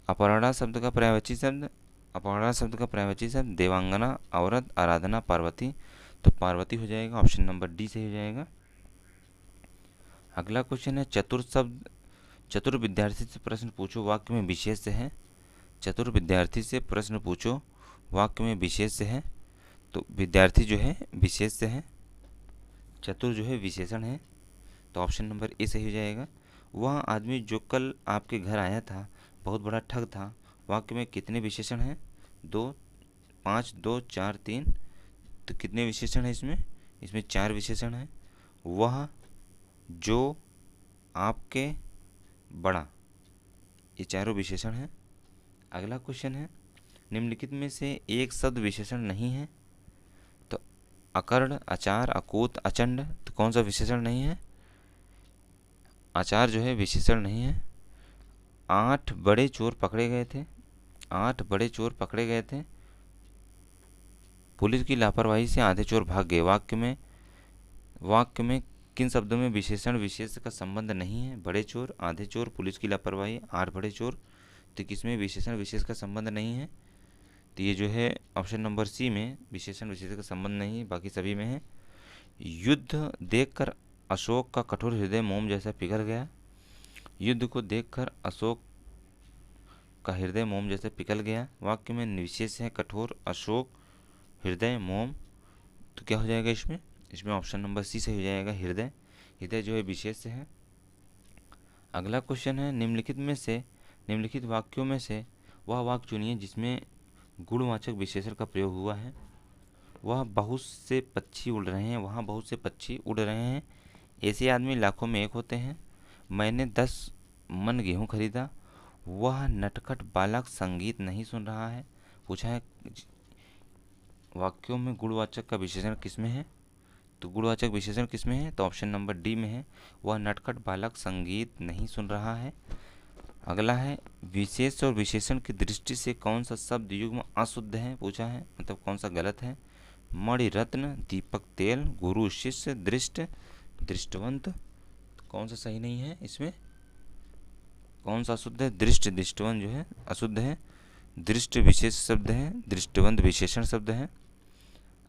अपराड़ा शब्द का पर्यायवाची शब्द, अपराड़ा शब्द का पर्यायवाची शब्द देवांगना, औरत, आराधना, पार्वती। तो पार्वती हो जाएगा, ऑप्शन नंबर डी से हो जाएगा। अगला क्वेश्चन है चतुर शब्द। चतुर विद्यार्थी से प्रश्न पूछो, वाक्य में विशेष है। चतुर विद्यार्थी से प्रश्न पूछो, वाक्य में विशेष है। तो विद्यार्थी जो है विशेष है, चतुर जो है विशेषण है। तो ऑप्शन नंबर ए सही हो जाएगा। वह आदमी जो कल आपके घर आया था बहुत बड़ा ठग था। वाक्य में कितने विशेषण हैं? 2, 5, 2, 4, 3। तो कितने विशेषण हैं इसमें? इसमें 4 विशेषण हैं। वह, जो, आपके, बड़ा, ये चारों विशेषण हैं। अगला क्वेश्चन है निम्नलिखित में से एक शब्द विशेषण नहीं है। तो अकर्ण, आचार, अकूत, अचंड। तो कौन सा विशेषण नहीं है? आचार जो है विशेषण नहीं है। 8 बड़े चोर पकड़े गए थे। 8 बड़े चोर पकड़े गए थे। पुलिस की लापरवाही से आधे चोर भाग गए। वाक्य में किन शब्दों में विशेषण विशेष का संबंध नहीं है? बड़े चोर, आधे चोर, पुलिस की लापरवाही, 8 बड़े चोर। तो किसमें विशेषण विशेष का संबंध नहीं है? तो ये जो है ऑप्शन नंबर सी में विशेषण विशेष का संबंध नहीं है, बाकी सभी में है। युद्ध देखकर अशोक का कठोर हृदय मोम जैसा पिघल गया। युद्ध को देखकर अशोक का हृदय मोम जैसे पिघल गया। वाक्य में विशेष है कठोर, अशोक, हृदय, मोम। तो क्या हो जाएगा इसमें? इसमें ऑप्शन नंबर सी से हो जाएगा हृदय। हृदय जो है विशेष है। अगला क्वेश्चन है निम्नलिखित वाक्यों में से वह वाक्य चुनिए जिसमें गुणवाचक विशेषण का प्रयोग हुआ है। वह बहुत से पक्षी उड़ रहे हैं। वहाँ बहुत से पक्षी उड़ रहे हैं। ऐसे आदमी लाखों में एक होते हैं। मैंने 10 मन गेहूँ खरीदा। वह नटखट बालक संगीत नहीं सुन रहा है। पूछा है वाक्यों में गुणवाचक का विशेषण किसमें है? तो गुणवाचक विशेषण किसमें है? तो ऑप्शन नंबर डी में है। वह नटखट बालक संगीत नहीं सुन रहा है। अगला है विशेष और विशेषण की दृष्टि से कौन सा शब्द युग्म अशुद्ध है? पूछा है, मतलब कौन सा गलत है? मणि रत्न, दीपक तेल, गुरु शिष्य, दृष्ट, दृष्टवंत। कौन सा सही नहीं है इसमें? कौन सा अशुद्ध है? दृष्ट, दृष्टवंत जो है अशुद्ध है। दृष्ट विशेष शब्द है, दृष्टवंत विशेषण शब्द है।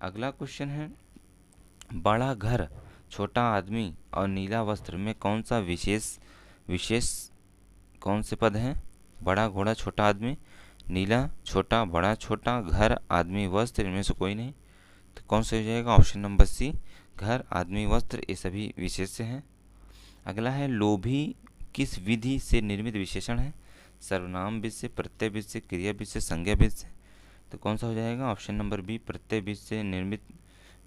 अगला क्वेश्चन है बड़ा घर, छोटा आदमी और नीला वस्त्र में कौन सा विशेष कौन से पद हैं? बड़ा घोड़ा, छोटा आदमी, नीला, छोटा, बड़ा, छोटा, घर, आदमी, वस्त्र। इनमें से कोई नहीं। तो कौन सा हो जाएगा? ऑप्शन नंबर सी, घर, आदमी, वस्त्र, ये सभी विशेष हैं। अगला है लोभी किस विधि से निर्मित विशेषण है? सर्वनाम विध से, प्रत्यय विध से, क्रिया विध से, संज्ञा विध से। तो कौन सा हो जाएगा? ऑप्शन नंबर बी, प्रत्यय विध से निर्मित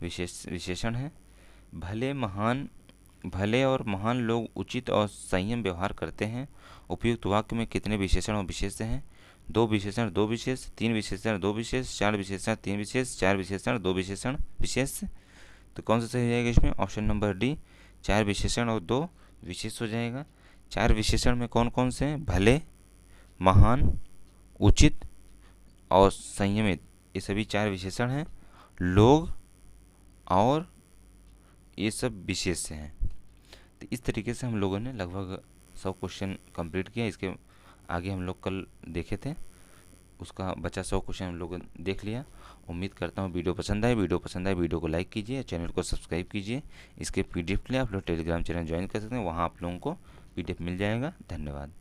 विशेषण है। भले और महान लोग उचित और संयम व्यवहार करते हैं। उपयुक्त वाक्य में कितने विशेषण और विशेष हैं? दो विशेषण दो विशेष, तीन विशेषण दो विशेष, चार विशेषण तीन विशेष, चार विशेषण दो विशेषण विशेष। तो कौन सा सही रहेगा इसमें? ऑप्शन नंबर डी, चार विशेषण और दो विशेष हो जाएगा। चार विशेषण में कौन कौन से हैं? भले, महान, उचित और संयमित, ये सभी चार विशेषण हैं। लोग और ये सब विशेष हैं। तो इस तरीके से हम लोगों ने लगभग 100 क्वेश्चन कंप्लीट किया। इसके आगे हम लोग कल देखे थे, उसका बचा 100 क्वेश्चन हम लोगों ने देख लिया। उम्मीद करता हूँ वीडियो पसंद आए। वीडियो को लाइक कीजिए, चैनल को सब्सक्राइब कीजिए। इसके पीडीएफ के लिए आप लोग टेलीग्राम चैनल ज्वाइन कर सकते हैं, वहाँ आप लोगों को पीडीएफ मिल जाएगा। धन्यवाद।